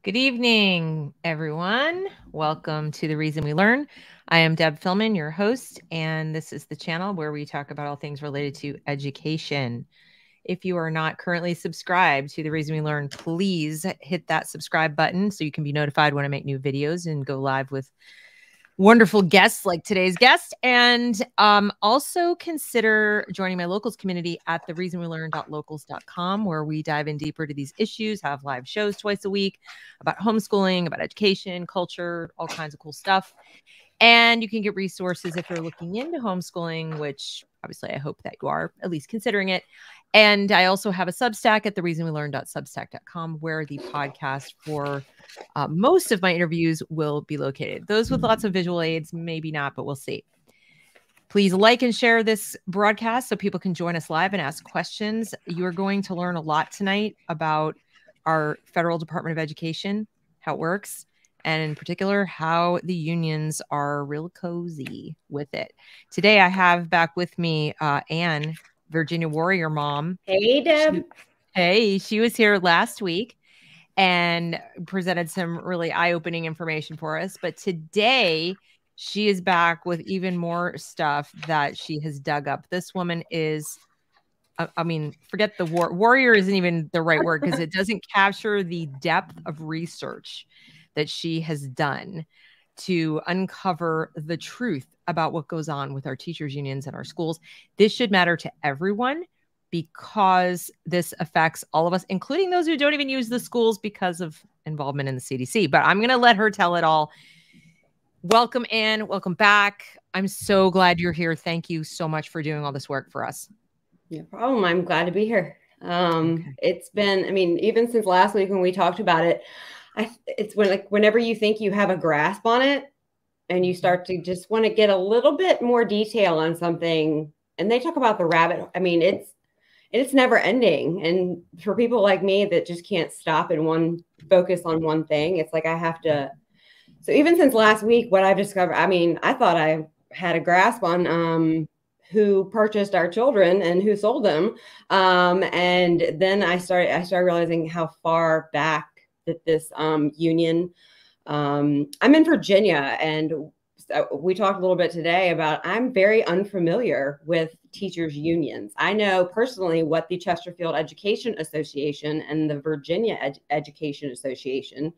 Good evening, everyone. Welcome to The Reason We Learn. I am Deb Fillman, your host, and this is the channel where we talk about all things related to education. If you are not currently subscribed to The Reason We Learn, please hit that subscribe button so you can be notified when I make new videos and go live with wonderful guests like today's guest. And also consider joining my locals community at thereasonwelearn.locals.com, where we dive in deeper to these issues, have live shows twice a week about homeschooling, about education, culture, all kinds of cool stuff. And you can get resources if you're looking into homeschooling, which obviously I hope that you are at least considering it. And I also have a Substack at thereasonwelearn.substack.com, where the podcast for most of my interviews will be located. Those with lots of visual aids, maybe not, but we'll see. Please like and share this broadcast so people can join us live and ask questions. You're going to learn a lot tonight about our federal Department of Education, how it works, and in particular, how the unions are real cozy with it. Today, I have back with me Anne, Virginia Warrior Mom. Hey, Deb. She was here last week and presented some really eye-opening information for us. But today, she is back with even more stuff that she has dug up. This woman is, I mean, forget the warrior isn't even the right word, because it doesn't capture the depth of research that she has done to uncover the truth about what goes on with our teachers' unions and our schools. This should matter to everyone, because this affects all of us, including those who don't even use the schools because of involvement in the CDC. But I'm going to let her tell it all. Welcome, Anne. Welcome back. I'm so glad you're here. Thank you so much for doing all this work for us. No problem. I'm glad to be here. It's been, I mean, even since last week when we talked about it, it's whenever you think you have a grasp on it and you start to just want to get a little bit more detail on something, and they talk about the rabbit. I mean, it's never ending. And for people like me that just can't stop and focus on one thing, it's like I have to. So even since last week, what I've discovered, I mean, I thought I had a grasp on who purchased our children and who sold them. And then I started realizing how far back that this union, I'm in Virginia, and we talked a little bit today about I'm very unfamiliar with teachers' unions. I know personally what the Chesterfield Education Association and the Virginia Education Association.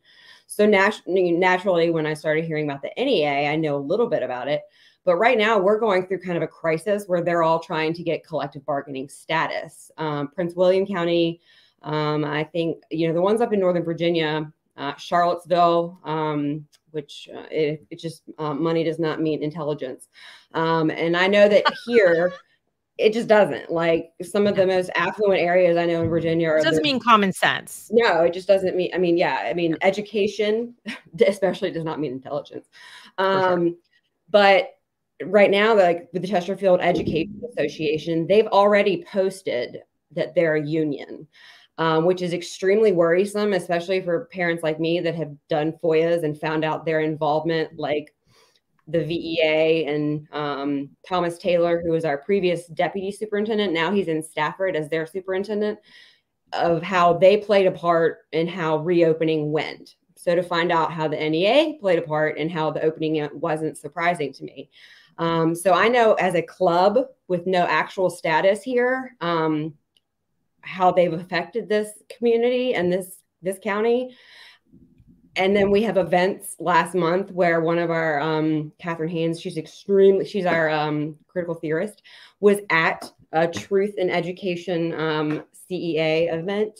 So naturally, when I started hearing about the NEA, I know a little bit about it. But right now, we're going through kind of a crisis where they're all trying to get collective bargaining status. Prince William County, I think, the ones up in Northern Virginia, Charlottesville, which it just money does not mean intelligence. And I know that here, it just doesn't. Like some of the most affluent areas I know in Virginia. It doesn't mean common sense. No, it just doesn't mean, education especially does not mean intelligence. Sure. But right now, like with the Chesterfield Education Association, they've already posted that they're a union. Which is extremely worrisome, especially for parents like me that have done FOIAs and found out their involvement, like the VEA and Thomas Taylor, who was our previous deputy superintendent. Now he's in Stafford as their superintendent, of how they played a part in how reopening went. So to find out how the NEA played a part in how the opening wasn't surprising to me. So I know as a club with no actual status here, how they've affected this community and this county. And then we have events last month where one of our, Catherine Haynes, she's our critical theorist, was at a Truth in Education CEA event.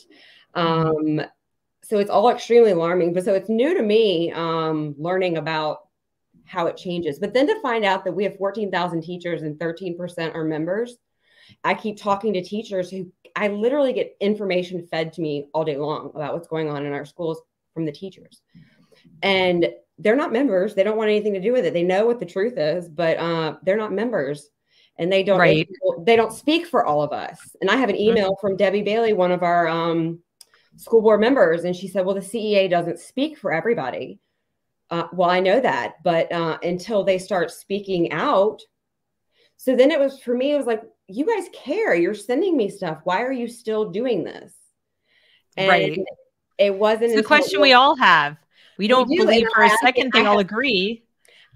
So it's all extremely alarming. But so it's new to me learning about how it changes. But then to find out that we have 14,000 teachers and 13% are members. I keep talking to teachers who I literally get information fed to me all day long about what's going on in our schools from the teachers. And they're not members. They don't want anything to do with it. They know what the truth is, but they're not members. And they don't, they don't speak for all of us. And I have an email from Debbie Bailey, one of our school board members. And she said, well, the CEA doesn't speak for everybody. Well, I know that, but until they start speaking out. So then it was, for me, it was like, you guys care. You're sending me stuff. Why are you still doing this? And It wasn't It's the until question we all have. We don't do, believe and for a second they all agree.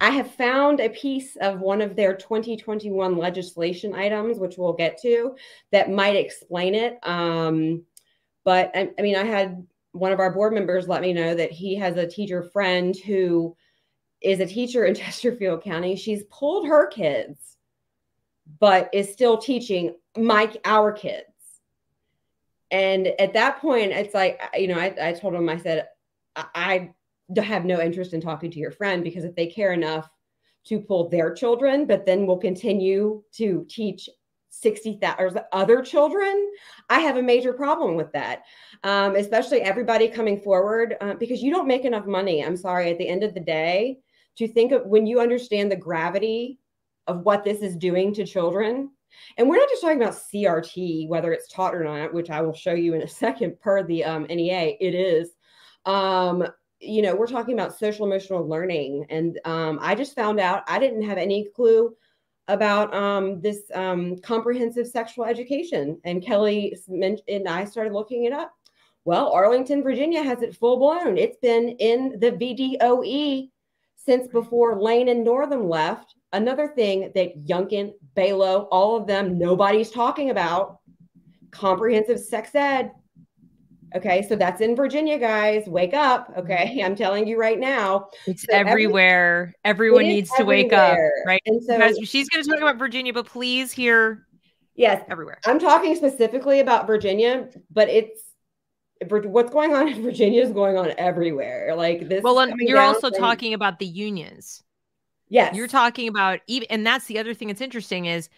I have found a piece of one of their 2021 legislation items, which we'll get to, that might explain it. But I mean, I had one of our board members let me know that he has a teacher friend who is a teacher in Chesterfield County. She's pulled her kids, but is still teaching our kids. And at that point, it's like, you know, I told him, I said, I have no interest in talking to your friend, because if they care enough to pull their children, but then will continue to teach 60,000 other children, I have a major problem with that. Especially everybody coming forward, because you don't make enough money. I'm sorry, at the end of the day, to think of when you understand the gravity of what this is doing to children. And we're not just talking about CRT, whether it's taught or not, which I will show you in a second per the NEA, it is. You know, we're talking about social emotional learning. And I just found out, I didn't have any clue about this comprehensive sexual education. And Kelly and I started looking it up. Well, Arlington, Virginia has it full blown. It's been in the VDOE since before Lane and Northam left. Another thing that Yunkin, Balo, all of them, nobody's talking about, comprehensive sex ed. Okay, so that's in Virginia, guys. Wake up. Okay, I'm telling you right now. It's so everywhere. Everyone needs to wake up, right? And so guys, she's going to talk about Virginia, but please hear. Yes, everywhere. I'm talking specifically about Virginia, but what's going on in Virginia is going on everywhere. Like this. Well, you're also talking about the unions. Yes, you're talking about even, and that's the other thing that's interesting is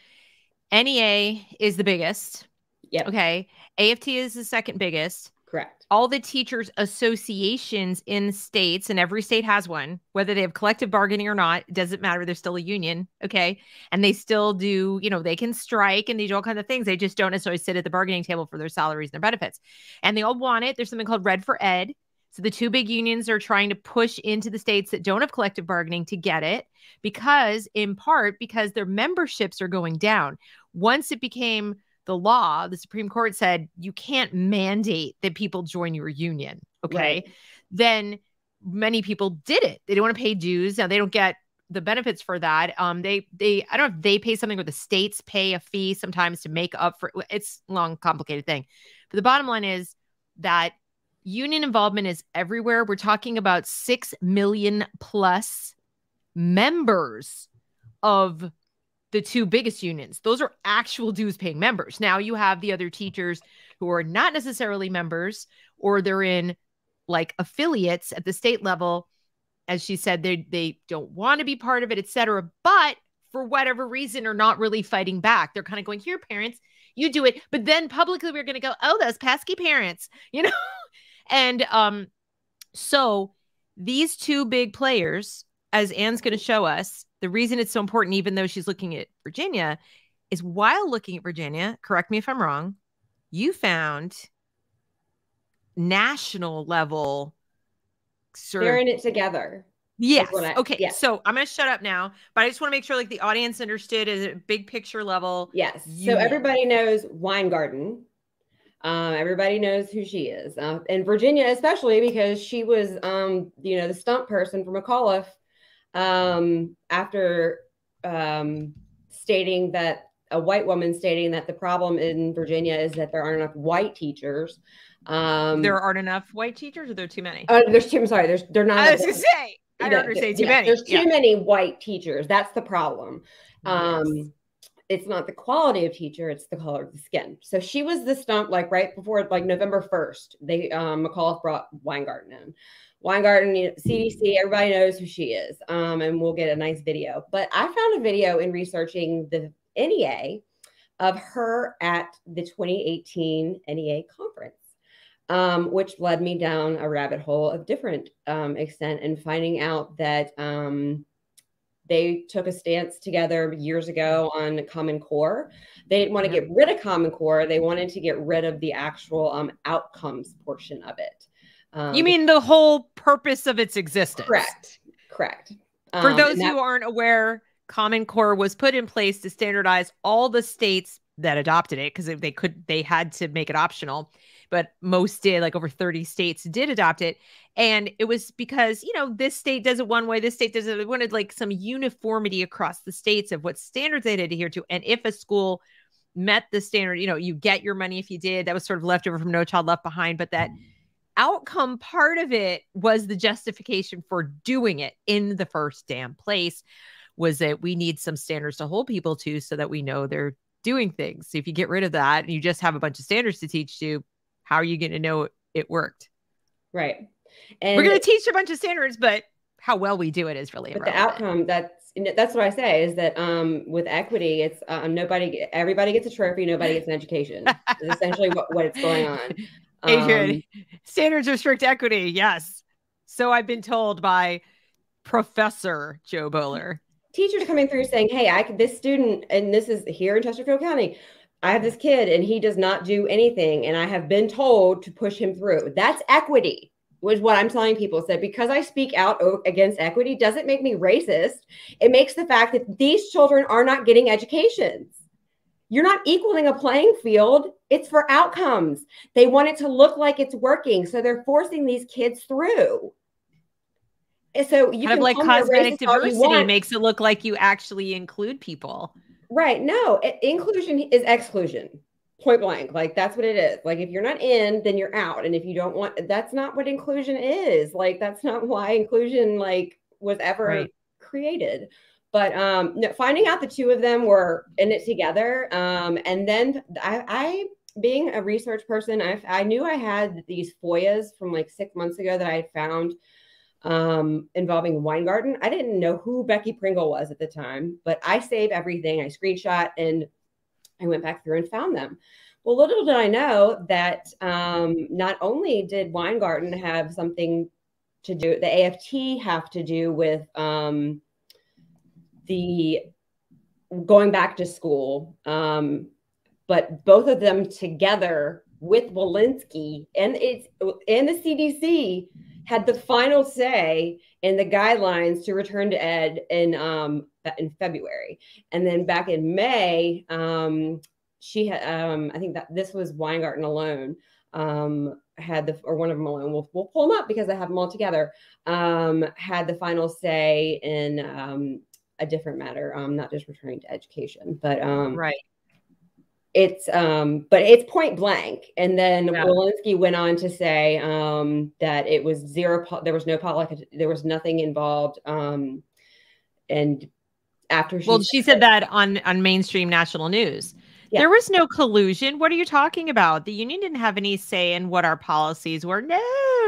NEA is the biggest. Yep. Okay. AFT is the second biggest. Correct. All the teachers associations in states, and every state has one, whether they have collective bargaining or not, it doesn't matter. They're still a union. Okay. And they still do, you know, they can strike and they do all kinds of things. They just don't necessarily sit at the bargaining table for their salaries and their benefits. And they all want it. There's something called Red for Ed. So the two big unions are trying to push into the states that don't have collective bargaining to get it, because in part because their memberships are going down. Once it became the law, the Supreme Court said you can't mandate that people join your union. Okay. Right. Then many people did it. They didn't want to pay dues. Now they don't get the benefits for that. I don't know if they pay something or the states pay a fee sometimes to make up for it's a long, complicated thing. But the bottom line is that union involvement is everywhere. We're talking about 6 million plus members of the two biggest unions. Those are actual dues paying members. Now you have the other teachers who are not necessarily members, or they're in like affiliates at the state level. As she said, they don't want to be part of it, etc. But for whatever reason are not really fighting back. They're kind of going, here, parents, you do it. But then publicly we're going to go, oh, those pesky parents, you know? And so these two big players, as Anne's going to show us, the reason it's so important, even though she's looking at Virginia, is while looking at Virginia, correct me if I'm wrong, you found national level. They're in it together. Yes. Okay. Yes. So I'm going to shut up now, but I just want to make sure like the audience understood as a big picture level. Yes. So everybody knows Weingarten. Everybody knows who she is. In Virginia, especially because she was, you know, the stunt person for McAuliffe, after stating that a white woman stating that the problem in Virginia is that there aren't enough white teachers. There aren't enough white teachers, or there are too many? There's too. I'm sorry. They're not. I was going to say. I don't understand too many. There's too many white teachers. That's the problem. Yes. It's not the quality of teacher, it's the color of the skin. So she was the stunt, like right before like November 1st, they McAuliffe brought Weingarten in. Weingarten, you know, CDC, everybody knows who she is. And we'll get a nice video. But I found a video in researching the NEA of her at the 2018 NEA conference, which led me down a rabbit hole of different extent, and finding out that they took a stance together years ago on Common Core. They didn't want to get rid of Common Core. They wanted to get rid of the actual outcomes portion of it. You mean the whole purpose of its existence? Correct. For those who aren't aware, Common Core was put in place to standardize all the states that adopted it, because they had to make it optional, but most did, like over 30 states did adopt it. And it was because, you know, this state does it one way, this state does it. They wanted like some uniformity across the states of what standards they'd adhere to. And if a school met the standard, you know, you get your money if you did. That was sort of left over from No Child Left Behind. But that outcome part of it was the justification for doing it in the first damn place, was that we need some standards to hold people to so that we know they're doing things. So if you get rid of that and you just have a bunch of standards to teach you, how are you going to know it worked? Right. And we're going to teach a bunch of standards, but how well we do it is really irrelevant. The outcome, that's what I say, is that with equity, it's everybody gets a trophy, nobody gets an education. Is essentially what's going on. Adrian, standards restrict equity. Yes. So I've been told by Professor Joe Bowler. Teachers coming through saying, hey, this student, and this is here in Chesterfield County, I have this kid and he does not do anything, and I have been told to push him through. That's equity, was what I'm telling people. So because I speak out against equity doesn't make me racist. It makes the fact that these children are not getting educations. You're not equaling a playing field. It's for outcomes. They want it to look like it's working. So they're forcing these kids through. So you kind of like cosmetic diversity makes it look like you actually include people. Right. No, inclusion is exclusion. Point blank. Like, that's what it is. Like, if you're not in, then you're out. And if you don't want, that's not what inclusion is. Like, that's not why inclusion was ever created. But no, finding out the two of them were in it together. And then I being a research person, I knew I had these FOIAs from like 6 months ago that I had found involving Weingarten. I didn't know who Becky Pringle was at the time, but I saved everything. I screenshot and I went back through and found them. Well, little did I know that not only did Weingarten have something to do, the AFT have to do with the going back to school, but both of them together with Walensky and the CDC had the final say in the guidelines to return to ed in February. And then back in May, she had, I think that this was Weingarten alone, had or one of them alone, we'll pull them up because I have them all together, had the final say in a different matter, not just returning to education, but right. But it's point blank. And then Walensky went on to say that it was zero. There was no politics. There was nothing involved. And after she said that on mainstream national news, there was no collusion. What are you talking about? The union didn't have any say in what our policies were. No,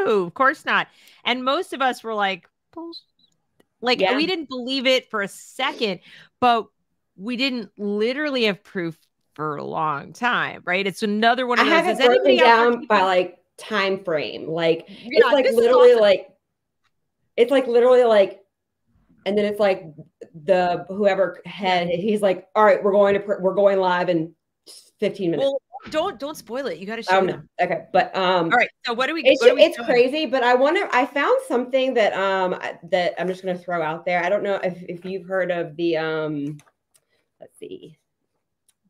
of course not. And most of us were like, we didn't believe it for a second, but we didn't literally have proof for a long time, right? It's another one of those. I have it broken down by like time frame. Like it's like literally awesome. It's like literally like, and then it's like the whoever head, he's like, all right, we're going live in 15 minutes. Well, don't spoil it. You got to show them. Okay, but all right. So what do we? It's crazy, but I found something that that I'm just going to throw out there. I don't know if you've heard of the let's see.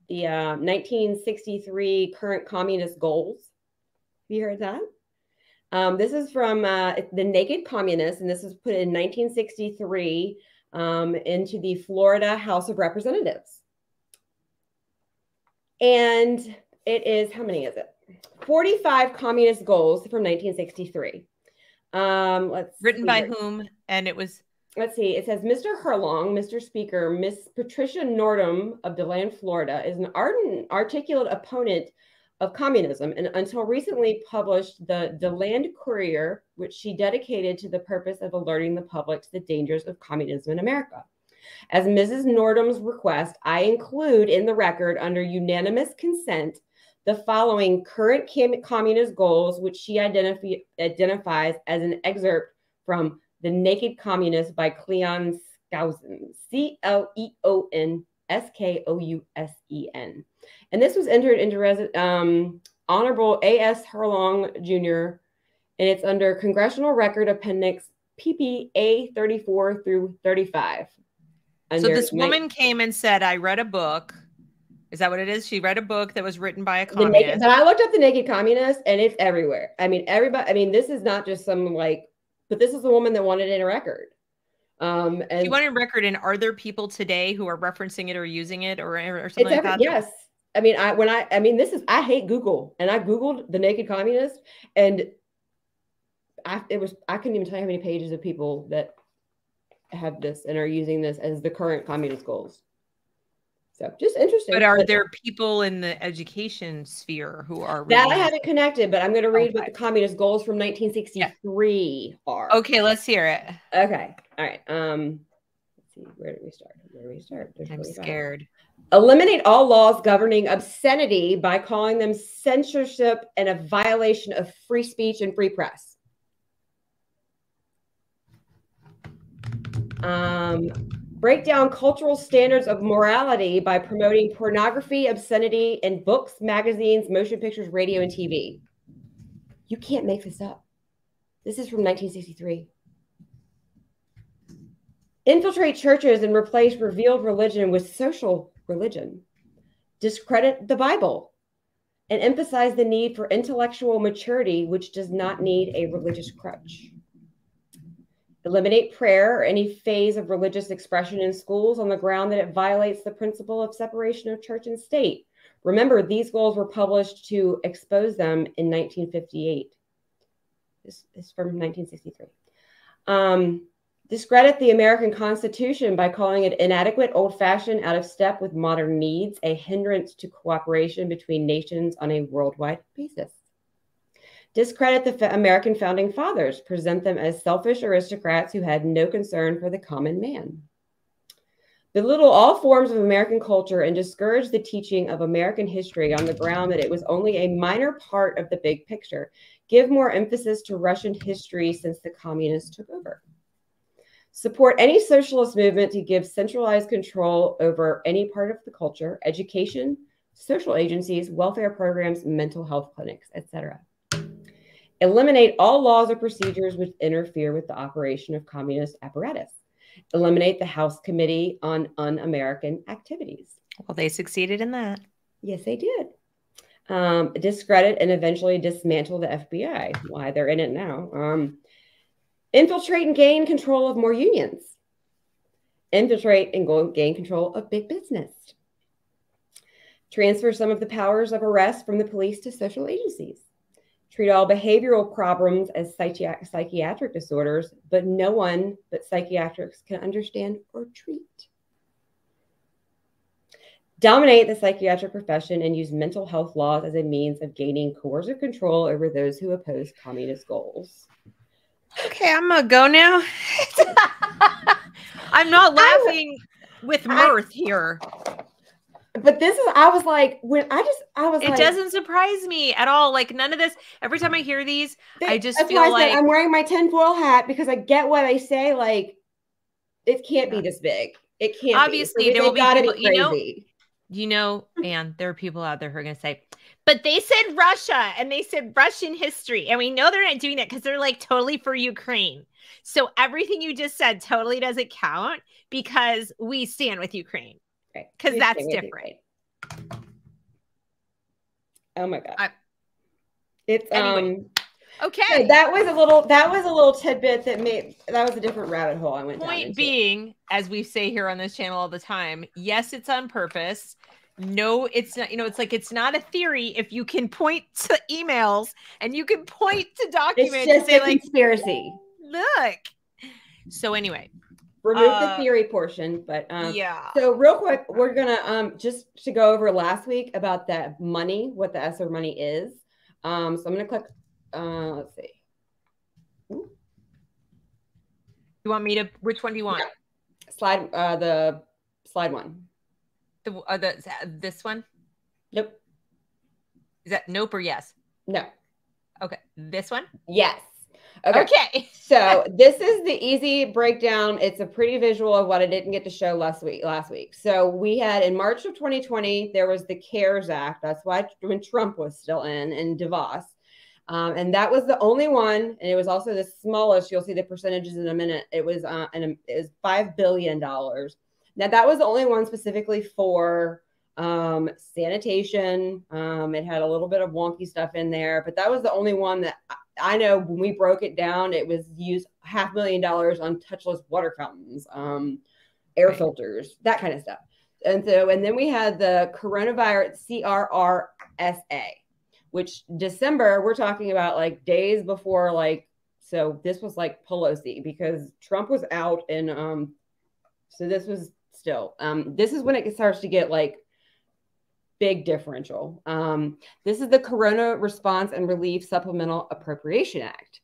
The 1963 current communist goals. Have you heard that? This is from the Naked Communists, and this was put in 1963 into the Florida House of Representatives. And it is, how many is it? 45 communist goals from 1963. Written by whom? And it was... Let's see. It says, Mr. Herlong, Mr. Speaker, Miss Patricia Nordum of DeLand, Florida, is an ardent, articulate opponent of communism, and until recently published the DeLand Courier, which she dedicated to the purpose of alerting the public to the dangers of communism in America. As Mrs. Nordum's request, I include in the record, under unanimous consent, the following current communist goals, which she identifies as an excerpt from The Naked Communist by Cleon Skousen, CleonSkousen. And this was entered into Honorable A.S. Herlong Jr., and it's under Congressional Record Appendix PPA 34 through 35. So this woman came and said, I read a book Is that what it is? She read a book that was written by a But communist. I looked up the Naked Communist, and it's everywhere. I mean, everybody. I mean, this is not just some but this is a woman that wanted it in a record. And she wanted a record. And are there people today who are referencing it or using it or something like that? Yes. I mean, I hate Google, and I Googled the Naked Communist, and I couldn't even tell you how many pages of people that have this and are using this as the current communist goals. So just interesting. But are there people in the education sphere who are that I haven't connected, but I'm going to read what the communist goals from 1963 are. Okay, let's hear it. Okay. All right. Let's see. Where do we start? I'm scared. Eliminate all laws governing obscenity by calling them censorship and a violation of free speech and free press. Break down cultural standards of morality by promoting pornography, obscenity in books, magazines, motion pictures, radio, and TV. You can't make this up. This is from 1963. Infiltrate churches and replace revealed religion with social religion. Discredit the Bible and emphasize the need for intellectual maturity, which does not need a religious crutch. Eliminate prayer or any phase of religious expression in schools on the ground that it violates the principle of separation of church and state. Remember, these goals were published to expose them in 1958. This is from 1963. Discredit the American Constitution by calling it inadequate, old-fashioned, out of step with modern needs, a hindrance to cooperation between nations on a worldwide basis. Discredit the American founding fathers, present them as selfish aristocrats who had no concern for the common man. Belittle all forms of American culture and discourage the teaching of American history on the ground that it was only a minor part of the big picture. Give more emphasis to Russian history since the communists took over. Support any socialist movement to give centralized control over any part of the culture, education, social agencies, welfare programs, mental health clinics, etc. Eliminate all laws or procedures which interfere with the operation of communist apparatus. Eliminate the House Committee on Un-American Activities. Well, they succeeded in that. Yes, they did. Discredit and eventually dismantle the FBI. Why they're in it now. Infiltrate and gain control of more unions. Infiltrate and gain control of big business. Transfer some of the powers of arrest from the police to social agencies. Treat all behavioral problems as psychiatric disorders, but no one but psychiatrists can understand or treat. Dominate the psychiatric profession and use mental health laws as a means of gaining coercive control over those who oppose communist goals. Okay, I'm gonna go now. I'm not laughing with mirth here. But this is, I was like, it doesn't surprise me at all. Like none of this, every time I hear these, I just feel like I'm wearing my tinfoil hat because I get what I say. Like, it can't be this big. It can't obviously be. There will be people, and there are people out there who are going to say, but they said Russia and they said Russian history. And we know they're not doing that because they're like totally for Ukraine. So everything you just said totally doesn't count because we stand with Ukraine. Because that's different. Oh my God. It's anyway. Okay. So that was a little tidbit that was a different rabbit hole I went down. Point being, as we say here on this channel all the time, yes, it's on purpose. No, it's not. It's like it's not a theory. If you can point to emails and you can point to documents, it's just a conspiracy. Look. So anyway. Remove the theory portion, but yeah. So real quick, we're gonna just to go over last week about that money, what the ESSER money is. So I'm gonna click. Let's see. You want me to? Which one do you want? Yeah. Slide. The slide one. This one. Nope. Is that nope or yes? No. Okay. This one. Yes. Okay. So this is the easy breakdown. It's a pretty visual of what I didn't get to show last week. So we had in March of 2020, there was the CARES Act. That's why when Trump was still in Davos. And that was the only one. And it was also the smallest. You'll see the percentages in a minute. It was $5 billion. Now that was the only one specifically for Sanitation. It had a little bit of wonky stuff in there, but that was the only one that I know when we broke it down, it was used $500,000 on touchless water fountains, air filters, that kind of stuff. And then we had the coronavirus CRRSA, which December, we're talking about like days before, like, so this was like Pelosi because Trump was out and so this was still, this is when it starts to get like big differential. This is the Corona Response and Relief Supplemental Appropriation Act.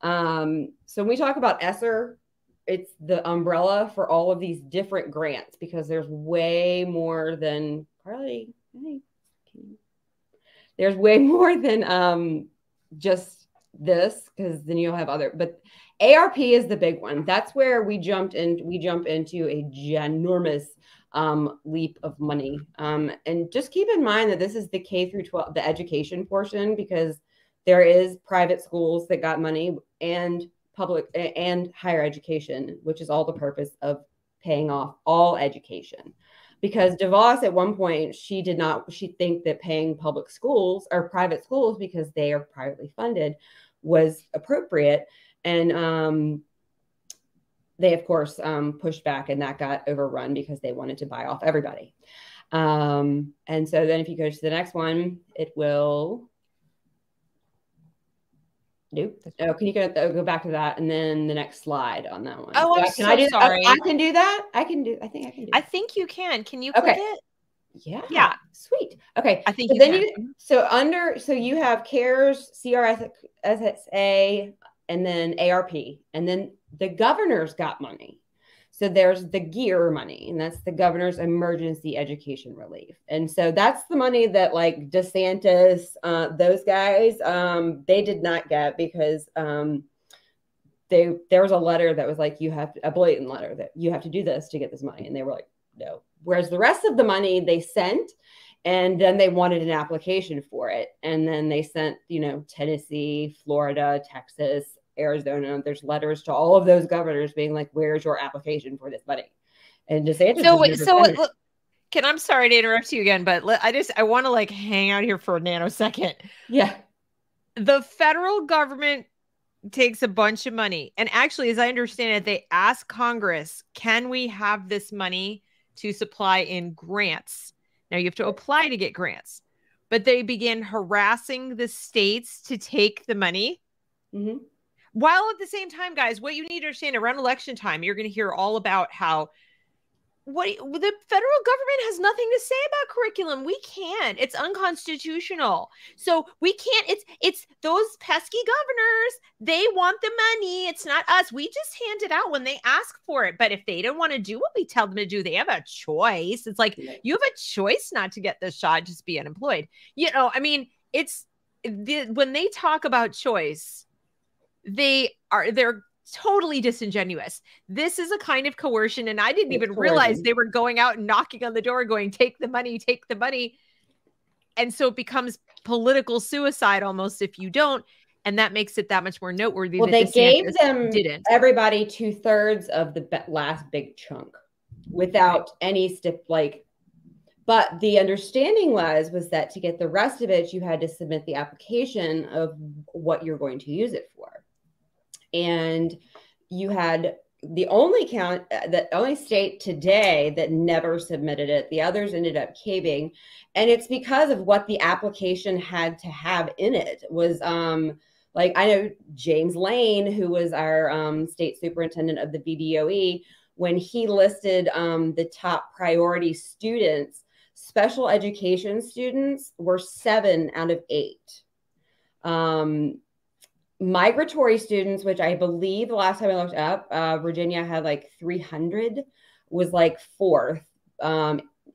So when we talk about ESSER, it's the umbrella for all of these different grants because there's way more than there's way more than just this, because then you'll have other, but ARP is the big one. That's where we jump into a ginormous leap of money. And just keep in mind that this is the K through 12, the education portion, because there is private schools that got money and public and higher education, which is all the purpose of paying off all education. Because DeVos at one point, she think that paying public schools or private schools because they are privately funded was appropriate. And they, of course, pushed back, and that got overrun because they wanted to buy off everybody. And so then if you go to the next one, it will. Nope. Oh, can you go back to that, and then the next slide on that one? Oh, I'm sorry. I can do that. I think I can do. I think you can. Can you click it? Yeah. Sweet. Okay. I think so you have CARES, CRSSA, and then ARP, and then the governors got money. So there's the GEAR money, and that's the governor's emergency education relief. And so that's the money that like DeSantis, those guys, they did not get because there was a letter that was like, a blatant letter that you have to do this to get this money. And they were like, no. Whereas the rest of the money they sent, and then they wanted an application for it. And then they sent, Tennessee, Florida, Texas, Arizona. There's letters to all of those governors being like, where's your application for this money? And DeSantis. I'm sorry to interrupt you again, but I want to like hang out here for a nanosecond. Yeah. The federal government takes a bunch of money. And actually, as I understand it, they ask Congress, can we have this money to supply in grants? Now you have to apply to get grants, but they begin harassing the states to take the money. Mm-hmm. While at the same time, guys, what you need to understand around election time, you're going to hear all about how the federal government has nothing to say about curriculum. We can't. It's unconstitutional. So we can't. It's those pesky governors. They want the money. It's not us. We just hand it out when they ask for it. But if they don't want to do what we tell them to do, they have a choice. It's like you have a choice not to get this shot, just be unemployed. I mean, when they talk about choice, they're totally disingenuous. This is a kind of coercion, and I didn't even realize they were going out and knocking on the door going, take the money, take the money. And so it becomes political suicide almost if you don't, and that makes it that much more noteworthy. Well, they gave them everybody 2/3 of the last big chunk without any but the understanding was that to get the rest of it, you had to submit the application of what you're going to use it for. And you had the only state today that never submitted it. The others ended up caving. And it's because of what the application had to have in it was, I know James Lane, who was our state superintendent of the BDOE, when he listed the top priority students, special education students were 7 out of 8. Migratory students, which I believe the last time I looked up, Virginia had like 300, was like 4th.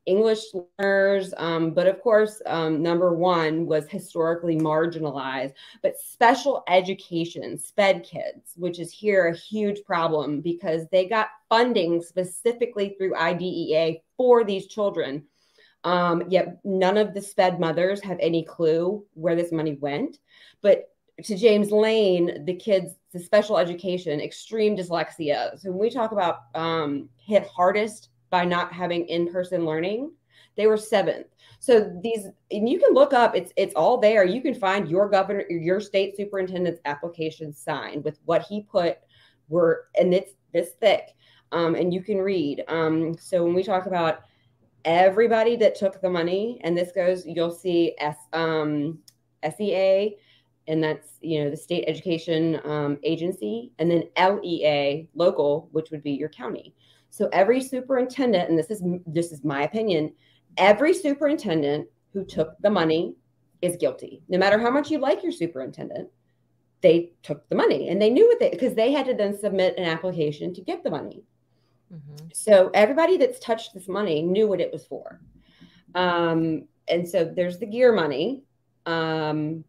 English learners, but of course, number 1 was historically marginalized, but special education, SPED kids, which is here a huge problem because they got funding specifically through IDEA for these children. Yet none of the SPED mothers have any clue where this money went. But to James Lane, the special education, extreme dyslexia. So when we talk about hit hardest by not having in-person learning, They were 7th. So these, and you can look up, it's all there. You can find your governor, your state superintendent's application signed with what he put and it's this thick. And you can read. So when we talk about everybody that took the money, and this goes, you'll see SEA, and that's, the state education agency, and then LEA, local, which would be your county. So every superintendent, and this is my opinion, every superintendent who took the money is guilty. No matter how much you like your superintendent, they took the money, and they knew because they had to then submit an application to get the money. Mm-hmm. So everybody that's touched this money knew what it was for. And so there's the gear money. And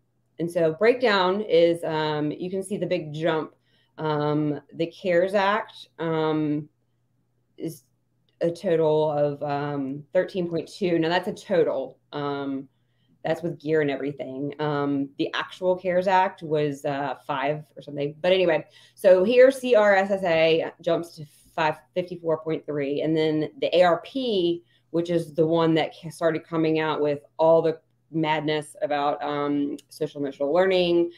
so breakdown is, you can see the big jump. The CARES Act is a total of 13.2. Now that's a total. That's with gear and everything. The actual CARES Act was 5 or something. But anyway, so here CRSSA jumps to 554.3, and then the ARP, which is the one that started coming out with all the madness about social emotional learning,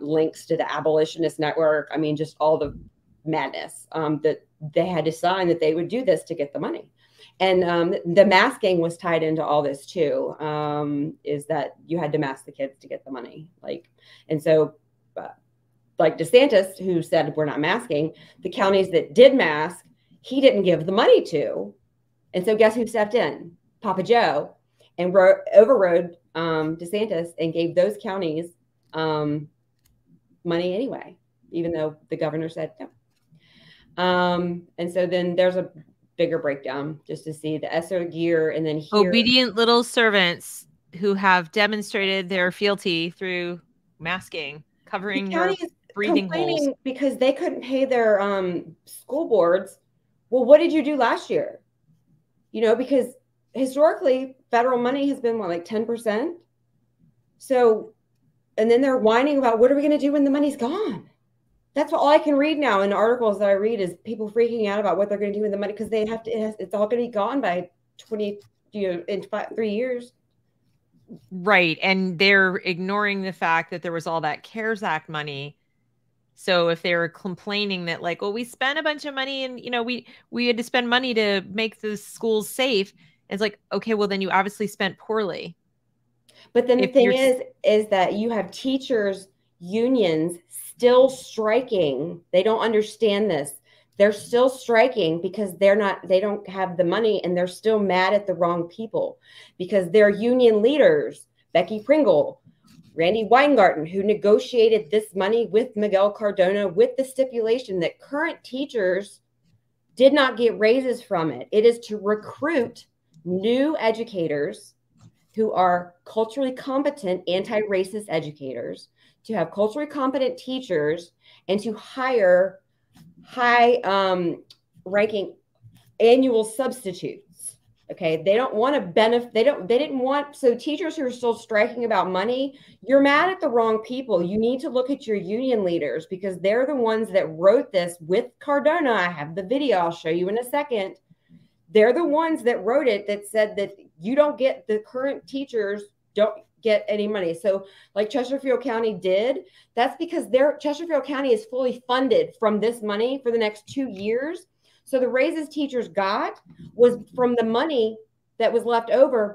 links to the abolitionist network. I mean, just all the madness that they had to sign that they would do this to get the money. And the masking was tied into all this too, is that you had to mask the kids to get the money. And so like DeSantis, who said we're not masking, the counties that did mask, he didn't give the money to. And so guess who stepped in? Papa Joe, and overrode DeSantis and gave those counties money anyway, even though the governor said no. And so then there's a bigger breakdown just to see the ESSER gear, and then here, obedient little servants who have demonstrated their fealty through masking, covering your breathing holes because they couldn't pay their school boards. Well, what did you do last year? Because historically federal money has been like 10%. So, and then they're whining about what are we going to do when the money's gone? That's all I can read now in articles that I read is people freaking out about what they're going to do with the money because they have to. It's all going to be gone by in 3 years. Right, and they're ignoring the fact that there was all that CARES Act money. So if they were complaining that like, well, we spent a bunch of money and we had to spend money to make the schools safe, it's like, okay, well then you obviously spent poorly. But then the thing is that you have teachers unions still striking. They don't understand this. They're still striking because they don't have the money, and they're still mad at the wrong people because their union leaders, Becky Pringle, Randy Weingarten, who negotiated this money with Miguel Cardona with the stipulation that current teachers did not get raises from it. It is to recruit new educators who are culturally competent, anti-racist educators, to have culturally competent teachers, and to hire high ranking annual substitutes. Okay. They don't want to benefit. They didn't want, so teachers who are still striking about money, you're mad at the wrong people. You need to look at your union leaders because they're the ones that wrote this with Cardona. I have the video. I'll show you in a second. They're the ones that wrote it that said that you don't get, the current teachers don't get any money. So like Chesterfield County did, that's because Chesterfield County is fully funded from this money for the next 2 years. So the raises teachers got was from the money that was left over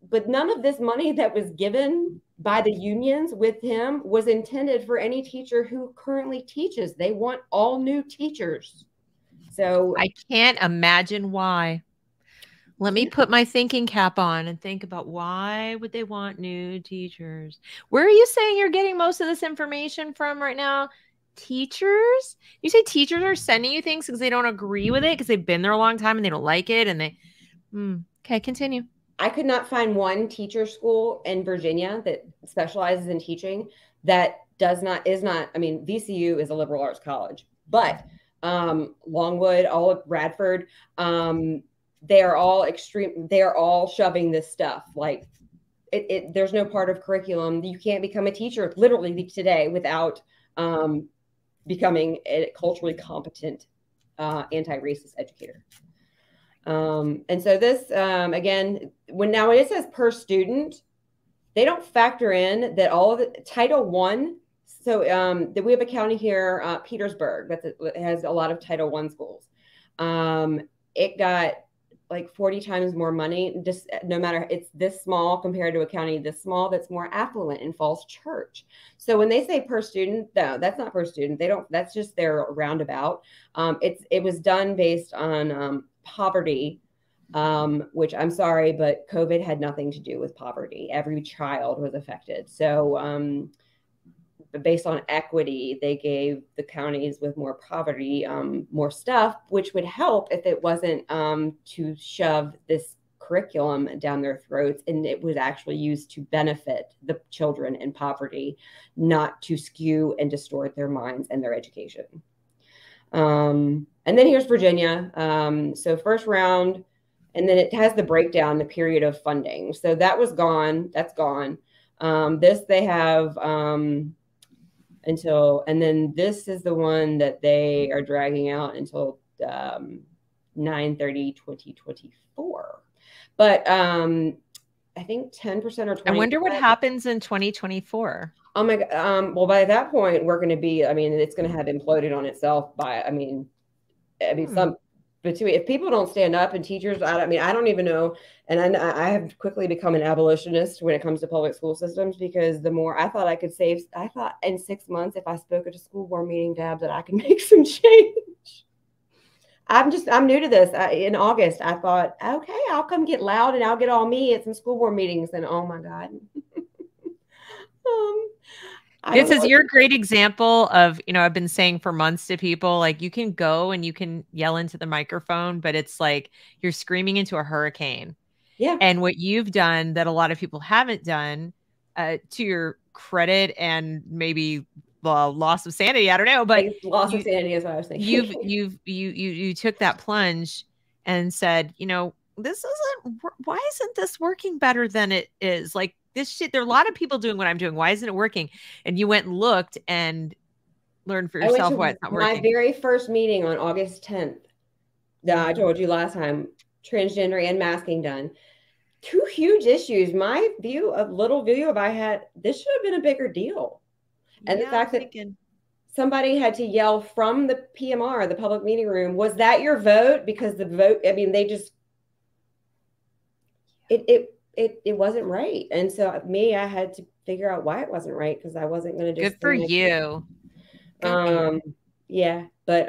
but none of this money that was given by the unions with him was intended for any teacher who currently teaches. They want all new teachers. So I can't imagine why. Let me put my thinking cap on and think about why would they want new teachers? Where are you saying you're getting most of this information from right now? Teachers? You say teachers are sending you things because they don't agree with it because they've been there a long time and they don't like it and they okay, continue. I could not find one teacher school in Virginia that specializes in teaching that I mean, VCU is a liberal arts college, but Longwood, all of Radford, they are all extreme. They are all shoving this stuff. Like there's no part of curriculum. You can't become a teacher literally today without becoming a culturally competent anti-racist educator. And so this, again, when it says per student, they don't factor in that all of the Title I. So we have a county here, Petersburg, that has a lot of Title I schools. It got like 40 times more money, just no matter it's this small compared to a county this small that's more affluent in Falls Church. So when they say per student, no, that's not per student. They don't, that's just their roundabout. It was done based on poverty, which I'm sorry, but COVID had nothing to do with poverty. Every child was affected. So but based on equity, they gave the counties with more poverty more stuff, which would help if it wasn't to shove this curriculum down their throats, and it was actually used to benefit the children in poverty, not to skew and distort their minds and their education. And then here's Virginia. So first round, and then it has the breakdown, the period of funding. So that was gone. That's gone. This they have until, and then this is the one that they are dragging out until 9/30/2024. But I think 10% or 20%. I wonder what happens in 2024. Oh my God. Well, by that point, we're going to be, I mean, it's going to have imploded on itself by, I mean, if people don't stand up, and teachers, I don't even know. And I have quickly become an abolitionist when it comes to public school systems, because the more I thought I could save, I thought in 6 months, if I spoke at a school board meeting, Deb, that I could make some change. I'm new to this. In August, I thought, okay, I'll come get loud and I'll get all me at some school board meetings. And oh my God. This is your great example of, I've been saying for months to people, like, you can go and you can yell into the microphone, but it's like you're screaming into a hurricane. Yeah. And what you've done that a lot of people haven't done, to your credit, and maybe loss of sanity, I don't know, but loss of sanity is what I was thinking. You took that plunge and said, why isn't this working better than it is? Like, this shit, there are a lot of people doing what I'm doing. Why isn't it working? And you went and looked and learned for yourself why it's not working. My very first meeting on August 10th, that I told you last time, transgender and masking done. 2 huge issues. My little view of I had, this should have been a bigger deal. And the fact that somebody had to yell from the PMR, the public meeting room, was that your vote? Because the vote, I mean, they just, it wasn't right. And so I had to figure out why it wasn't right, because I wasn't going to just. Good for you. Yeah, but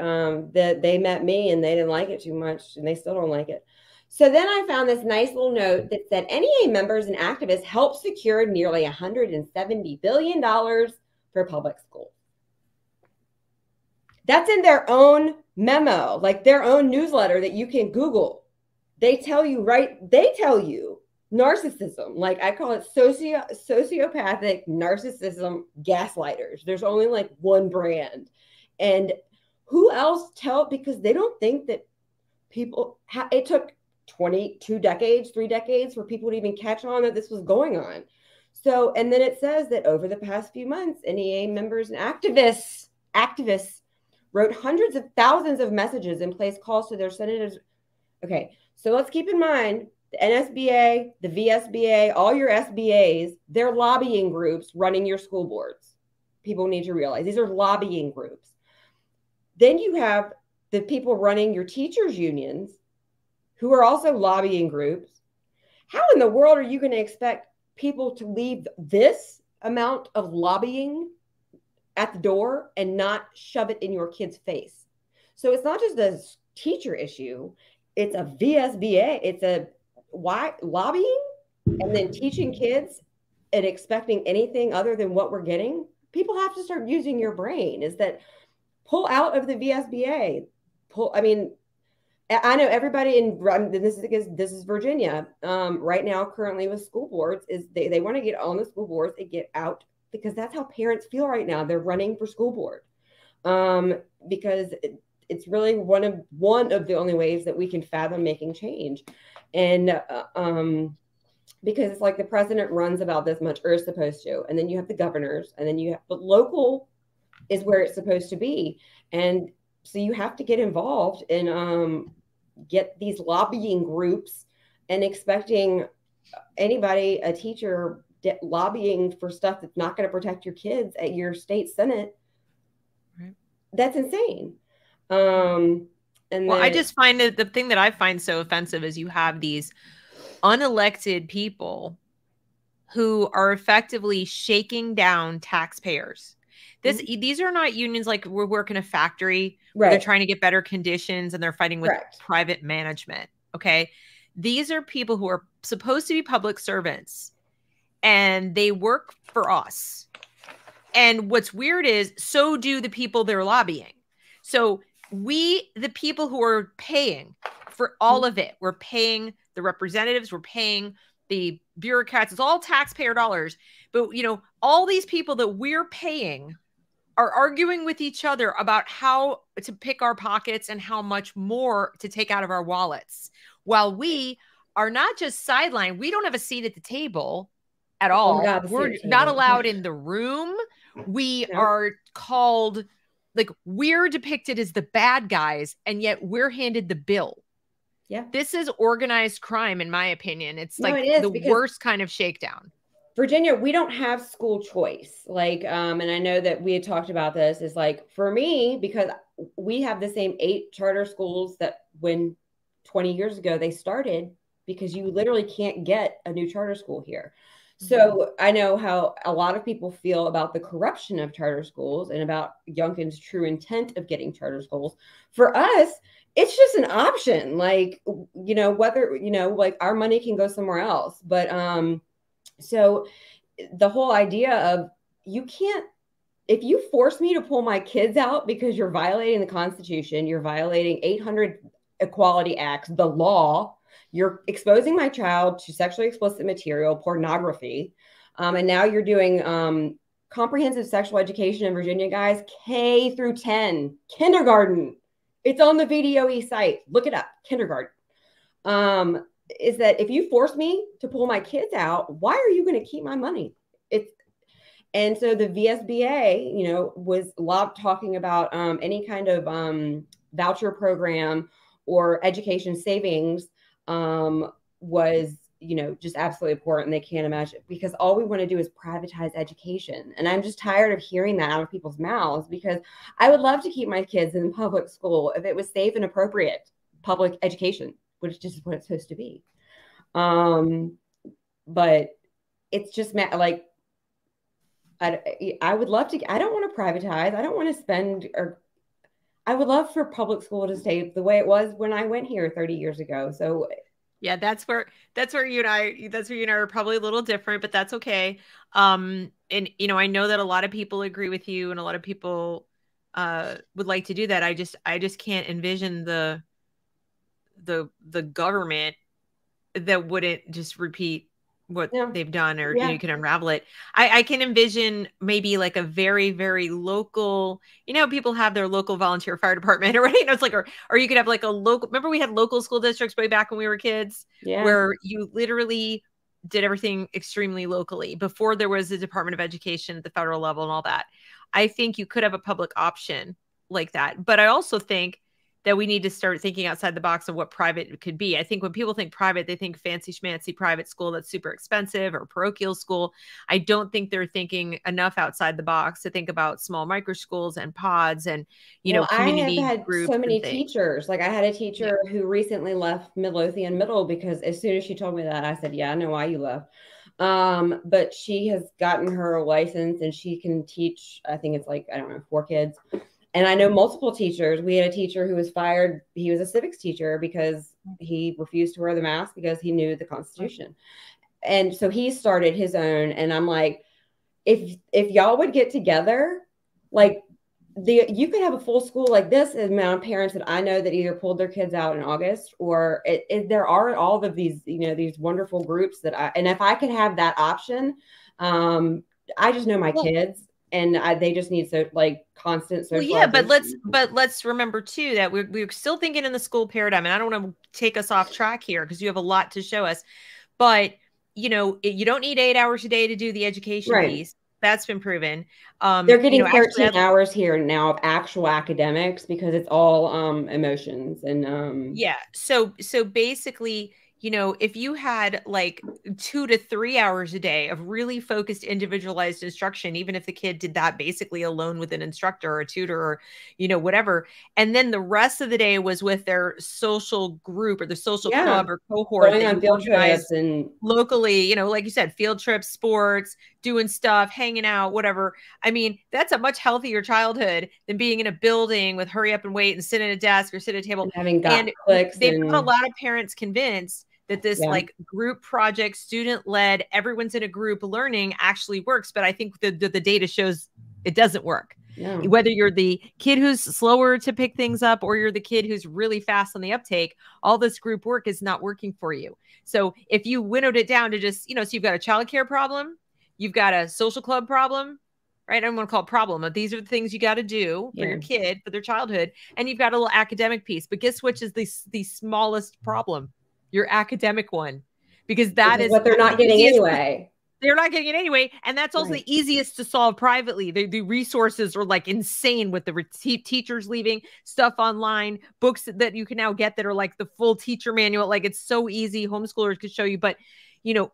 they met me and they didn't like it too much, and they still don't like it. So then I found this nice little note that said NEA members and activists helped secure nearly $170 billion for public schools. That's in their own memo, like their own newsletter that you can Google. They tell you narcissism, like I call it sociopathic narcissism gaslighters. There's only like one brand. And who else because they don't think that people, it took 3 decades for people to even catch on that this was going on. So, and then it says that over the past few months, NEA members and activists wrote hundreds of thousands of messages and placed calls to their senators. Okay, so let's keep in mind, the NSBA, the VSBA, all your SBAs, they're lobbying groups running your school boards. People need to realize these are lobbying groups. Then you have the people running your teachers' unions, who are also lobbying groups. How in the world are you going to expect people to leave this amount of lobbying at the door and not shove it in your kid's face? So it's not just a teacher issue. It's a VSBA. It's why lobbying and then teaching kids and expecting anything other than what we're getting. People have to start using your brain. Is that pull out of the VSBA? I know everybody this is Virginia right now currently with school boards is they want to get on the school boards and get out, because that's how parents feel right now. They're running for school board because it's really one of the only ways that we can fathom making change. And because it's like the president runs about this much, or is supposed to, and then you have the governors, and then but local is where it's supposed to be. And so you have to get involved in get these lobbying groups and expecting anybody, a teacher, lobbying for stuff that's not going to protect your kids at your state senate. Right. That's insane. And well, I just find that the thing that I find so offensive is you have these unelected people who are effectively shaking down taxpayers. These are not unions like we work in a factory where they're trying to get better conditions and they're fighting with private management. Okay. These are people who are supposed to be public servants and they work for us. And what's weird is so do the people they're lobbying. So we, the people who are paying for all of it, we're paying the representatives, we're paying the bureaucrats, it's all taxpayer dollars. But, you know, all these people that we're paying are arguing with each other about how to pick our pockets and how much more to take out of our wallets. While we are not just sidelined, we don't have a seat at the table at all. We're not allowed in the room. We are called, like, we're depicted as the bad guys, and yet we're handed the bill. Yeah. This is organized crime, in my opinion. It's like the worst kind of shakedown. Virginia, we don't have school choice. Like, and I know that we had talked about this, is like, for me, because we have the same 8 charter schools that when 20 years ago they started, because you literally can't get a new charter school here. So I know how a lot of people feel about the corruption of charter schools and about Youngkin's true intent of getting charter schools. For us, it's just an option. Like, you know, whether, you know, like our money can go somewhere else. But so the whole idea of you can't, if you force me to pull my kids out because you're violating the Constitution, you're violating 800 Equality Acts, the law, you're exposing my child to sexually explicit material, pornography. And now you're doing comprehensive sexual education in Virginia, guys, K through 10, kindergarten. It's on the VDOE site. Look it up, kindergarten. Is that if you force me to pull my kids out, why are you going to keep my money? And so the VSBA, you know, was a lot talking about any kind of voucher program or education savings was, you know, just absolutely important. They can't imagine, because all we want to do is privatize education. And I'm just tired of hearing that out of people's mouths, because I would love to keep my kids in public school if it was safe and appropriate public education, which is what it's supposed to be. But it's just like, I would love to, I don't want to privatize. I don't want to spend, or I would love for public school to stay the way it was when I went here 30 years ago. So yeah, that's where you and I are probably a little different, but that's okay. And, you know, I know that a lot of people agree with you and a lot of people would like to do that. I just can't envision the government that wouldn't just repeat what they've done, or you know, you can unravel it. I can envision maybe like a very, very local, you know, people have their local volunteer fire department, or, you know, it's like, or you could have like a local, remember we had local school districts way back when we were kids, where you literally did everything extremely locally before there was the Department of Education at the federal level and all that. I think you could have a public option like that. But I also think that we need to start thinking outside the box of what private could be. I think when people think private, they think fancy schmancy private school that's super expensive, or parochial school. I don't think they're thinking enough outside the box to think about small micro schools and pods and, you know, community I have had groups. So many teachers. Like I had a teacher who recently left Midlothian Middle, because as soon as she told me that, I said, yeah, I know why you left. But she has gotten her license and she can teach, I think it's like, I don't know, 4 kids. And I know multiple teachers. We had a teacher who was fired. He was a civics teacher because he refused to wear the mask because he knew the Constitution. And so he started his own. And I'm like, if y'all would get together, like you could have a full school like this. The amount of parents that I know that either pulled their kids out in August, or there are all of these, you know, these wonderful groups and if I could have that option, I just know my kids. And they just need constant social. Well, yeah, but let's remember too that we're still thinking in the school paradigm, and I don't want to take us off track here because you have a lot to show us. But you know, you don't need 8 hours a day to do the education piece. That's been proven. They're getting actually, 13 hours here now of actual academics because it's all emotions and yeah. So basically, if you had like 2 to 3 hours a day of really focused, individualized instruction, even if the kid did that basically alone with an instructor or a tutor or, whatever, and then the rest of the day was with their social group or the social club or cohort going that on you field organize trips and locally, like you said, field trips, sports, doing stuff, hanging out, whatever. I mean, that's a much healthier childhood than being in a building with hurry up and wait and sit at a desk or sit at a table. and having And clicks. they've got a lot of parents convinced that this like group project, student led, everyone's in a group learning actually works. But I think the data shows it doesn't work. No. Whether you're the kid who's slower to pick things up or you're the kid who's really fast on the uptake, all this group work is not working for you. So if you winnowed it down to just, so you've got a childcare problem, you've got a social club problem, right? I don't want to call it problem, but these are the things you got to do for your kid, for their childhood. And you've got a little academic piece. But guess which is the smallest problem? Your academic one. Because that is what they're not getting anyway. They're not getting it anyway. And that's also the easiest to solve privately. The resources are like insane with the teachers leaving stuff online, books that you can now get that are like the full teacher manual. Like it's so easy. Homeschoolers could show you. But,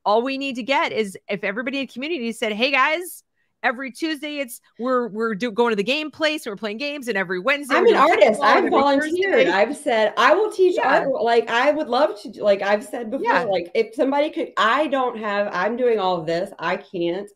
all we need to get is if everybody in the community said, hey, guys, every Tuesday we're going to the game place and we're playing games, and every Wednesday I'm an artist. I've volunteered. I've said I will teach art. Like I would love to. Like I've said before. Like if somebody could, I'm doing all of this. I can't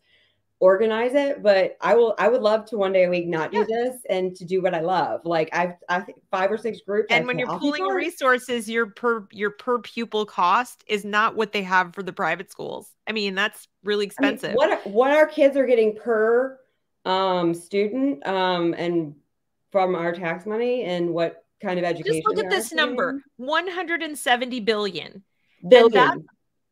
organize it, but I would love to one day a week not do this and to do what I love. Like I think 5 or 6 groups. And when you're pulling resources, your per pupil cost is not what they have for the private schools. I mean, that's really expensive. I mean, what our kids are getting per student and from our tax money, and what kind of education. Just look at this number: 170 billion.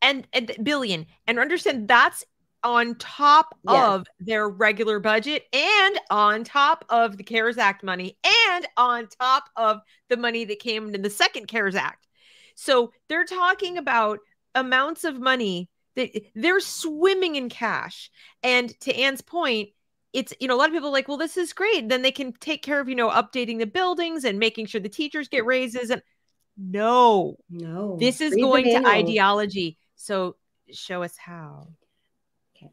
And billion. And understand that's on top of their regular budget and on top of the CARES Act money and on top of the money that came in the second CARES Act. So they're talking about amounts of money that they're swimming in cash. And to Anne's point, it's, a lot of people are like, well, this is great. Then they can take care of, updating the buildings and making sure the teachers get raises. And no, this is going to ideology. So show us how. Okay.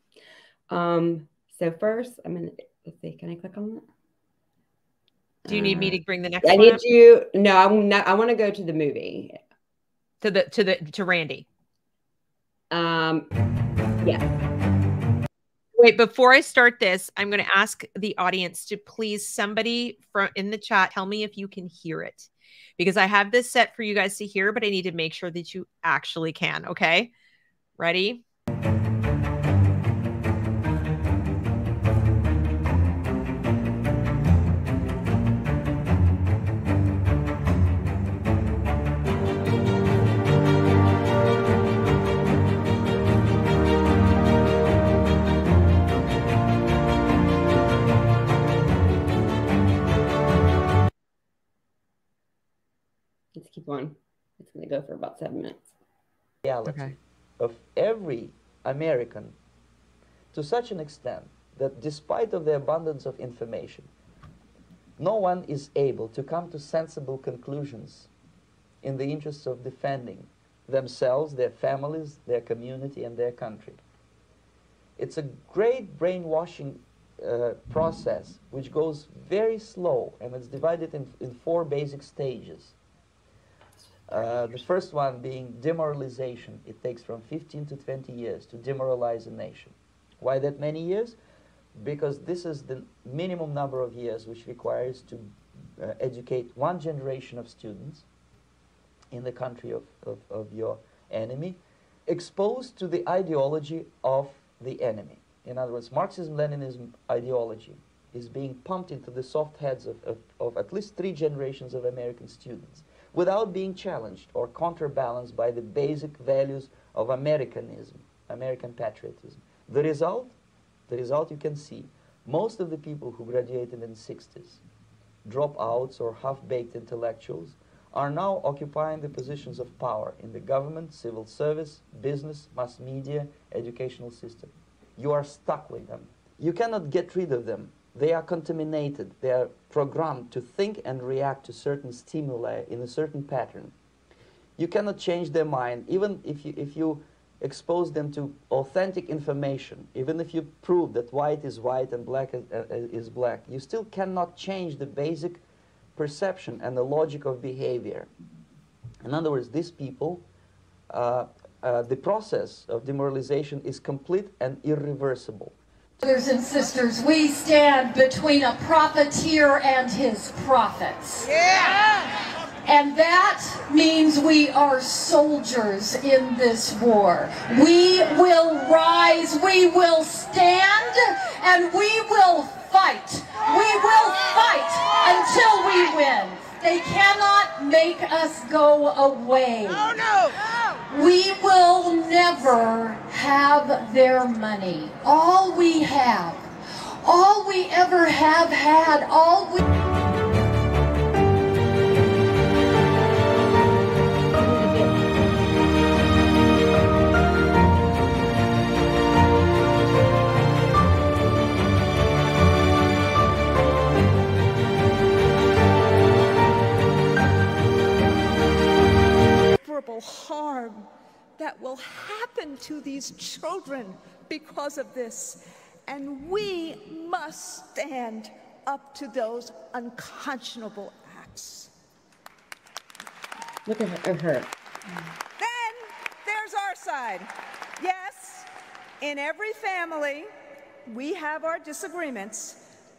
So first let's see, can I click on that? Do you need me to bring the next one? I need you. No, I'm not. I want to go to the movie. To Randy. Yeah. Wait, before I start this, I'm going to ask the audience to please, somebody in the chat, tell me if you can hear it, because I have this set for you guys to hear, but I need to make sure that you actually can. Okay. Ready? Let's keep on. It's going to go for about 7 minutes. Reality of every American, to such an extent that despite of the abundance of information, no one is able to come to sensible conclusions in the interests of defending themselves, their families, their community, and their country. It's a great brainwashing process which goes very slow, and it's divided in 4 basic stages. The first one being demoralization. It takes from 15 to 20 years to demoralize a nation. Why that many years? Because this is the minimum number of years which requires to educate 1 generation of students in the country of your enemy, exposed to the ideology of the enemy. In other words, Marxism-Leninism ideology is being pumped into the soft heads of at least 3 generations of American students, without being challenged or counterbalanced by the basic values of Americanism, American patriotism. The result you can see. Most of the people who graduated in the 60s, dropouts or half-baked intellectuals, are now occupying the positions of power in the government, civil service, business, mass media, educational system. You are stuck with them. You cannot get rid of them. They are contaminated. They are programmed to think and react to certain stimuli in a certain pattern. You cannot change their mind, even if you expose them to authentic information, even if you prove that white is white and black is black. You still cannot change the basic perception and the logic of behavior. In other words, these people, the process of demoralization is complete and irreversible. Brothers and sisters, we stand between a profiteer and his profits. Yeah! And that means we are soldiers in this war. We will rise, we will stand, and we will fight. We will fight until we win. They cannot make us go away. Oh, no! We will never have their money. All we have, all we ever have had, all we... harm that will happen to these children because of this, and we must stand up to those unconscionable acts. Look at her. Then there's our side. Yes, in every family we have our disagreements,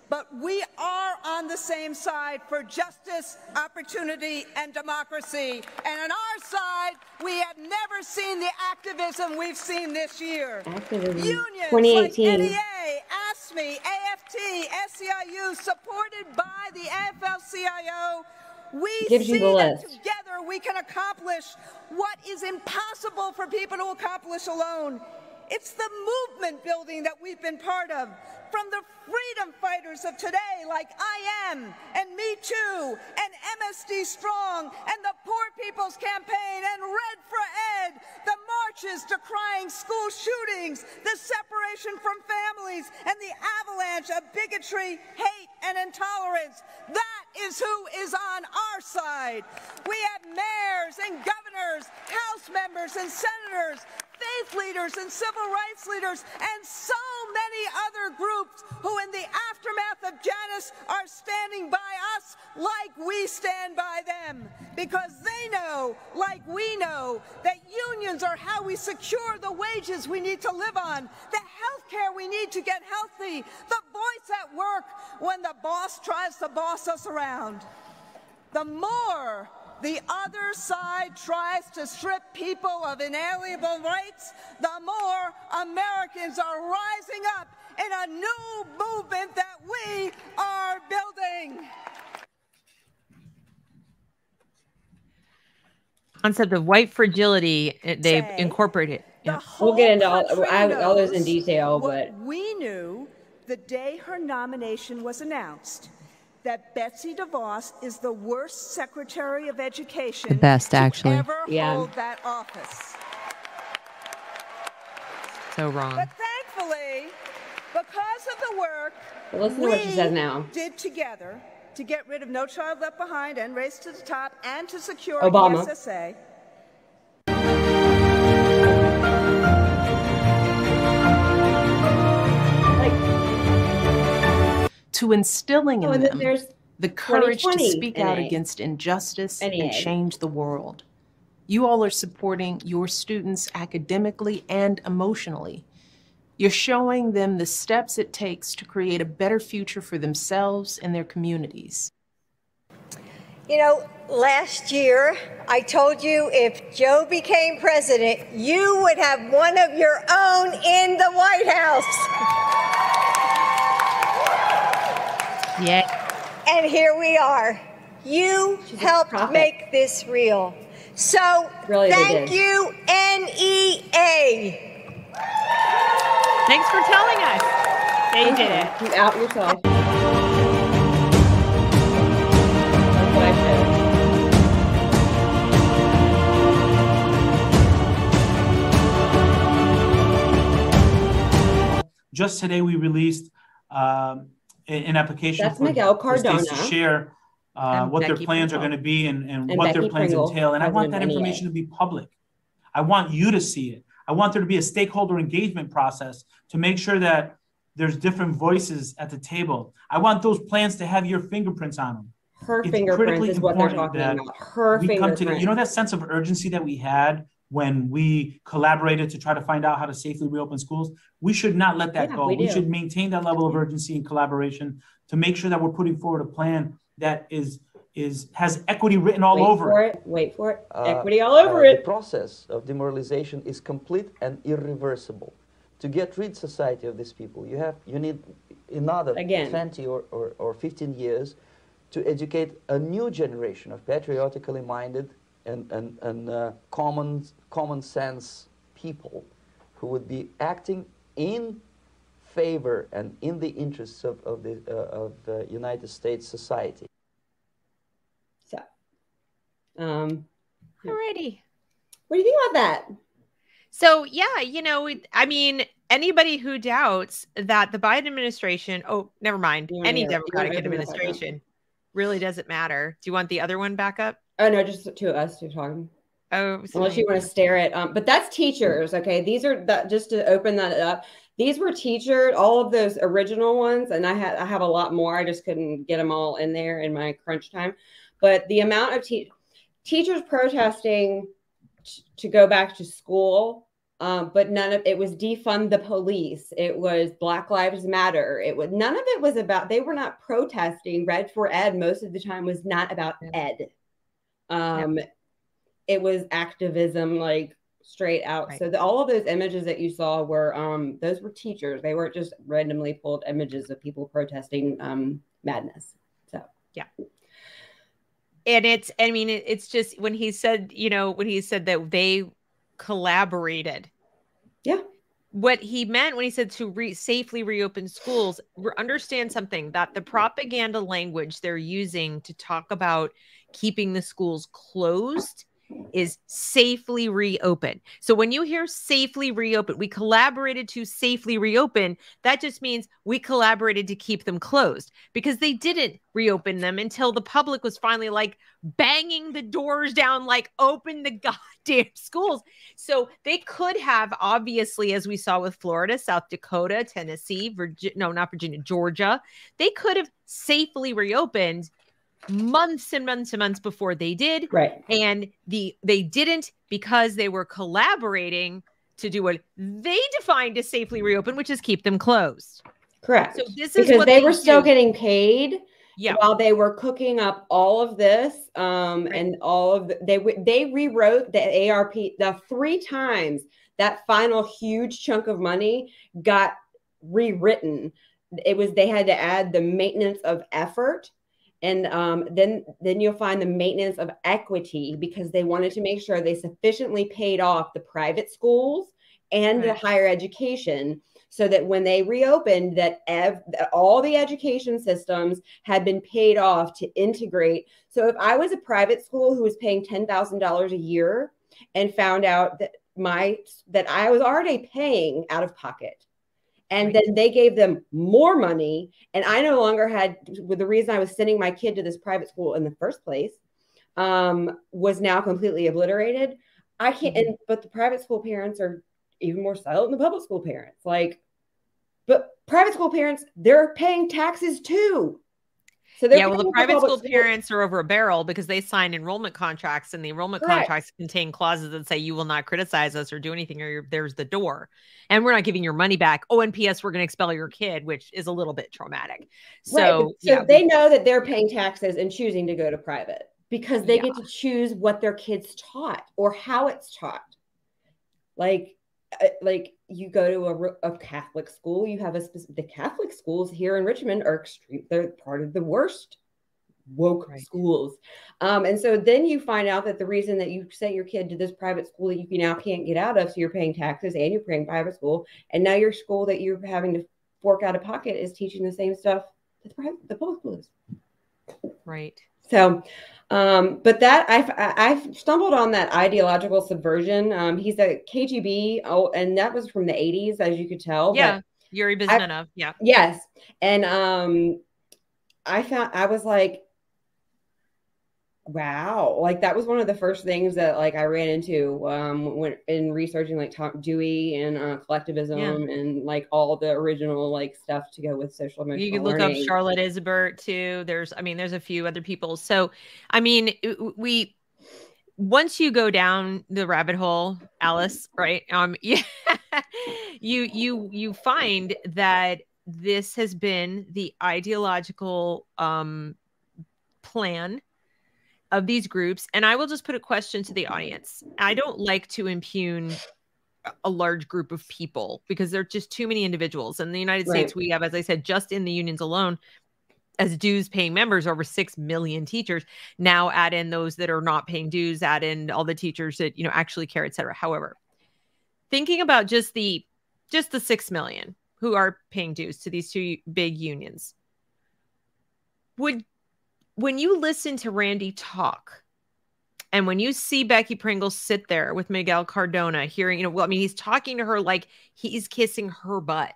but we are on the same side for justice, opportunity, and democracy. And on our side, we have never seen the activism we've seen this year. Activism. Unions 2018. like NEA, AFSCME, AFT, SEIU, supported by the AFL-CIO, we see that together we can accomplish what is impossible for people to accomplish alone. It's the movement building that we've been part of, from the freedom fighters of today like I Am and Me Too and MSD Strong and the Poor People's Campaign and Red for Ed, the marches decrying school shootings, the separation from families, and the avalanche of bigotry, hate, and intolerance. That is who is on our side. We have mayors and governors, House members and senators, faith leaders and civil rights leaders, and so many other groups who in the aftermath of Janus are standing by us like we stand by them, because they know, like we know, that unions are how we secure the wages we need to live on, the health care we need to get healthy, the voice at work when the boss tries to boss us around. The more the other side tries to strip people of inalienable rights, the more Americans are rising up in a new movement that we are building. Concept of white fragility, they've incorporated. Yeah. We'll get into all those in detail, but we knew the day her nomination was announced that Betsy DeVos is the worst Secretary of Education the best, actually. Ever hold that office. So wrong. But thankfully, because of the work listen to what she says now. Did together to get rid of No Child Left Behind and Race to the Top and to secure Obama. ESSA, to instilling in them the courage to speak out NA. against injustice NA. and change the world. You all are supporting your students academically and emotionally. You're showing them the steps it takes to create a better future for themselves and their communities. You know, last year I told you if Joe became president, you would have one of your own in the White House. Yeah. And here we are. You helped make this real. So Really, thank you, NEA. Thanks for telling us. They did it. You out yourself. That's what I said. just today we released an application for states to share what their plans are going to be and what their plans entail. And I want that information to be public. I want you to see it. I want there to be a stakeholder engagement process to make sure that there's different voices at the table. I want those plans to have your fingerprints on them. Her fingerprints is what they're talking about. Her fingerprints. You know that sense of urgency that we had when we collaborated to try to find out how to safely reopen schools? We should not let that go. We should maintain that level of urgency and collaboration to make sure that we're putting forward a plan that has equity written all over it. Wait for it. Equity all over it. The process of demoralization is complete and irreversible. To get rid society of these people, you need another 20 or 15 years to educate a new generation of patriotically minded and common sense people who would be acting in favor and in the interests of the United States society. So, alrighty. What do you think about that? So, yeah, you know, I mean, anybody who doubts that the Biden administration, never mind, any Democratic administration really doesn't matter. Do you want the other one back up? Oh, no, just two of us two talking. Oh, unless you want to stare at, but that's teachers. Okay. These are just to open that up. These were teachers, all of those original ones. And I have a lot more. I just couldn't get them all in there in my crunch time. But the amount of teachers protesting to go back to school, but none of it was defund the police. It was Black Lives Matter. None of it was about, they were not protesting. Red for Ed most of the time was not about Ed. It was activism, like straight out. Right. So all of those images that you saw were, those were teachers. They weren't just randomly pulled images of people protesting madness. So, yeah. And it's just when he said that they collaborated. Yeah. What he meant when he said to safely reopen schools, understand something, that the propaganda language they're using to talk about keeping the schools closed is safely reopen. So when you hear safely reopen, we collaborated to safely reopen, that just means we collaborated to keep them closed, because they didn't reopen them until the public was finally like banging the doors down, like open the goddamn schools. So they could have, obviously, as we saw with Florida, South Dakota, Tennessee, Georgia, they could have safely reopened months and months and months before they did. Right. And they didn't, because they were collaborating to do what they defined as safely reopen, which is keep them closed. Correct. So this is because what they were still getting paid while they were cooking up all of this. And all of they rewrote the ARP the 3 times that final huge chunk of money got rewritten. They had to add the maintenance of effort. And then you'll find the maintenance of equity, because they wanted to make sure they sufficiently paid off the private schools and the higher education, so that when they reopened, that all the education systems had been paid off to integrate. So if I was a private school who was paying $10,000 a year and found out that I was already paying out of pocket, and then they gave them more money, and I no longer had, with the reason I was sending my kid to this private school in the first place, was now completely obliterated. I can't, but the private school parents are even more silent than the public school parents. But private school parents, they're paying taxes too. So the private school parents are over a barrel, because they sign enrollment contracts, and the enrollment contracts contain clauses that say you will not criticize us or do anything, or there's the door, and we're not giving your money back. Oh, and P.S. we're going to expel your kid, which is a little bit traumatic. So they know that they're paying taxes and choosing to go to private, because they get to choose what their kids taught or how it's taught. Like you go to a Catholic school, you have the Catholic schools here in Richmond are extreme. They're part of the worst woke schools. And so then you find out that the reason that you sent your kid to this private school that you now can't get out of, so you're paying taxes and you're paying private school, and now your school that you're having to fork out of pocket is teaching the same stuff that the public school is. Right. So, but that I've stumbled on that ideological subversion. He's a KGB. Oh, and that was from the 80s, as you could tell. Yeah. Yuri Bezmenov. Yeah. Yes. And I was like, wow, like that was one of the first things that like I ran into when in researching like Dewey and collectivism and like all the original like stuff to go with social emotional learning. You can look up Charlotte Isbert too. There's a few other people. So, I mean, once you go down the rabbit hole, Alice, right? You find that this has been the ideological plan of these groups. And I will just put a question to the audience. I don't like to impugn a large group of people because there are just too many individuals. In the United States, we have, as I said, just in the unions alone, as dues paying members, over 6 million teachers. Now add in those that are not paying dues, add in all the teachers that, actually care, et cetera. However, thinking about just the 6 million who are paying dues to these two big unions, when you listen to Randy talk, and when you see Becky Pringle sit there with Miguel Cardona hearing, he's talking to her like he's kissing her butt.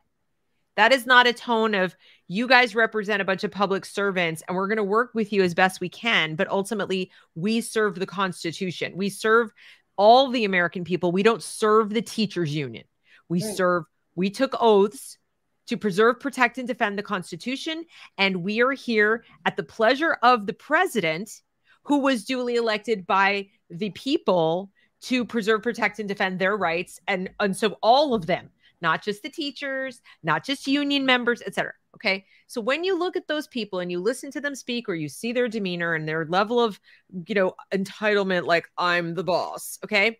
That is not a tone of, you guys represent a bunch of public servants and we're going to work with you as best we can. But ultimately, we serve the Constitution. We serve all the American people. We don't serve the teachers union. We took oaths to preserve, protect, and defend the Constitution. And we are here at the pleasure of the president, who was duly elected by the people to preserve, protect, and defend their rights. And so all of them, not just the teachers, not just union members, et cetera. Okay. So when you look at those people and you listen to them speak, or you see their demeanor and their level of, entitlement, like I'm the boss. Okay.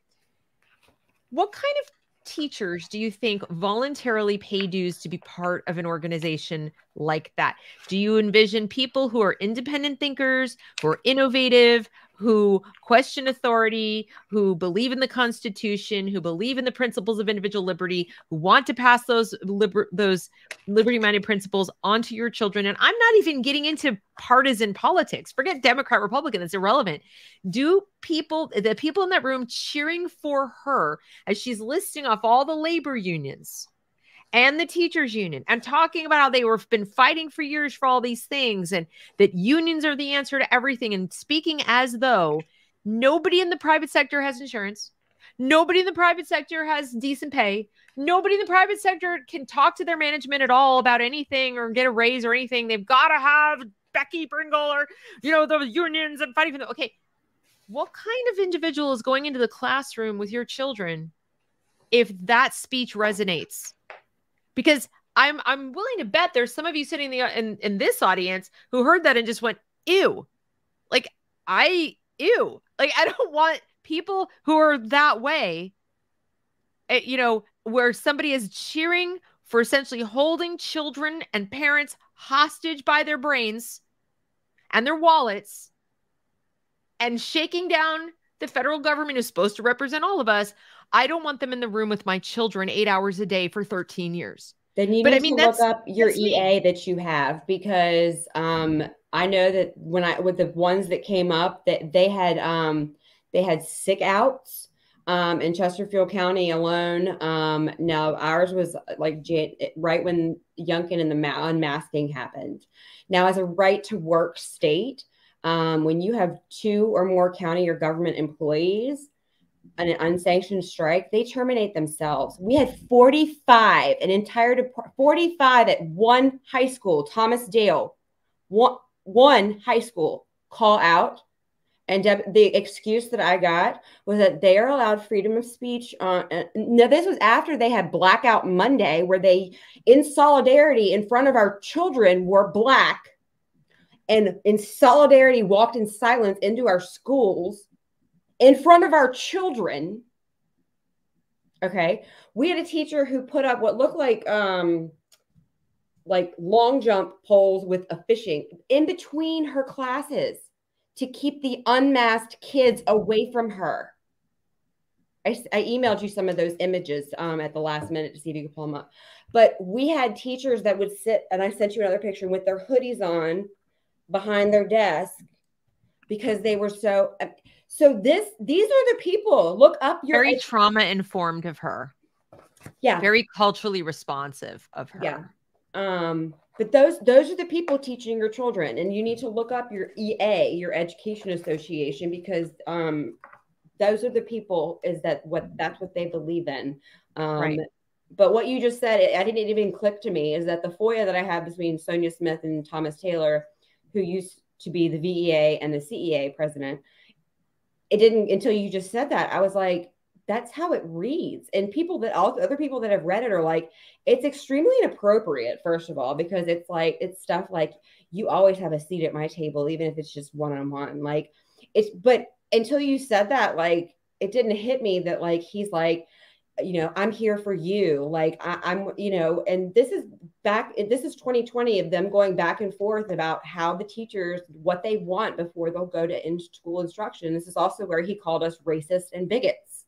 What kind of teachers do you think voluntarily pay dues to be part of an organization like that? Do you envision people who are independent thinkers, who are innovative, who question authority, who believe in the Constitution, who believe in the principles of individual liberty, who want to pass those liberty-minded principles onto your children? And I'm not even getting into partisan politics. Forget Democrat, Republican. That's irrelevant. Do the people in that room cheering for her as she's listing off all the labor unions and the teachers union and talking about how they been fighting for years for all these things, and that unions are the answer to everything, and speaking as though nobody in the private sector has insurance, nobody in the private sector has decent pay, nobody in the private sector can talk to their management at all about anything or get a raise or anything. They've got to have Becky Pringle or, the unions and fighting for them. Okay. What kind of individual is going into the classroom with your children if that speech resonates? Because I'm willing to bet there's some of you sitting in this audience who heard that and just went, ew. Like, ew. Like, I don't want people who are that way, where somebody is cheering for essentially holding children and parents hostage by their brains and their wallets and shaking down the federal government who's supposed to represent all of us. I don't want them in the room with my children 8 hours a day for 13 years. Then you need to look up your EA that you have, because I know that with the ones that came up, that they had sick outs in Chesterfield County alone. Now ours was like right when Youngkin and the unmasking happened. Now, as a right to work state, when you have 2 or more county or government employees an unsanctioned strike, they terminate themselves. We had 45 at one high school, Thomas Dale, one high school call out. And the excuse that I got was that they are allowed freedom of speech. Now, this was after they had Blackout Monday, where they, in solidarity in front of our children, wore black and in solidarity walked in silence into our schools in front of our children. Okay. We had a teacher who put up what looked like long jump poles with a fishing in between her classes to keep the unmasked kids away from her. I emailed you some of those images at the last minute to see if you could pull them up. But we had teachers that would sit, and I sent you another picture, with their hoodies on behind their desk because they were so these are the people. Look up your very trauma informed of her. Yeah. Very culturally responsive of her. Yeah. But those are the people teaching your children, and you need to look up your EA, your Education Association, because those are the people. That's what they believe in. Right. But what you just said, I didn't even click to me, is that the FOIA that I have between Sonia Smith and Thomas Taylor, who used to be the VEA and the CEA president, it didn't until you just said that. I was like, that's how it reads. And other people that have read it are like, it's extremely inappropriate, first of all, because it's stuff like, you always have a seat at my table, even if it's just one-on-one. Like, but until you said that, like, it didn't hit me that, like, he's like, I'm here for you. Like, I'm, and this is 2020 of them going back and forth about how the teachers, what they want before they'll go to in-school instruction. This is also where he called us racist and bigots.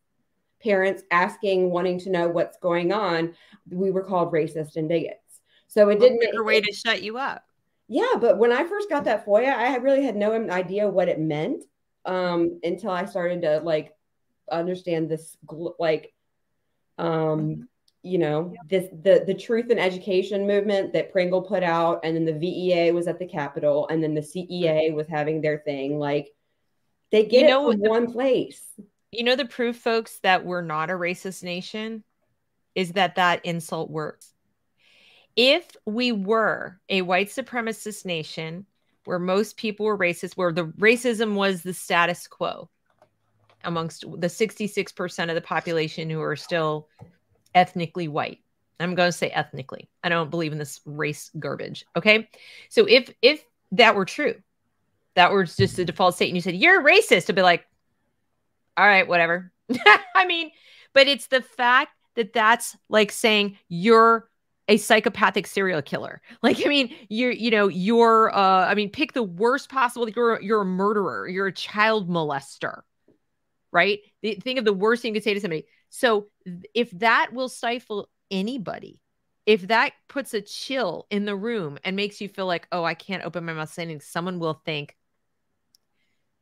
Parents wanting to know what's going on. We were called racist and bigots. So it didn't make a way to shut you up. Yeah. But when I first got that FOIA, I really had no idea what it meant until I started to like understand this, like, the Truth in Education movement that Pringle put out, and then the VEA was at the Capitol, and then the CEA was having their thing. Like, they get it from one place. The proof, folks, that we're not a racist nation is that insult works. If we were a white supremacist nation where most people were racist, where the racism was the status quo amongst the 66% of the population who are still ethnically white. I'm going to say ethnically. I don't believe in this race garbage. Okay. So if that were true, that were just the default state, and you said, you're racist, to be like, all right, whatever. I mean, but it's the fact that that's like saying you're a psychopathic serial killer. Like, I mean, pick the worst possible. You're a murderer. You're a child molester, right? Think of the worst thing you could say to somebody. So if that will stifle anybody, if that puts a chill in the room and makes you feel like, oh, I can't open my mouth saying anything, someone will think,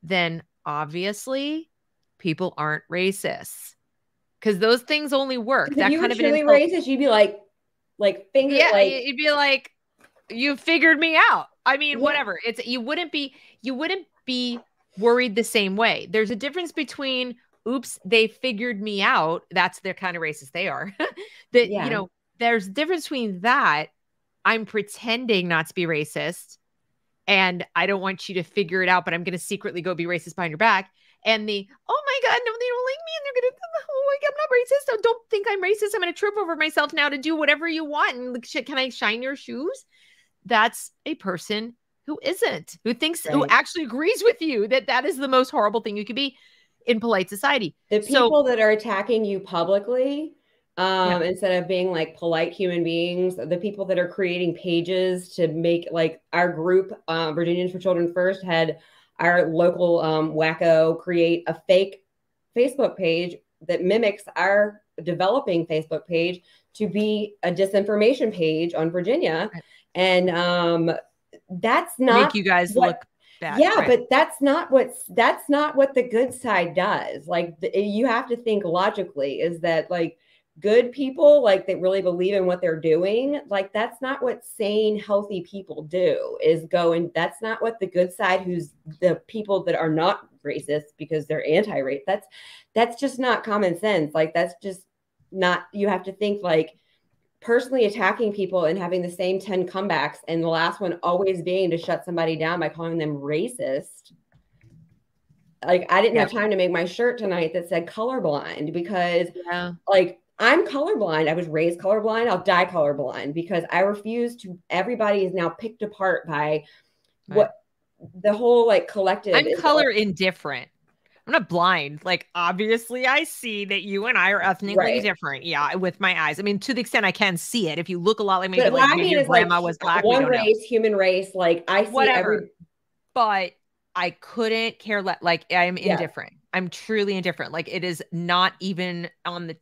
then obviously people aren't racist, because those things only work. That kind of really racist, you'd be like finger. Yeah, like, you'd be like, you figured me out. I mean, whatever. You wouldn't be worried the same way. There's a difference between, oops, they figured me out. That's their kind of racist they are. There's a difference between that. I'm pretending not to be racist, and I don't want you to figure it out, but I'm going to secretly go be racist behind your back. And oh my God, no, they don't like me, and they're going to, oh, I'm not racist. So don't think I'm racist. I'm going to trip over myself now to do whatever you want. And can I shine your shoes? That's a person who isn't, who thinks, who actually agrees with you that is the most horrible thing you could be in polite society. The people that are attacking you publicly, instead of being like polite human beings, the people that are creating pages to make, like, our group, Virginians for Children First, had our local wacko create a fake Facebook page that mimics our developing Facebook page to be a disinformation page on Virginia. And that's not make you guys look bad. Yeah, but that's not what the good side does. Like, you have to think logically, is that, like, good people, like, that really believe in what they're doing, like, that's not what sane, healthy people do, is go, and that's not what the good side, who's the people that are not racist because they're anti-race, that's just not common sense. Like, that's just not, you have to think, like, personally attacking people and having the same 10 comebacks, and the last one always being to shut somebody down by calling them racist. Like, I didn't have time to make my shirt tonight that said colorblind, because like, I'm colorblind. I was raised colorblind. I'll die colorblind, because I refuse to. Everybody is now picked apart by what the whole, like, collective. I'm color indifferent. I'm not blind. Like, obviously, I see that you and I are ethnically different. Yeah, with my eyes. I mean, to the extent I can see it. If you look a lot like me, but like your grandma was black. One race, human race. Like, I see whatever. But I couldn't care less. Like, I'm indifferent. I'm truly indifferent. Like, it is not even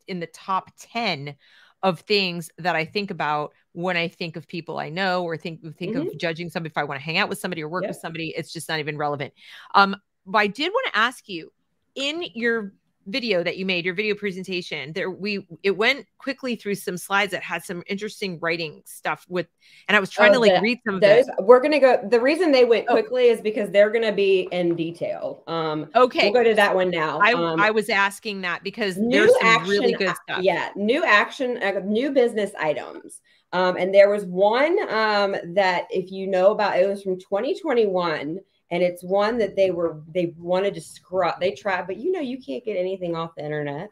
in the top 10 of things that I think about when I think of people I know, or think of judging somebody. If I want to hang out with somebody or work with somebody, it's just not even relevant. But I did want to ask you, in your video that you made, your video presentation, it went quickly through some slides that had some interesting writing stuff and I was trying to like read some of those. We're going to go. The reason they went quickly is because they're going to be in detail. Okay. We'll go to that one now. I was asking that because there's some really good stuff. Yeah. New business items. And there was one that, if you know about, it was from 2021. And it's one that they wanted to scrub. They tried, but you can't get anything off the internet.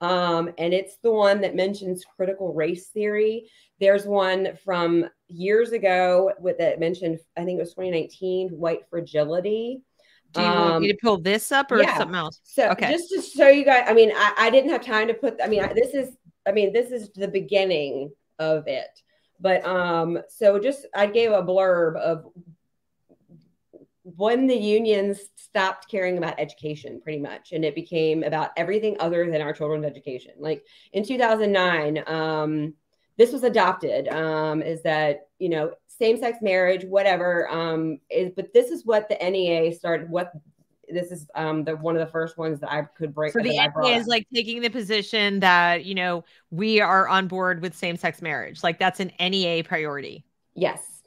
And it's the one that mentions critical race theory. There's one from years ago that mentioned, I think it was 2019, white fragility. Do you want me to pull this up or something else? So just to show you guys, I mean, I didn't have time to put, this is the beginning of it. But so I gave a blurb of when the unions stopped caring about education, pretty much, and it became about everything other than our children's education. Like in 2009, this was adopted, is that, same-sex marriage, whatever, but this is what the NEA started, this is one of the first ones that I could break. So the NEA is like taking the position that, we are on board with same-sex marriage. Like that's an NEA priority. Yes.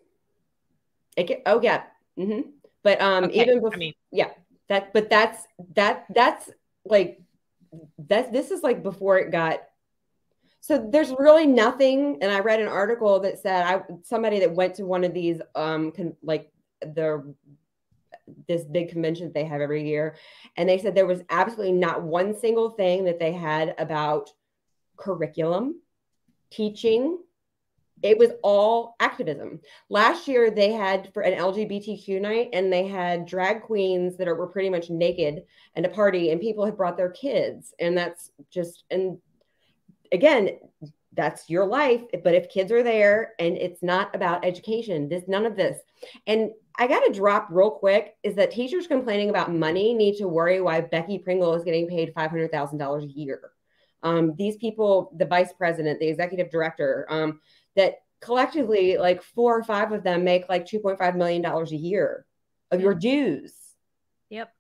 Mm-hmm. But even before, this is like before it got. So there's really nothing. And I read an article that said somebody that went to one of these this big convention that they have every year, and they said there was absolutely not one single thing that they had about curriculum, teaching. It was all activism. Last year, they had for an LGBTQ night, and they had drag queens that were pretty much naked and a party, and people had brought their kids. And that's just, and again, that's your life. But if kids are there and it's not about education, none of this. And I got to drop real quick is that teachers complaining about money need to worry why Becky Pringle is getting paid $500,000 a year. These people, the vice president, the executive director, that collectively, like 4 or 5 of them make like $2.5 million a year of your dues. Yep.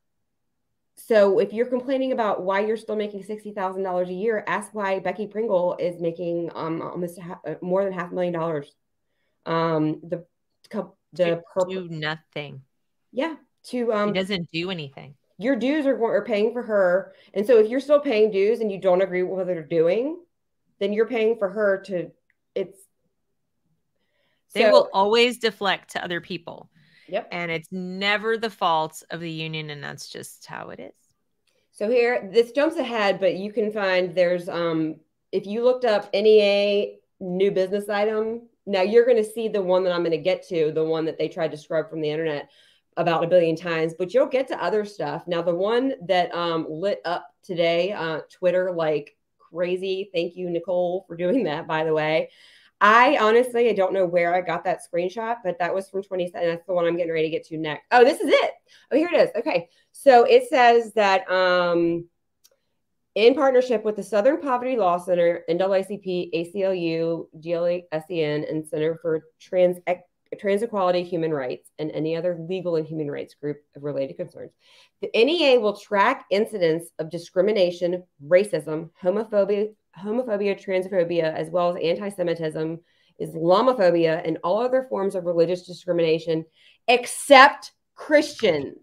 So if you're complaining about why you're still making $60,000 a year, ask why Becky Pringle is making almost more than $500,000. Do nothing. Yeah. He doesn't do anything. Your dues are paying for her. And so if you're still paying dues and you don't agree with what they're doing, then you're paying for her to, they will always deflect to other people. Yep. And it's never the fault of the union. And that's just how it is. So here, this jumps ahead, but you can find there's, if you looked up NEA new business item, now you're going to see the one that I'm going to get to, the one that they tried to scrub from the internet about 1 billion times, but you'll get to other stuff. Now, the one that lit up today, Twitter like crazy. Thank you, Nicole, for doing that, by the way. I don't know where I got that screenshot, but that was from 2017. That's the one I'm getting ready to get to next. Oh, this is it. Oh, here it is. Okay. So it says that in partnership with the Southern Poverty Law Center, NAACP, ACLU, GLSEN, and Center for Trans Equality, Human Rights, and any other legal and human rights group of related concerns, the NEA will track incidents of discrimination, racism, homophobia, transphobia, as well as anti-Semitism, Islamophobia, and all other forms of religious discrimination, except Christians.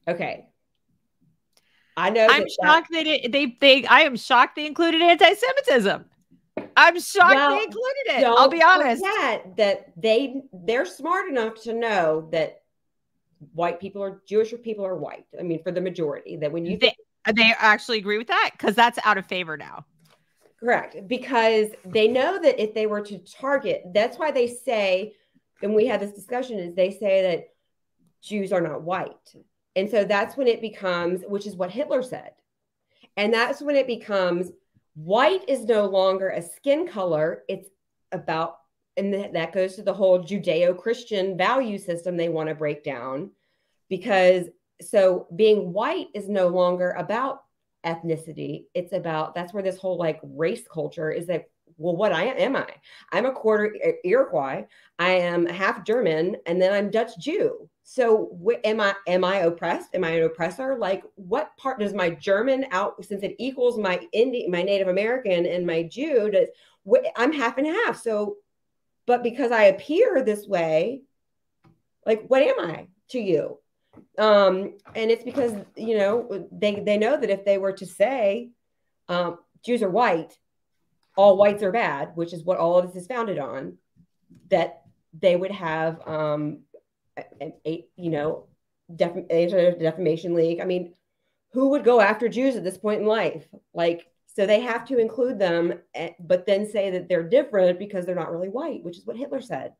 Okay. I know. I'm shocked I am shocked they included anti-Semitism. I'm shocked they included it. I'll be honest. That they're smart enough to know that Jewish people are white. I mean, for the majority, that when you they actually agree with that, because that's out of favor now. Correct. Because they know that if they were to target, that's why they say, and we had this discussion, is they say that Jews are not white. And so that's when it becomes, which is what Hitler said. And that's when it becomes, white is no longer a skin color. It's about, and that goes to the whole Judeo-Christian value system they want to break down. Because so being white is no longer about ethnicity. It's about, that's where this whole like race culture is, that well, what am I? I'm a quarter Iroquois. I am half German, and then I'm Dutch Jew. So am I oppressed? Am I an oppressor? Like, what part does my German since it equals my Native American and my Jew, I'm half and half. So, but because I appear this way, like, what am I to you? And it's because, you know, they know that if they were to say Jews are white, all whites are bad, which is what all of this is founded on, that they would have defamation league. I mean, who would go after Jews at this point in life? Like, so they have to include them, but then say that they're different because they're not really white, which is what Hitler said.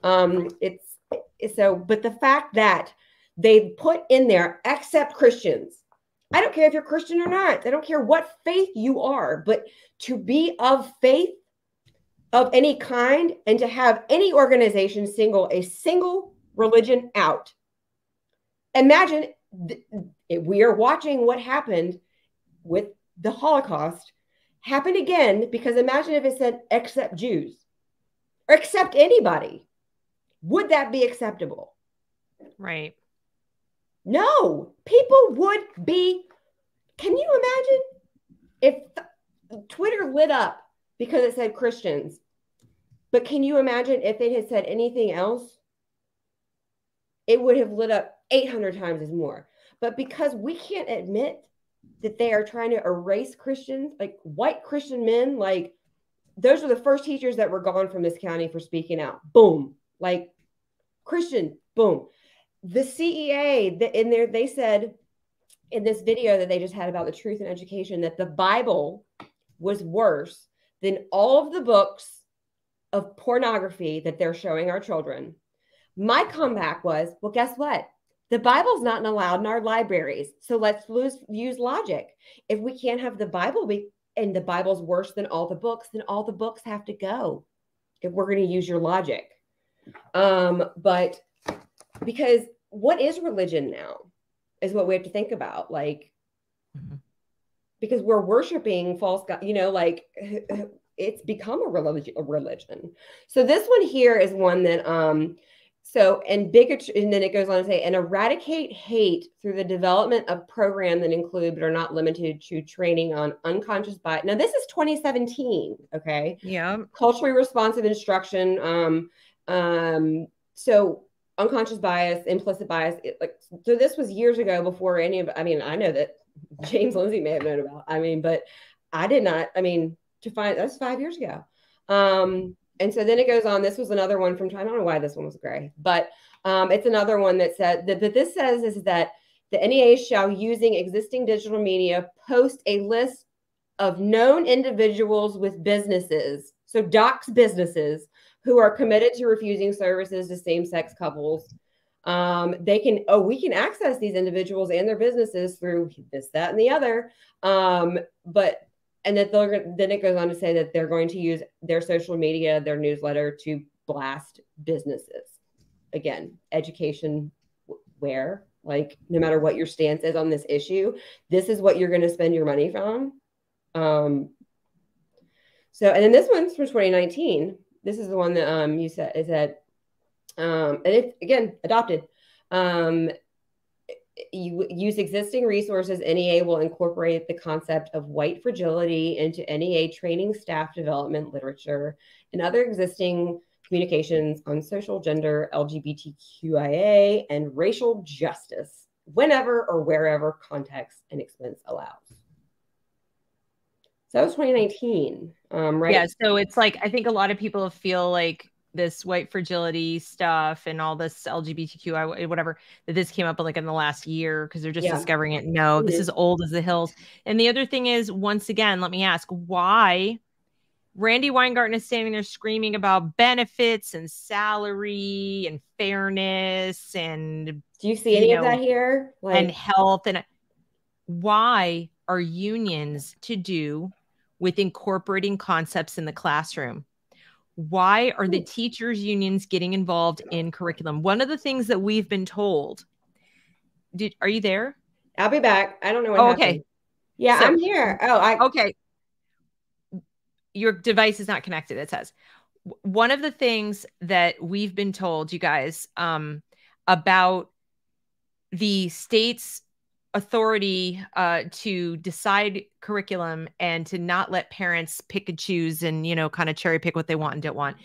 But the fact that they put in there, except Christians. I don't care if you're Christian or not. I don't care what faith you are, but to be of faith of any kind and to have any organization single a single religion out. Imagine we are watching what happened with the Holocaust happen again, because imagine if it said except Jews or except anybody. Would that be acceptable? Right. No, people would be. Can you imagine if Twitter lit up because it said Christians? But can you imagine if it had said anything else? It would have lit up 800 times as more. But because we can't admit that they are trying to erase Christians, like white Christian men, like those are the first teachers that were gone from this county for speaking out. Boom. Like Christian, boom. The CEA, in there, they said in this video that they just had about the truth in education that the Bible was worse than all of the books of pornography that they're showing our children. My comeback was, well, guess what? The Bible's not allowed in our libraries. So let's use logic. If we can't have the Bible and the Bible's worse than all the books, then all the books have to go if we're going to use your logic. But because what is religion now is what we have to think about. Like, because we're worshiping false God, you know, like it's become a religion. So this one here is one that, and bigotry, and then it goes on to say, and eradicate hate through the development of programs that include, but are not limited to, training on unconscious bias. Now, this is 2017, okay? Yeah. Culturally responsive instruction. So unconscious bias, implicit bias, so this was years ago before any of, I mean, I know that James Lindsay may have known about, but I did not, that's 5 years ago. And so then it goes on. This was another one from, I don't know why this one was gray, but it's another one that said that this says is that the NEA shall, using existing digital media, post a list of known individuals with businesses, so dox businesses, who are committed to refusing services to same-sex couples. We can access these individuals and their businesses through this, that, and the other. And that then it goes on to say that they're going to use their social media, their newsletter to blast businesses. Again, education, where, like, no matter what your stance is on this issue, this is what you're going to spend your money from. And then this one's from 2019. This is the one that you said is that, and it's again adopted. You use existing resources. NEA will incorporate the concept of white fragility into NEA training, staff development, literature, and other existing communications on social, gender, LGBTQIA, and racial justice whenever or wherever context and expense allows. So that was 2019, right? Yeah, so it's like, I think a lot of people feel like this white fragility stuff and all this LGBTQI, whatever, that this came up like in the last year because they're just discovering it. No, this is old as the hills. And the other thing is, once again, let me ask, why Randy Weingarten is standing there screaming about benefits and salary and fairness and do you see any of that here? And health, and why are unions to do with incorporating concepts in the classroom? Why are the teachers' unions getting involved in curriculum? One of the things that we've been told. Are you there? I'll be back. I don't know what happened. Okay. Yeah, so, I'm here. Okay. your device is not connected, it says. One of the things that we've been told, you guys, about the state's authority to decide curriculum and to not let parents pick and choose and, kind of cherry pick what they want and don't want,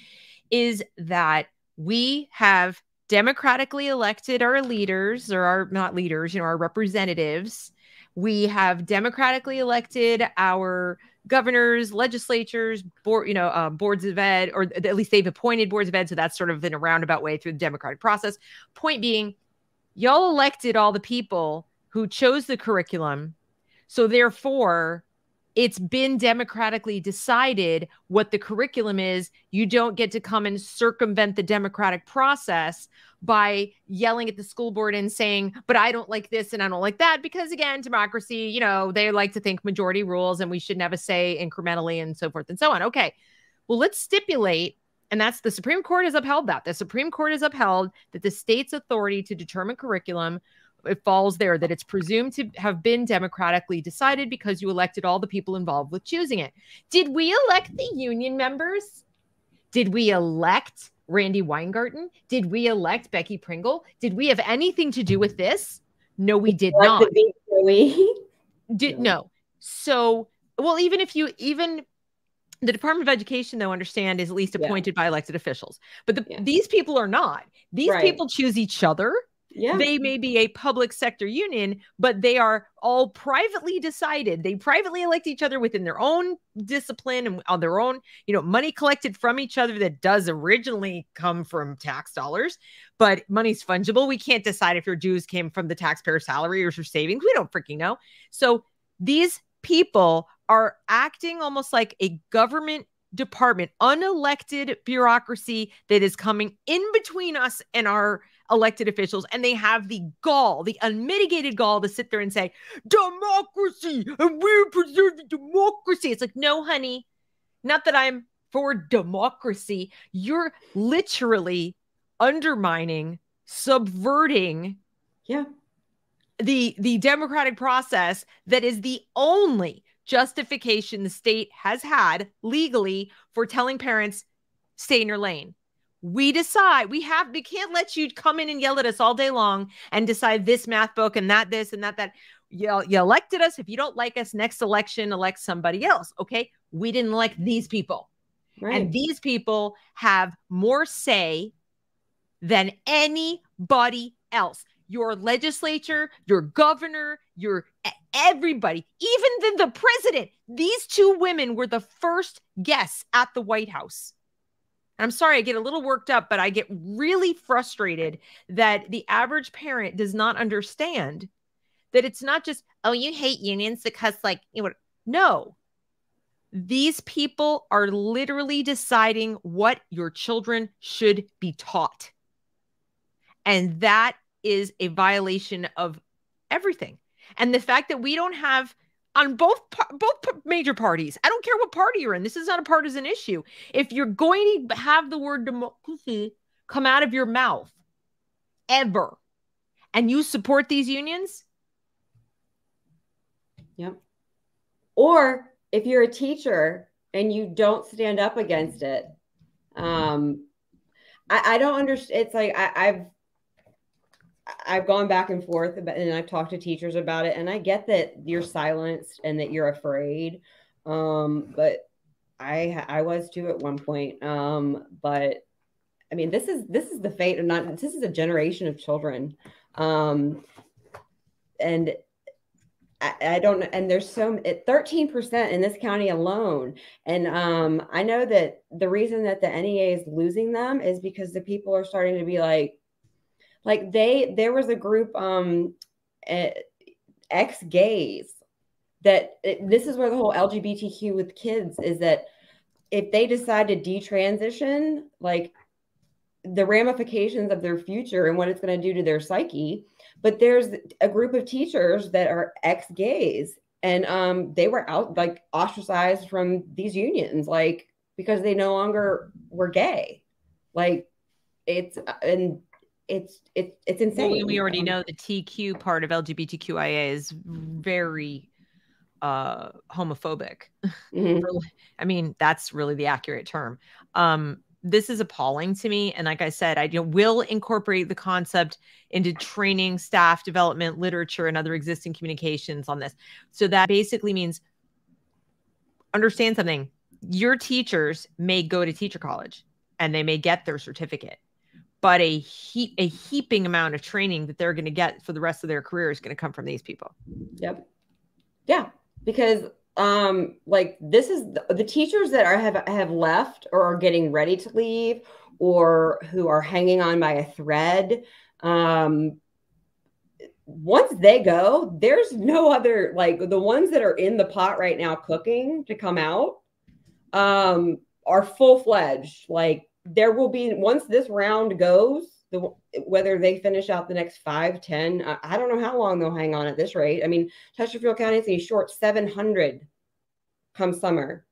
is that we have democratically elected our leaders, or our not leaders, our representatives. We have democratically elected our governors, legislatures, boards of ed, or at least they've appointed boards of ed. So that's sort of in a roundabout way through the democratic process. Point being, y'all elected all the people who chose the curriculum. So therefore, it's been democratically decided what the curriculum is. You don't get to come and circumvent the democratic process by yelling at the school board and saying, but I don't like this and I don't like that, because again, democracy, they like to think majority rules and we shouldn't have a say incrementally and so forth and so on. Okay, well, let's stipulate, and that's the Supreme Court has upheld that. The Supreme Court has upheld that the state's authority to determine curriculum, it falls there, that it's presumed to have been democratically decided because you elected all the people involved with choosing it. Did we elect the union members? Did we elect Randy Weingarten? Did we elect Becky Pringle? Did we have anything to do with this? No, we did not. No. So, well, even the Department of Education, though, understand, is at least appointed by elected officials. But these people are not. These people choose each other. Yeah. They may be a public sector union, but they are all privately decided. They privately elect each other within their own discipline and on their own, money collected from each other that does originally come from tax dollars, but money's fungible. We can't decide if your dues came from the taxpayer salary or your savings. We don't freaking know. So these people are acting almost like a government department, unelected bureaucracy that is coming in between us and our elected officials, and they have the gall, the unmitigated gall, to sit there and say, democracy, and we're preserving democracy. It's like, no, honey, not that I'm for democracy. You're literally undermining, subverting the democratic process that is the only justification the state has had legally for telling parents, stay in your lane. We decide, we can't let you come in and yell at us all day long and decide this math book and that, this and that. You elected us. If you don't like us, next election, elect somebody else. Okay. We didn't elect these people. Right. And these people have more say than anybody else. Your legislature, your governor, your everybody, even the president. These two women were the first guests at the White House. I'm sorry, I get a little worked up, but I get really frustrated that the average parent does not understand that it's not just, oh, you hate unions because no. These people are literally deciding what your children should be taught. And that is a violation of everything. And the fact that we don't have on both major parties, I don't care what party you're in, this is not a partisan issue. If you're going to have the word democracy come out of your mouth ever, and you support these unions. Yep. Or if you're a teacher and you don't stand up against it, I don't understand. It's like I've gone back and forth and I've talked to teachers about it, and I get that you're silenced and that you're afraid. But I was too at one point. But I mean, this is the fate of this is a generation of children. And I don't know. And there's 13% in this county alone. And I know that the reason that the NEA is losing them is because the people are starting to be like there was a group, ex-gays, this is where the whole LGBTQ with kids is, that if they decide to detransition, the ramifications of their future and what it's going to do to their psyche. But there's a group of teachers that are ex-gays, and they were ostracized from these unions, because they no longer were gay. It's insane. We already know the TQ part of LGBTQIA is very homophobic. Mm-hmm. I mean, that's really the accurate term. This is appalling to me. And like I said, I will incorporate the concept into training, staff development, literature, and other existing communications on this. So that basically means understand something. Your teachers may go to teacher college and they may get their certificate, but a heaping amount of training that they're going to get for the rest of their career is going to come from these people. Yep. Yeah. Because like this is the teachers that have left or are getting ready to leave or who are hanging on by a thread. Once they go, there's no other, like the ones that are in the pot right now cooking to come out are full-fledged. Like there will be, once this round goes, whether they finish out the next 5, 10, I don't know how long they'll hang on at this rate. I mean, Chesterfield County is a short 700 come summer.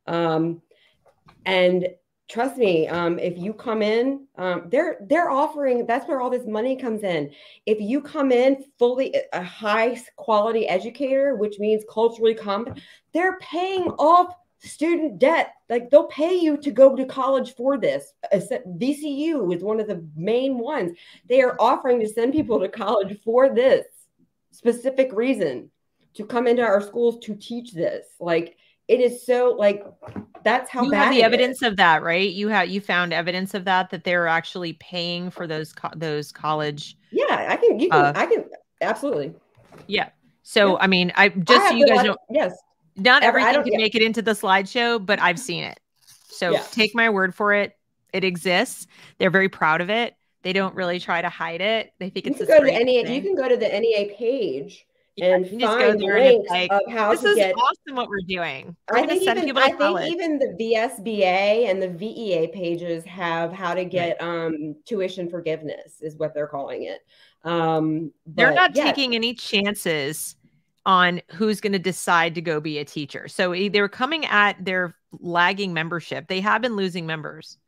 And trust me, if you come in, they're offering, that's where all this money comes in. If you come in fully a high quality educator, which means culturally competent, they're paying off student debt. Like they'll pay you to go to college for this. VCU is one of the main ones. They are offering to send people to college for this specific reason, to come into our schools to teach this. Like it is so, like, that's how you bad have the evidence of that, right? You found evidence of that they're actually paying for those college. Yeah, I can absolutely. Yeah. So, yeah. I mean, so you guys know, yes. Not everything can make it into the slideshow, but I've seen it. So take my word for it. It exists. They're very proud of it. They don't really try to hide it. They think it's a great thing. You can go to the NEA page and find links of how to get. This is awesome what we're doing. I think even the VSBA and the VEA pages have how to get tuition forgiveness is what they're calling it. They're not taking any chances on who's going to decide to go be a teacher. So they're coming at their lagging membership. They have been losing members.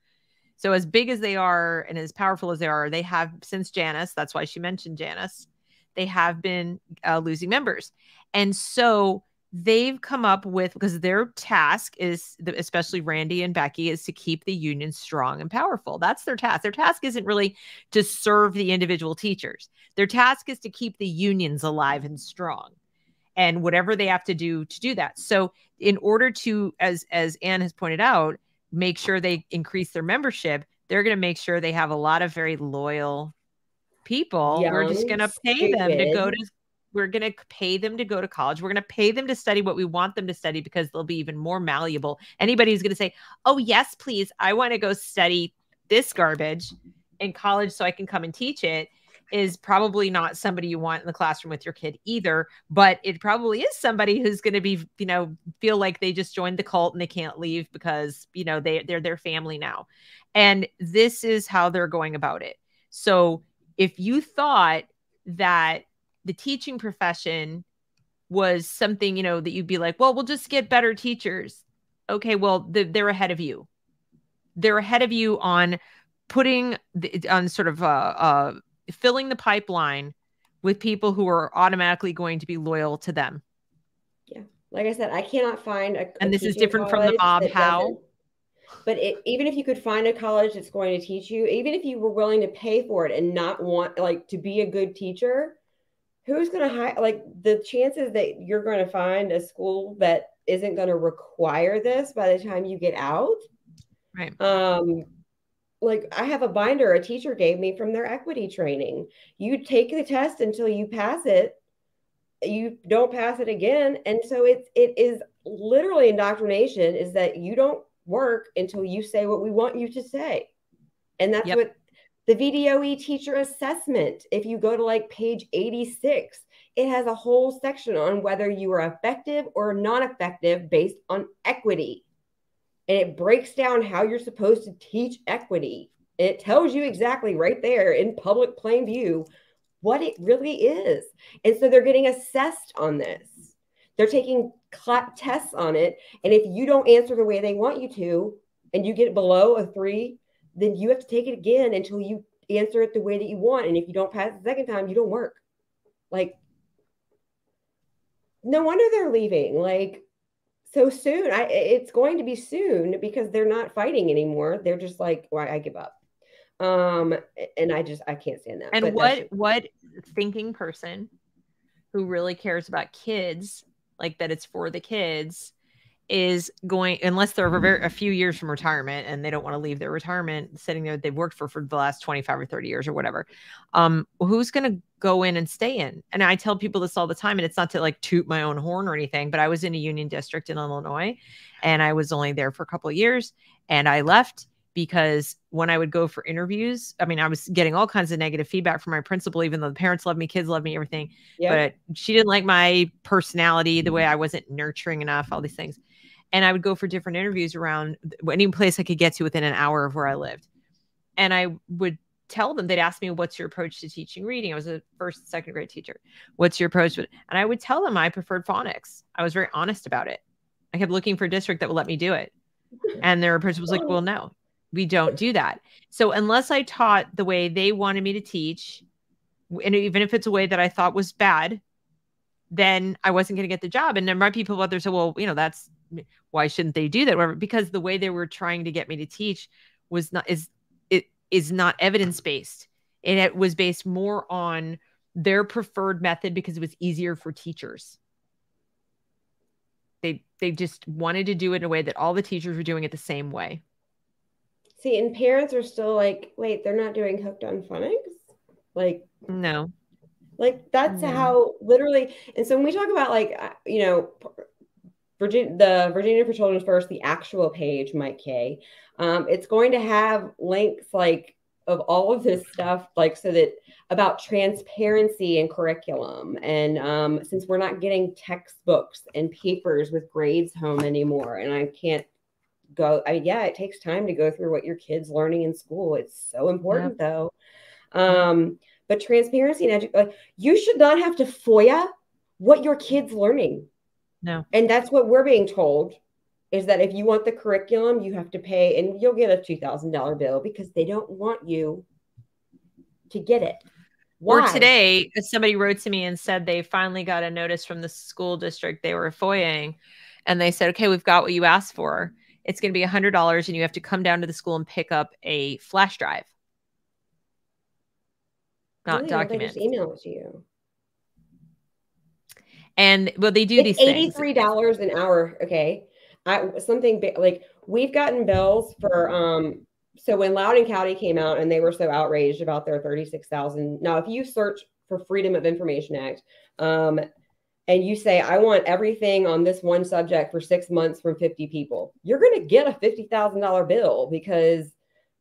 So as big as they are and as powerful as they are, they have since Janice, that's why she mentioned Janice, they have been losing members. And so they've come up with, because their task is, especially Randy and Becky, is to keep the union strong and powerful. That's their task. Their task isn't really to serve the individual teachers. Their task is to keep the unions alive and strong. And whatever they have to do that. So in order to, as Anne has pointed out, make sure they increase their membership, they're going to make sure they have a lot of very loyal people. We're just going to pay them to go to, we're going to pay them to go to college. We're going to pay them to study what we want them to study because they'll be even more malleable. Anybody who's going to say, oh, yes, please, I want to go study this garbage in college so I can come and teach it, is probably not somebody you want in the classroom with your kid either, but it probably is somebody who's going to be, feel like they just joined the cult and they can't leave because, they're their family now. And this is how they're going about it. So if you thought that the teaching profession was something, that you'd be like, well, we'll just get better teachers. Okay, well, they're ahead of you. They're ahead of you on putting on sort of filling the pipeline with people who are automatically going to be loyal to them. Yeah. Like I said, I cannot find and this is different from the Bob Howe. But even if you could find a college that's going to teach you, even if you were willing to pay for it and not want to be a good teacher, who's going to hire, the chances that you're going to find a school that isn't going to require this by the time you get out. Right. I have a binder a teacher gave me from their equity training. You take the test until you pass it. You don't pass it again. And so it is literally indoctrination, is that you don't work until you say what we want you to say. And that's what the VDOE teacher assessment, if you go to page 86, it has a whole section on whether you are effective or non-effective based on equity. And it breaks down how you're supposed to teach equity. It tells you exactly right there in public plain view what it really is. And so they're getting assessed on this. They're taking tests on it. And if you don't answer the way they want you to, and you get below a 3, then you have to take it again until you answer it the way that you want. And if you don't pass the second time, you don't work. no wonder they're leaving like so soon. It's going to be soon because they're not fighting anymore. They're just like, well, I give up. And I can't stand that. And what thinking person who really cares about kids, like that it's for the kids, is going, unless they're a few years from retirement and they don't want to leave their retirement sitting there they've worked for the last 25 or 30 years or whatever, who's going to go in and stay in? And I tell people this all the time, and it's not to like toot my own horn or anything, but I was in a union district in Illinois and I was only there for a couple of years and I left because when I would go for interviews, I mean, I was getting all kinds of negative feedback from my principal, even though the parents loved me, kids loved me, everything. But she didn't like my personality, the way I wasn't nurturing enough, all these things. And I would go for different interviews around any place I could get to within an hour of where I lived. And I would tell them, they'd ask me, what's your approach to teaching reading? I was a first, second grade teacher. What's your approach? And I would tell them I preferred phonics. I was very honest about it. I kept looking for a district that would let me do it. And their approach was like, well, no, we don't do that. So unless I taught the way they wanted me to teach, and even if it's a way that I thought was bad, then I wasn't going to get the job. And there might be people out there say, well, you know, that's, why shouldn't they do that? Whatever, because the way they were trying to get me to teach was not, is not evidence-based. It was based more on their preferred method because it was easier for teachers. They just wanted to do it in a way that all the teachers were doing it the same way. See, and parents are still like, wait, they're not doing hooked on phonics? Like, no. Like that's how literally. And so when we talk about like, you know, the Virginia for Children First, the actual page, Mike K, it's going to have links like of all of this stuff, like so that about transparency and curriculum. And since we're not getting textbooks and papers with grades home anymore, and I can't go, yeah, it takes time to go through what your kid's learning in school. It's so important though. But transparency and like, you should not have to FOIA what your kid's learning. No. And that's what we're being told, is that if you want the curriculum, you have to pay, and you'll get a $2,000 bill because they don't want you to get it. Why? Or today, somebody wrote to me and said they finally got a notice from the school district they were FOIAing, and they said, okay, we've got what you asked for. It's going to be $100, and you have to come down to the school and pick up a flash drive. Not documents. They just email it to you. And well, they do these things. $83 an hour. Okay. Something like we've gotten bills for, so when Loudoun County came out and they were so outraged about their 36,000. Now, if you search for Freedom of Information Act, and you say, I want everything on this one subject for 6 months from 50 people, you're going to get a $50,000 bill because,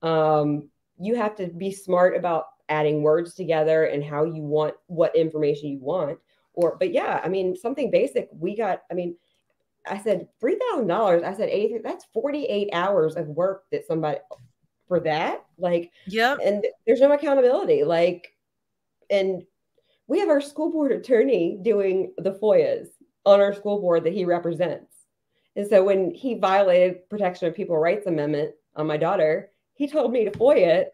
you have to be smart about adding words together and how you want, what information you want. But yeah, I mean, something basic we got, I mean, I said $3,000. I said 83. That's 48 hours of work that somebody for that. Like, yeah. And there's no accountability. Like, and we have our school board attorney doing the FOIAs on our school board that he represents. And so when he violated Protection of People's Rights Amendment on my daughter, he told me to FOIA it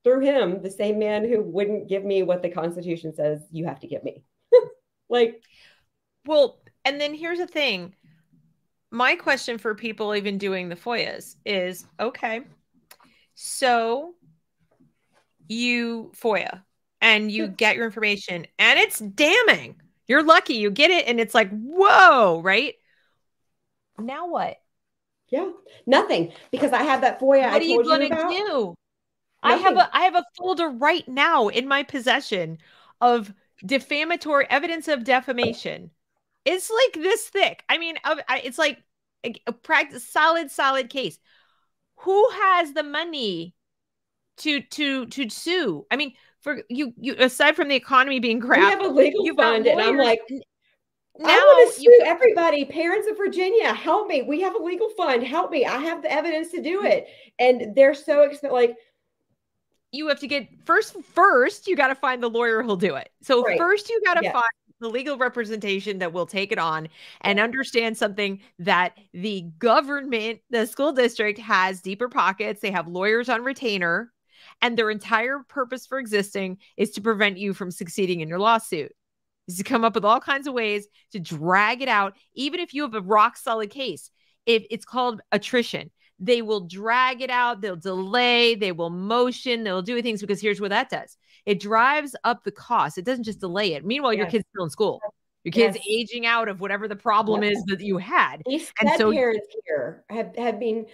through him, the same man who wouldn't give me what the Constitution says you have to give me. Like, well, and then here's the thing. My question for people even doing the FOIAs is, okay, so you FOIA and you get your information and it's damning. You're lucky you get it and it's like, whoa, right? Now what? Yeah, nothing, because I have that FOIA. What are you going to do? I have a folder right now in my possession of defamatory evidence of defamation. It's like this thick. I mean, it's like a practice, solid case. Who has the money to sue? I mean, for you aside from the economy being crap, we have a legal fund, and I'm like, now I want to sue everybody. Parents of Virginia, help me. We have a legal fund. Help me. I have the evidence to do it, and they're so expensive. Like, you have to get first you got to find the lawyer who'll do it. So first you got to find the legal representation that will take it on and understand something that the government, the school district has deeper pockets. They have lawyers on retainer and their entire purpose for existing is to prevent you from succeeding in your lawsuit. is to come up with all kinds of ways to drag it out. Even if you have a rock solid case, if it's called attrition, they will drag it out. They'll delay, they will motion, they'll do things, because here's what that does. It drives up the cost. It doesn't just delay it. Meanwhile, your kid's still in school. Your kid's aging out of whatever the problem is that you had. These parents here have been.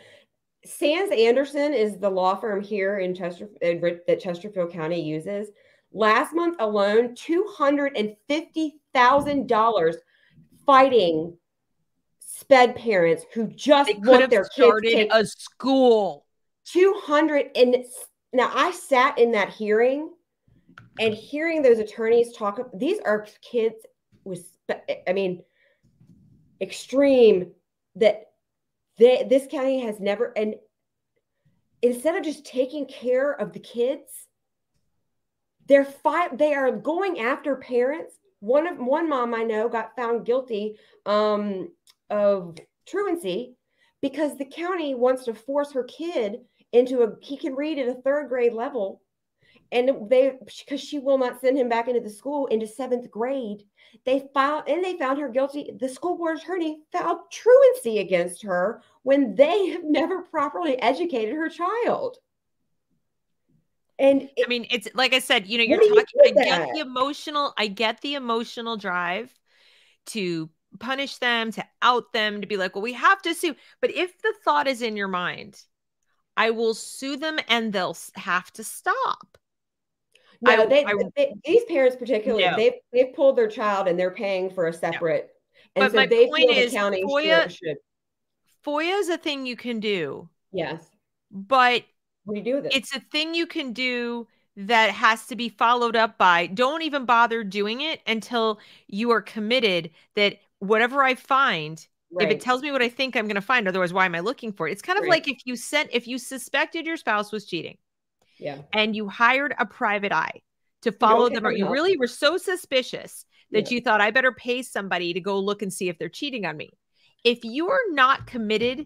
Sands Anderson is the law firm here in that Chesterfield County uses. Last month alone, $250,000 fighting SPED parents who just want their kids to take a school. 200. And now I sat in that hearing and hearing those attorneys talk. These are kids with, extreme that this county has never, and instead of just taking care of the kids, they are going after parents. One mom I know got found guilty of truancy because the county wants to force her kid into he can read at a 3rd grade level. And because she will not send him back into the school into 7th grade, they found her guilty. The school board attorney filed truancy against her when they have never properly educated her child. And it's like I said, you're talking, I get the emotional drive to punish them, to out them, to be like, well, we have to sue. But if the thought is in your mind, I will sue them and they'll have to stop. No, these parents particularly, they've pulled their child and they're paying for a separate. And but so my they point feel is, the county should. FOIA is a thing you can do. Yes. But what do you do with it? It's a thing you can do that has to be followed up by. Don't even bother doing it until you are committed that whatever I find, if it tells me what I think I'm going to find, otherwise, why am I looking for it? It's kind of like if you suspected your spouse was cheating. Yeah. And you hired a private eye to follow them, or you really were so suspicious that you thought, I better pay somebody to go look and see if they're cheating on me. If you are not committed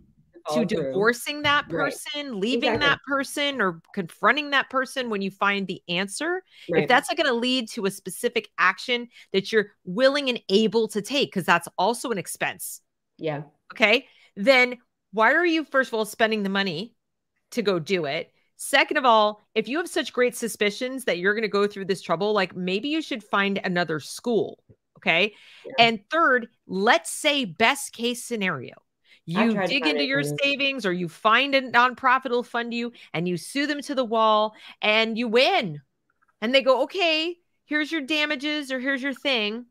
to divorcing that person, leaving that person, or confronting that person when you find the answer, if that's not going to lead to a specific action that you're willing and able to take, because that's also an expense. Yeah. Okay. Then why are you, first of all, spending the money to go do it? Second of all, if you have such great suspicions that you're going to go through this trouble, like maybe you should find another school. Okay. Yeah. And third, let's say best case scenario, you dig into your savings, or you find a nonprofit will fund you, and you sue them to the wall and you win. And they go, okay, here's your damages, or here's your thing.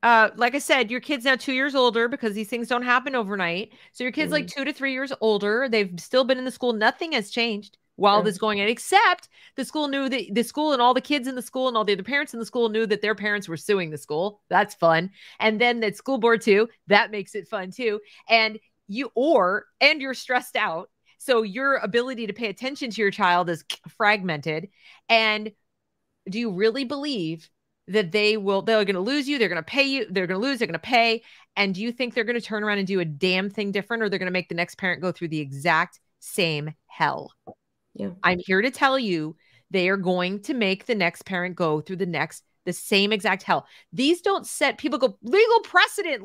Like I said, your kid's now 2 years older, because these things don't happen overnight. So your kid's like 2 to 3 years older. They've still been in the school. Nothing has changed while this is going on, except the school knew that the school and all the kids in the school and all the other parents in the school knew that their parents were suing the school. That's fun. And then the school board too, that makes it fun too. And you're stressed out. So your ability to pay attention to your child is fragmented. And do you really believe that they're going to lose you, they're going to pay you, they're going to lose, they're going to pay? And do you think they're going to turn around and do a damn thing different, or they're going to make the next parent go through the exact same hell? Yeah. I'm here to tell you, they are going to make the next parent go through the same exact hell. These don't set, people go, legal precedent.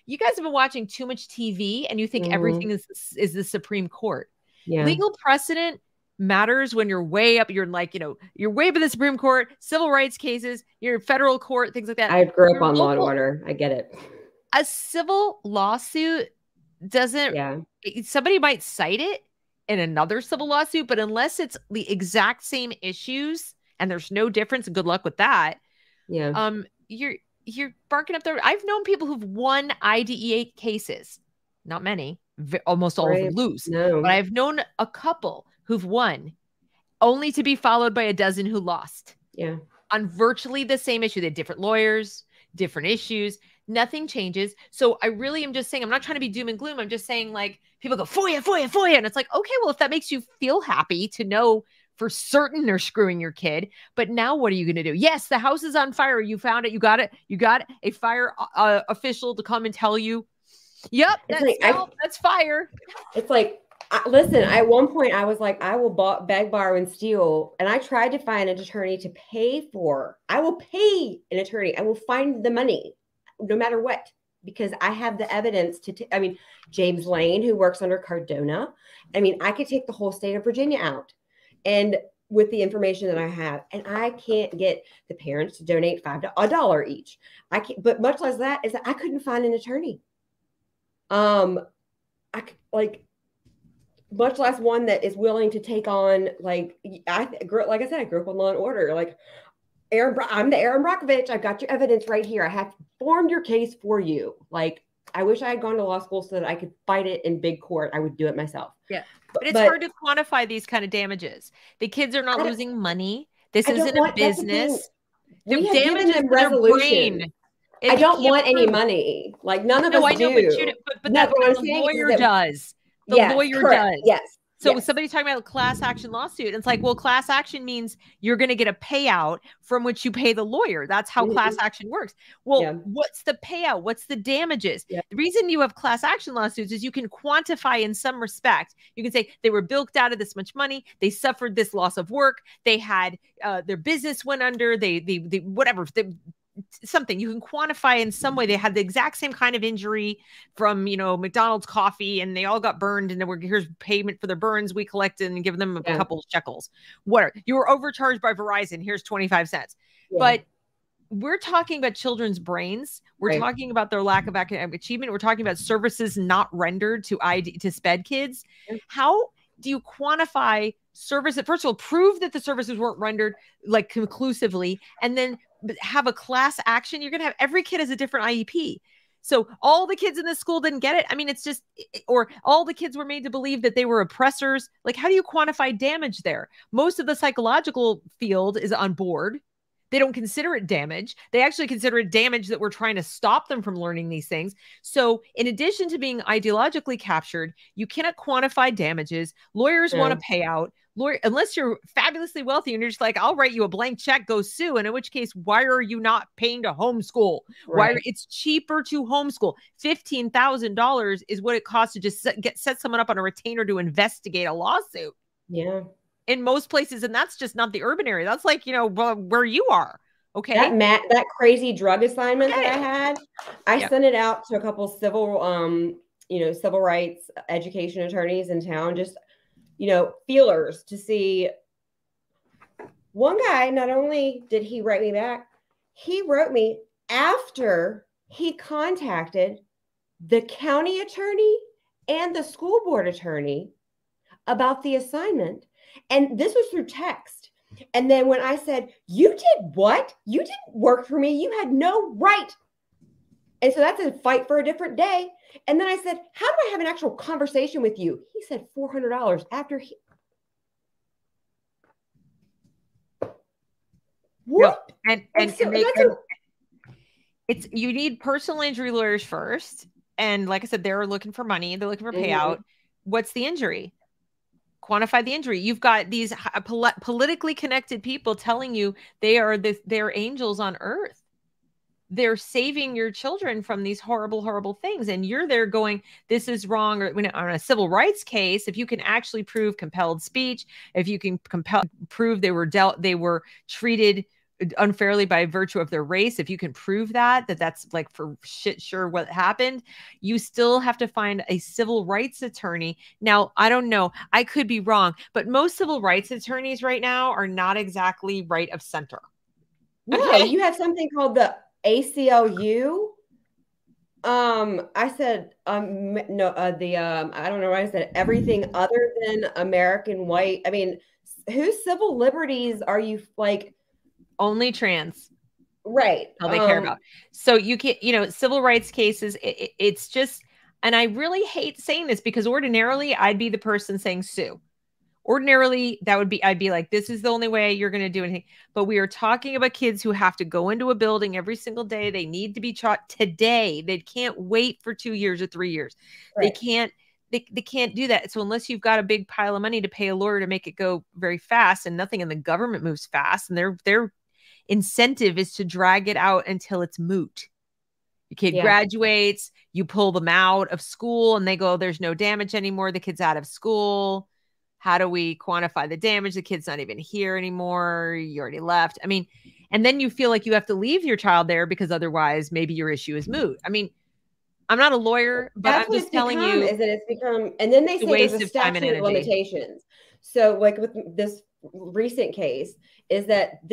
You guys have been watching too much TV and you think everything is the Supreme Court. Yeah. Legal precedent matters when you're way up. You're like, you're way up in the Supreme Court, civil rights cases, you're federal court, things like that. I grew up on Law and Order. I get it. A civil lawsuit doesn't, somebody might cite it in another civil lawsuit, but unless it's the exact same issues and there's no difference, good luck with that. Yeah. You're barking up there. I've known people who've won IDEA cases, not many, almost all of them lose, but I've known a couple who've won only to be followed by a dozen who lost. Yeah. On virtually the same issue. They had different lawyers, different issues. Nothing changes. So I really am just saying, I'm not trying to be doom and gloom. I'm just saying, like, people go, FOIA. And it's like, okay, well, if that makes you feel happy to know for certain they're screwing your kid, but now what are you going to do? Yes, the house is on fire. You found it. You got it. You got a fire official to come and tell you, yep, that's fire. It's like, Listen, at one point I was like, I will beg, borrow, and steal. And I tried to find an attorney to pay for. I will pay an attorney. I will find the money no matter what, because I have the evidence I mean, James Lane, who works under Cardona. I mean, I could take the whole state of Virginia out and with the information that I have, and I can't get the parents to donate $5 each. I can't, but much less that is that I couldn't find an attorney. Much less one that is willing to take on, like I said, I grew up on Law and Order. Like I'm the Aaron Brockovich. I've got your evidence right here. I have formed your case for you. Like, I wish I had gone to law school so that I could fight it in big court. I would do it myself. Yeah, but it's hard to quantify these kind of damages. The kids are not losing money. This isn't a business. We have given them resolution. I don't want any money. Like, none of us do. But that's what the lawyer does. The lawyer does. Yes. So somebody's talking about a class action lawsuit. And it's like, well, class action means you're going to get a payout from which you pay the lawyer. That's how class action works. Well, what's the payout? What's the damages? The reason you have class action lawsuits is you can quantify in some respect. You can say they were bilked out of this much money. They suffered this loss of work. They had their business went under. They whatever. Something you can quantify in some way. They had the exact same kind of injury from, McDonald's coffee, and they all got burned, and here's payment for their burns. We collected and give them a couple of shekels. Whatever. You were overcharged by Verizon. Here's 25 cents. But we're talking about children's brains. We're talking about their lack of academic achievement. We're talking about services not rendered to SPED kids. How do you quantify service? First of all, prove that the services weren't rendered like conclusively, and then have a class action. You're going to have every kid has a different IEP. So all the kids in this school didn't get it. I mean, it's just, or all the kids were made to believe that they were oppressors. Like, how do you quantify damage there? Most of the psychological field is on board. They don't consider it damage. They actually consider it damage that we're trying to stop them from learning these things. So in addition to being ideologically captured, you cannot quantify damages. Lawyers want to pay out. Unless you're fabulously wealthy and you're just like, I'll write you a blank check, go sue. And in which case, why are you not paying to homeschool? It's cheaper to homeschool. $15,000 is what it costs to just set someone up on a retainer to investigate a lawsuit. Yeah. In most places, and that's just not the urban area. That's like, where you are. Okay. That crazy drug assignment that I had, I sent it out to a couple civil rights education attorneys in town, just, feelers to see. One guy, not only did he write me back, he wrote me after he contacted the county attorney and the school board attorney about the assignment. And this was through text. And then when I said, you did what? You didn't work for me. You had no right. And so that's a fight for a different day. And then I said, how do I have an actual conversation with you? He said $400 after he. What? No. You need personal injury lawyers first. And like I said, they're looking for money. They're looking for payout. What's the injury? Quantify the injury. You've got these politically connected people telling you they're angels on earth. They're saving your children from these horrible, horrible things. And you're there going, this is wrong. Or when on a civil rights case, if you can actually prove compelled speech, if you can prove they were treated unfairly by virtue of their race, if you can prove that's like for shit sure what happened, you still have to find a civil rights attorney. Now, I don't know, I could be wrong, but most civil rights attorneys right now are not exactly right of center. No, you have something called the ACLU. I said, I don't know what I said, everything other than American white. I mean, whose civil liberties are you like? Only trans. Right. All they care about. So you can't, civil rights cases, it's just, and I really hate saying this because ordinarily I'd be the person saying sue. Ordinarily, I'd be like, this is the only way you're going to do anything. But we are talking about kids who have to go into a building every single day. They need to be taught today. They can't wait for 2 years or 3 years. Right. They can't do that. So unless you've got a big pile of money to pay a lawyer to make it go very fast, and nothing in the government moves fast, and their incentive is to drag it out until it's moot. Your kid graduates, you pull them out of school and they go, there's no damage anymore. The kid's out of school. How do we quantify the damage? The kid's not even here anymore. You already left. I mean, and then you feel like you have to leave your child there because otherwise maybe your issue is moot. I mean, I'm not a lawyer, but I'm just telling you, is that it's become, and then they say there's a statute of limitations. So like with this recent case is that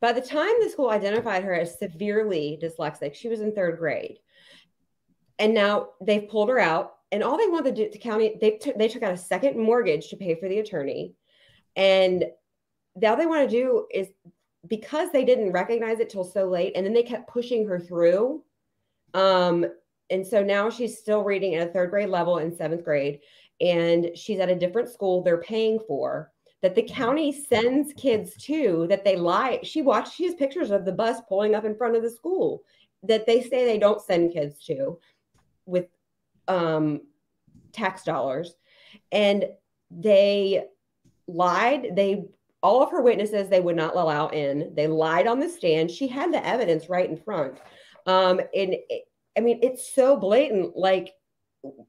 by the time the school identified her as severely dyslexic, she was in 3rd grade. And now they've pulled her out. And all they wanted to do, the county, they took out a second mortgage to pay for the attorney. And all they want to do is, because they didn't recognize it till so late, and then they kept pushing her through. And so now she's still reading at a 3rd grade level in 7th grade. And she's at a different school they're paying for, that the county sends kids to, that they lie. She has pictures of the bus pulling up in front of the school that they say they don't send kids to with tax dollars. And they lied. All of her witnesses, they would not allow in. They lied on the stand. She had the evidence right in front. I mean, it's so blatant. Like,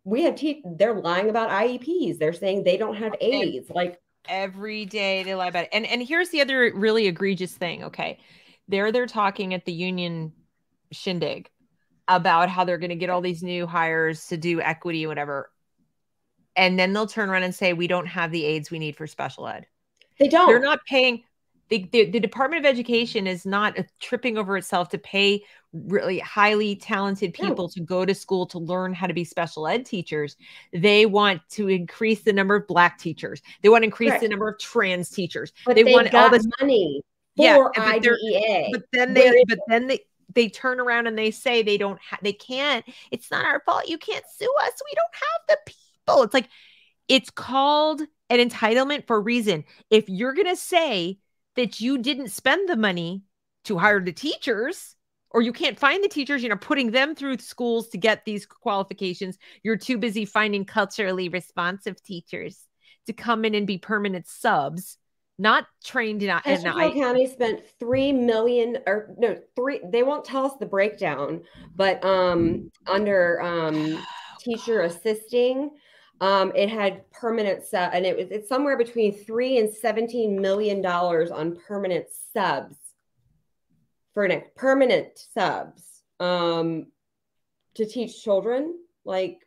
we have they're lying about IEPs. They're saying they don't have aides. Like, every day they lie about it. And here's the other really egregious thing. Okay. They're talking at the union shindig about how they're going to get all these new hires to do equity or whatever. And then they'll turn around and say, we don't have the aides we need for special ed. They don't. They're not paying. The Department of Education is not tripping over itself to pay really highly talented people to go to school to learn how to be special ed teachers. They want to increase the number of Black teachers. They want to increase the number of trans teachers. But they want all this money for IDEA. But then they turn around and they say they can't. It's not our fault. You can't sue us. We don't have the people. It's like, it's called an entitlement for a reason. If you're going to say that you didn't spend the money to hire the teachers, or you can't find the teachers, putting them through schools to get these qualifications, you're too busy finding culturally responsive teachers to come in and be permanent subs, not trained in Chesterfield County spent $3 million, they won't tell us the breakdown, but under teacher assisting, it had permanent sub, and it's somewhere between $3 and $17 million on permanent subs to teach children, like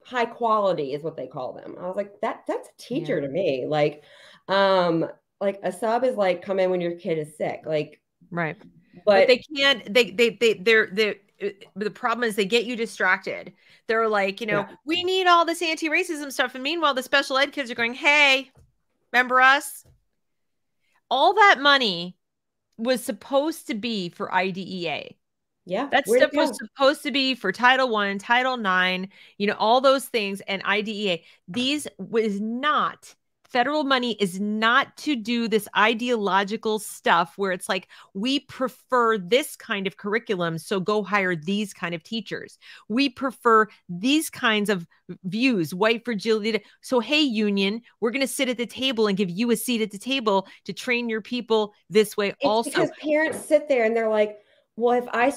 high quality is what they call them. I was like, that's a teacher to me. Like a sub is like, come in when your kid is sick. Like, right. But they can't, they're the problem is they get you distracted. They're like, we need all this anti-racism stuff. And meanwhile, the special ed kids are going, hey, remember us? All that money was supposed to be for IDEA. Yeah. That stuff was supposed to be for Title I, Title IX, all those things. And IDEA, federal money is not to do this ideological stuff where it's like, we prefer this kind of curriculum, so go hire these kind of teachers. We prefer these kinds of views, white fragility. So, hey, union, we're going to sit at the table and give you a seat at the table to train your people this way. It's because parents sit there and they're like, well, if I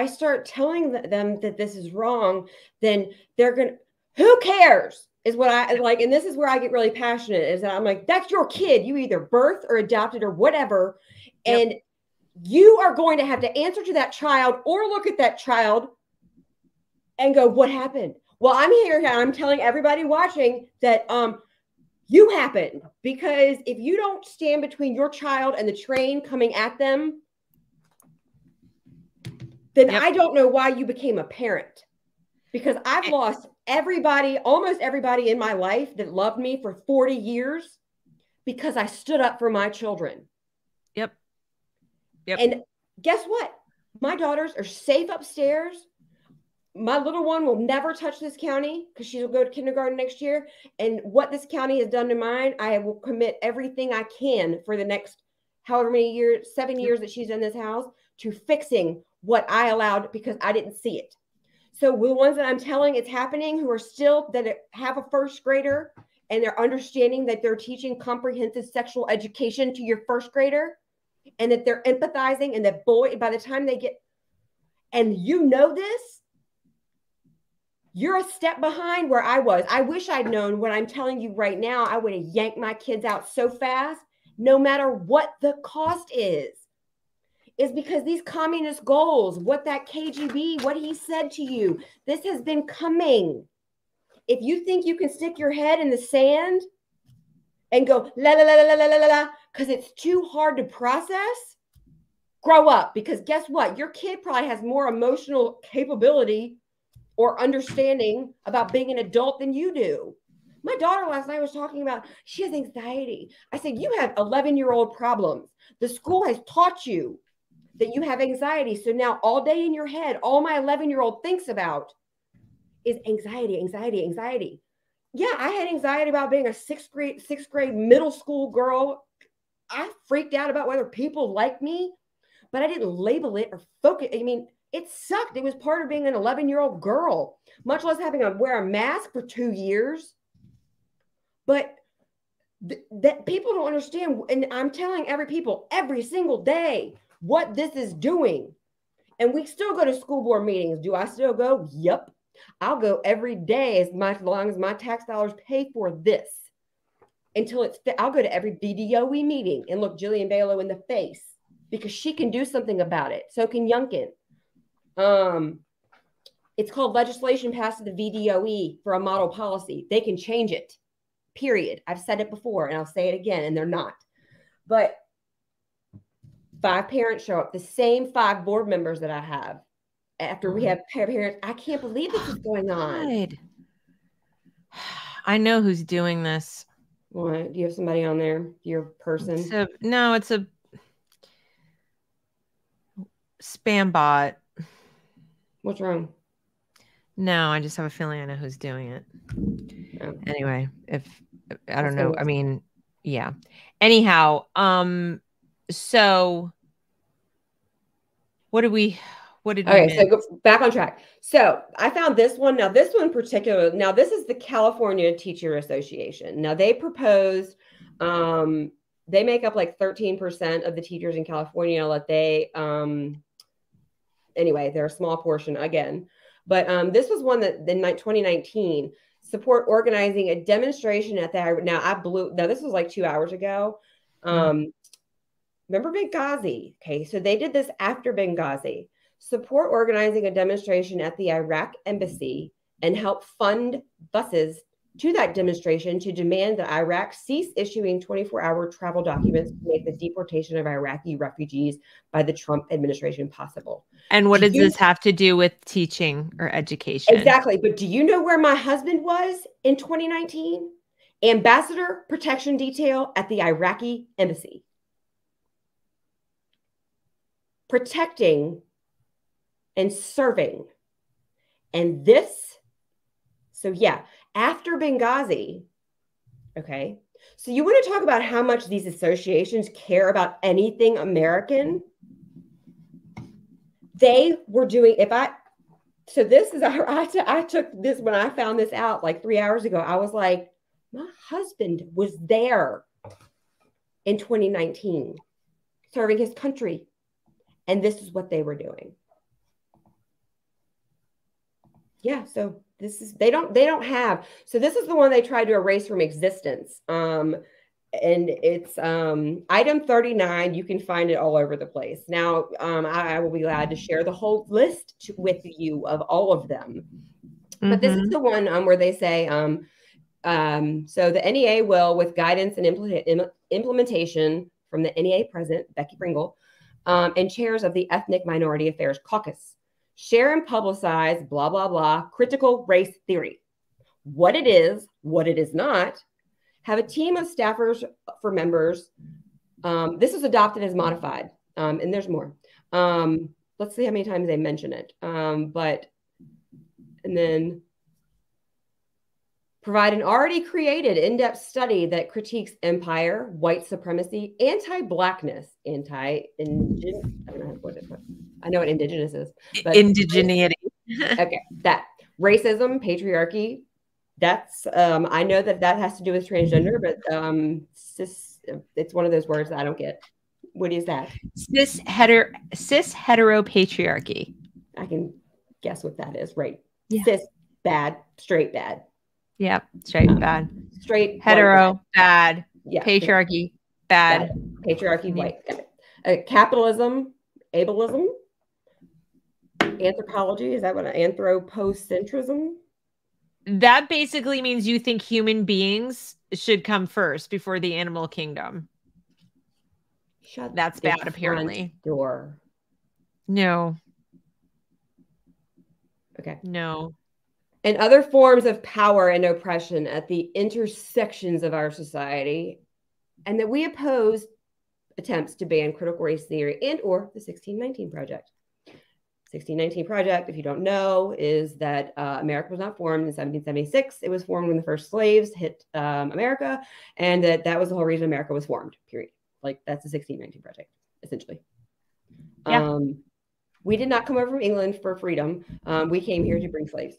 start telling them that this is wrong, then they're going to, who cares? Is what I like. And this is where I get really passionate, is that I'm like, that's your kid. You either birthed or adopted or whatever. Yep. And you are going to have to answer to that child or look at that child and go, what happened? Well, I'm here and I'm telling everybody watching that you happened, because if you don't stand between your child and the train coming at them, then I don't know why you became a parent. Because I've lost almost everybody in my life that loved me for 40 years because I stood up for my children. Yep. And guess what? My daughters are safe upstairs. My little one will never touch this county because she will go to kindergarten next year. And what this county has done to mine, I will commit everything I can for the next however many years, 7 years that she's in this house, to fixing what I allowed because I didn't see it. So the ones that I'm telling it's happening, who are still, that have a first grader and they're understanding that they're teaching comprehensive sexual education to your first grader, and that they're empathizing, and that by the time they get, and you know this, you're a step behind where I was. I wish I'd known what I'm telling you right now. I would have yanked my kids out so fast, no matter what the cost is because these communist goals, what that KGB, what he said to you, this has been coming. If you think you can stick your head in the sand and go la la la la la la la because it's too hard to process, grow up. Because guess what? Your kid probably has more emotional capability or understanding about being an adult than you do. My daughter last night was talking about she has anxiety. I said, you have 11-year-old problems. The school has taught you that you have anxiety. So now all day in your head, all my 11-year-old thinks about is anxiety, anxiety, anxiety. Yeah, I had anxiety about being a sixth grade middle school girl. I freaked out about whether people liked me, but I didn't label it or focus. I mean, it sucked. It was part of being an 11-year-old girl, much less having to wear a mask for 2 years. But that people don't understand. And I'm telling every single day what this is doing. And we still go to school board meetings. Do I still go? Yep. I'll go every day as long as my tax dollars pay for this until it's fit. I'll go to every BDOE meeting and look Jillian Balo in the face because she can do something about it. So can Youngkin. It's called legislation passed to the VDOE for a model policy. They can change it, period. I've said it before and I'll say it again, and they're not. But 5 parents show up, the same 5 board members that I have. After we have parents, I can't believe this is going on. I know who's doing this. What? Do you have somebody on there? Your person? No, it's a spam bot. What's wrong? No, I just have a feeling I know who's doing it. Oh. Anyway, I don't know. I mean, yeah. Anyhow, so what did we okay, so go back on track. So I found this one. Now, this one in particular, now this is the California Teacher Association. Now they proposed, they make up like 13% of the teachers in California. Anyway, they're a small portion again. But this was one that in 2019 support organizing a demonstration at the, now this was like 2 hours ago. Remember Benghazi? Okay, so they did this after Benghazi. Support organizing a demonstration at the Iraq embassy and help fund buses to that demonstration to demand that Iraq cease issuing 24-hour travel documents to make the deportation of Iraqi refugees by the Trump administration possible. And what does this have to do with teaching or education? Exactly. But do you know where my husband was in 2019? Ambassador Protection Detail at the Iraqi embassy. Protecting and serving. And this, so yeah, after Benghazi, okay, so you want to talk about how much these associations care about anything American? They were doing, so this is, I took this when I found this out like 3 hours ago. I was like, my husband was there in 2019 serving his country. And this is what they were doing. Yeah, so this is, they don't have, so this is the one they tried to erase from existence. And it's item 39. You can find it all over the place. Now, I will be glad to share the whole list with you of all of them. But this is the one where they say, so the NEA will, with guidance and implementation from the NEA president, Becky Pringle, and chairs of the Ethnic Minority Affairs Caucus, share and publicize, blah, blah, blah, critical race theory. What it is not, have a team of staffers for members. This is adopted as modified, and there's more. Let's see how many times they mention it. And then provide an already created in-depth study that critiques empire, white supremacy, anti-blackness, I know what indigenous is. But indigeneity. Okay, that racism, patriarchy. That's I know that has to do with transgender, but it's one of those words that I don't get. What is that? Cis hetero patriarchy. I can guess what that is, right? Yeah. Cis, bad. Straight, bad. Yep. Straight, bad. Straight, hetero, white, bad. Yeah. Patriarchy, bad. Patriarchy, white. Got it. Capitalism, ableism. Anthropology, is that what? Anthropocentrism? That basically means you think human beings should come first before the animal kingdom. That's bad, apparently. Door. No. Okay. No. And other forms of power and oppression at the intersections of our society, and that we oppose attempts to ban critical race theory and or the 1619 Project. 1619 Project, if you don't know, is that America was not formed in 1776. It was formed when the first slaves hit America, and that was the whole reason America was formed, period. Like, that's the 1619 Project, essentially. Yeah. We did not come over from England for freedom. We came here to bring slaves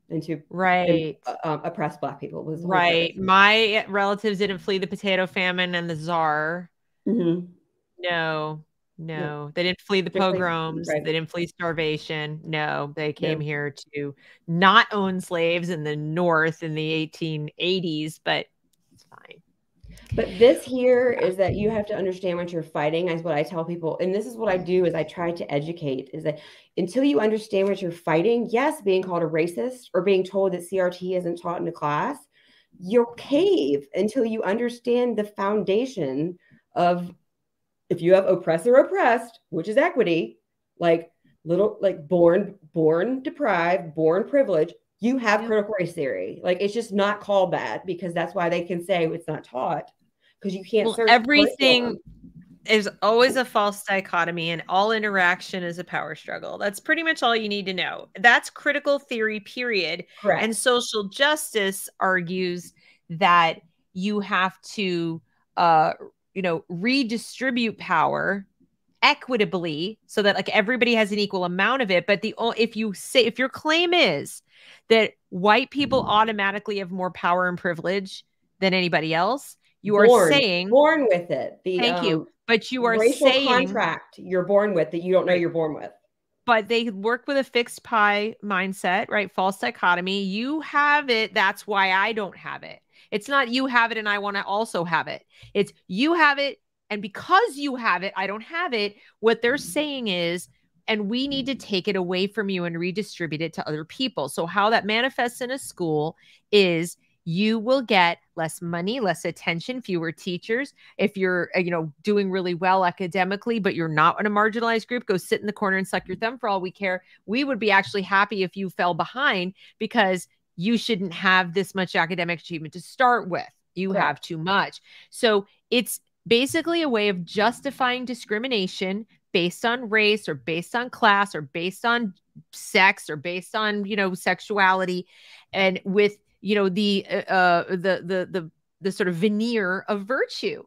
and to oppress Black people. Was the whole purpose. My relatives didn't flee the potato famine and the czar. Mm-hmm. No, they didn't flee the pogroms. Right. They didn't flee starvation. No, they came here to not own slaves in the North in the 1880s, but it's fine. But this here is that you have to understand what you're fighting, is what I tell people. And this is what I do, is I try to educate, is that until you understand what you're fighting, yes, being called a racist or being told that CRT isn't taught in a class, you'll cave until you understand the foundation of, if you have oppressor oppressed, which is equity, like born deprived, born privileged, you have critical race theory. Like, it's just not called that, because that's why they can say it's not taught, because you can't search everything is always a false dichotomy, and all interaction is a power struggle. That's pretty much all you need to know. That's critical theory, period. Correct. And social justice argues that you have to redistribute power equitably so that, like, everybody has an equal amount of it. But if your claim is that white people automatically have more power and privilege than anybody else, you are saying born with it. Thank you. But you are racial saying contract you're born with that you don't know you're born with. But they work with a fixed pie mindset, right? False dichotomy. You have it. That's why I don't have it. It's not you have it and I want to also have it. It's you have it, and because you have it, I don't have it. What they're saying is, and we need to take it away from you and redistribute it to other people. So how that manifests in a school is you will get less money, less attention, fewer teachers. If you're, doing really well academically, but you're not in a marginalized group, go sit in the corner and suck your thumb for all we care. We would be actually happy if you fell behind, because you shouldn't have this much academic achievement to start with. You have too much. So it's basically a way of justifying discrimination based on race or based on class or based on sex or based on, sexuality, and with, the sort of veneer of virtue.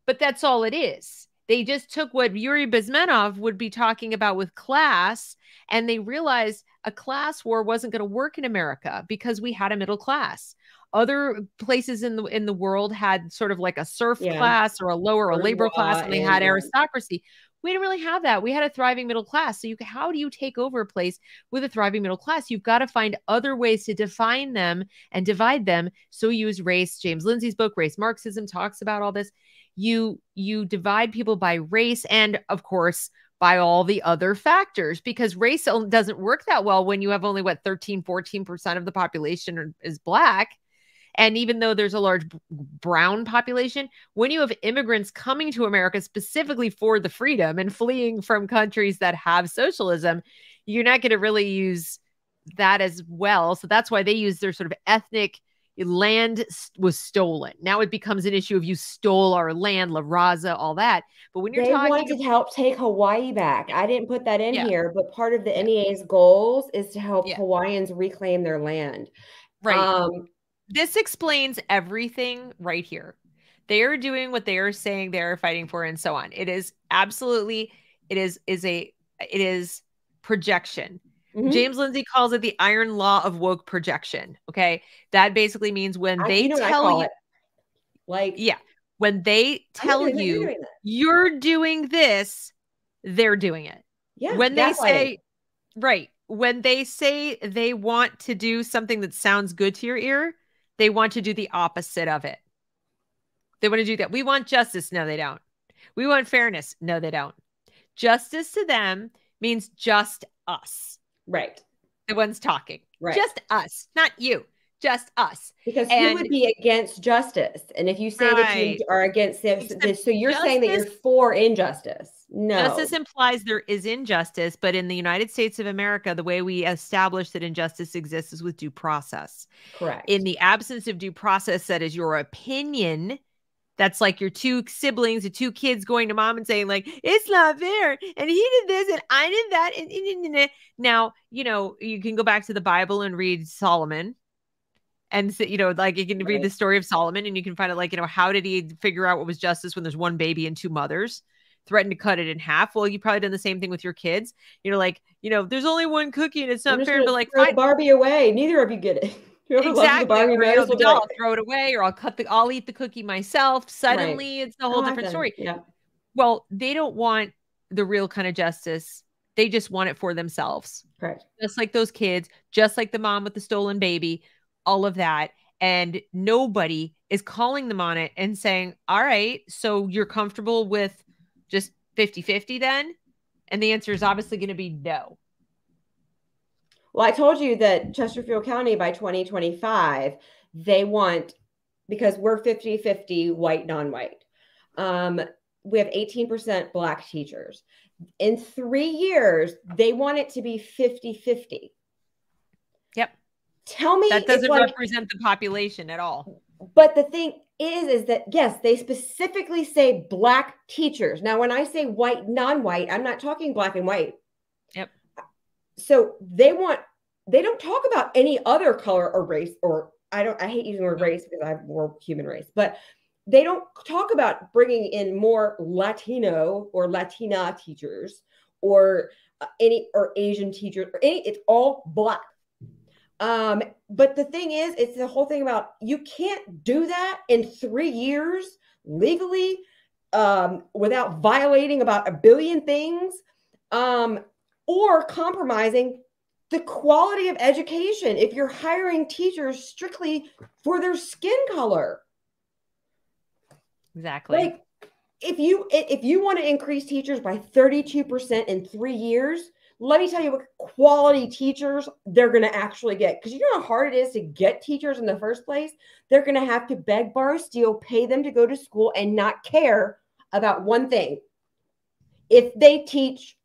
But that's all it is. They just took what Yuri Bezmenov would be talking about with class, and they realized a class war wasn't going to work in America because we had a middle class. Other places in the world had sort of like a serf class or a lower, a labor class, and they had aristocracy. We didn't really have that. We had a thriving middle class. So how do you take over a place with a thriving middle class? You've got to find other ways to define them and divide them. So use race. James Lindsay's book, Race Marxism, talks about all this. You divide people by race and, of course, by all the other factors, because race doesn't work that well when you have only 13-14% of the population is Black. And even though there's a large brown population, when you have immigrants coming to America specifically for the freedom and fleeing from countries that have socialism, you're not going to really use that as well. So that's why they use their sort of ethnic land was stolen. Now it becomes an issue of you stole our land, La Raza, all that. But when they wanted to help take Hawaii back. I didn't put that in here, but part of the NEA's goals is to help Hawaiians reclaim their land. Right. This explains everything right here. They are doing what they are saying they are fighting for, and so on. It is absolutely, it is projection. Mm-hmm. James Lindsay calls it the iron law of woke projection. Okay. That basically means when they tell you, when they tell you you're doing this, they're doing it. Yeah. When they say, Right. When they say they want to do something that sounds good to your ear, they want to do the opposite of it. They want to do that. We want justice. No, they don't. We want fairness. No, they don't. Justice to them means just us. Right. The ones talking. Right. Just us, not you. Just us. Because who would be against justice? And if you say that you are against this, so you're saying that you're for injustice. No. Justice implies there is injustice, but in the United States of America, the way we establish that injustice exists is with due process. Correct. In the absence of due process, that is your opinion. That's like your two siblings, the two kids going to mom and saying like, it's not fair. And he did this and I did that. And now, you know, you can go back to the Bible and read Solomon. And, so, you know, like you can read the story of Solomon and you can find out like, you know, how did he figure out what was justice when there's one baby and two mothers? Threatened to cut it in half. Well, you probably done the same thing with your kids. You know, like, you know, there's only one cookie and it's not fair, but like, throw Barbie away. Neither of you get it. Exactly. Barbie most, I'll throw it away or I'll eat the cookie myself. Suddenly it's a whole different story. Yeah. Well, they don't want the real kind of justice. They just want it for themselves. Correct. Just like those kids, just like the mom with the stolen baby, all of that. And nobody is calling them on it and saying, all right, so you're comfortable with just 50-50 then? And the answer is obviously going to be no. Well, I told you that Chesterfield County by 2025, they want, because we're 50-50 white, non-white. We have 18% Black teachers. In 3 years, they want it to be 50-50. Yep. Tell me that doesn't represent the population at all. But the thing is that, yes, they specifically say Black teachers. Now, when I say white, non-white, I'm not talking black and white. Yep. So they don't talk about any other color or race, or I hate using the word race because I have more human race, but they don't talk about bringing in more Latino or Latina teachers or Asian teachers or it's all Black. But the thing is, it's the whole thing about you can't do that in 3 years legally, without violating about a billion things, or compromising the quality of education if you're hiring teachers strictly for their skin color. Exactly. Like if you want to increase teachers by 32% in 3 years, let me tell you what quality teachers they're going to actually get. Because you know how hard it is to get teachers in the first place? They're going to have to beg, borrow, steal, pay them to go to school and not care about one thing. If they teach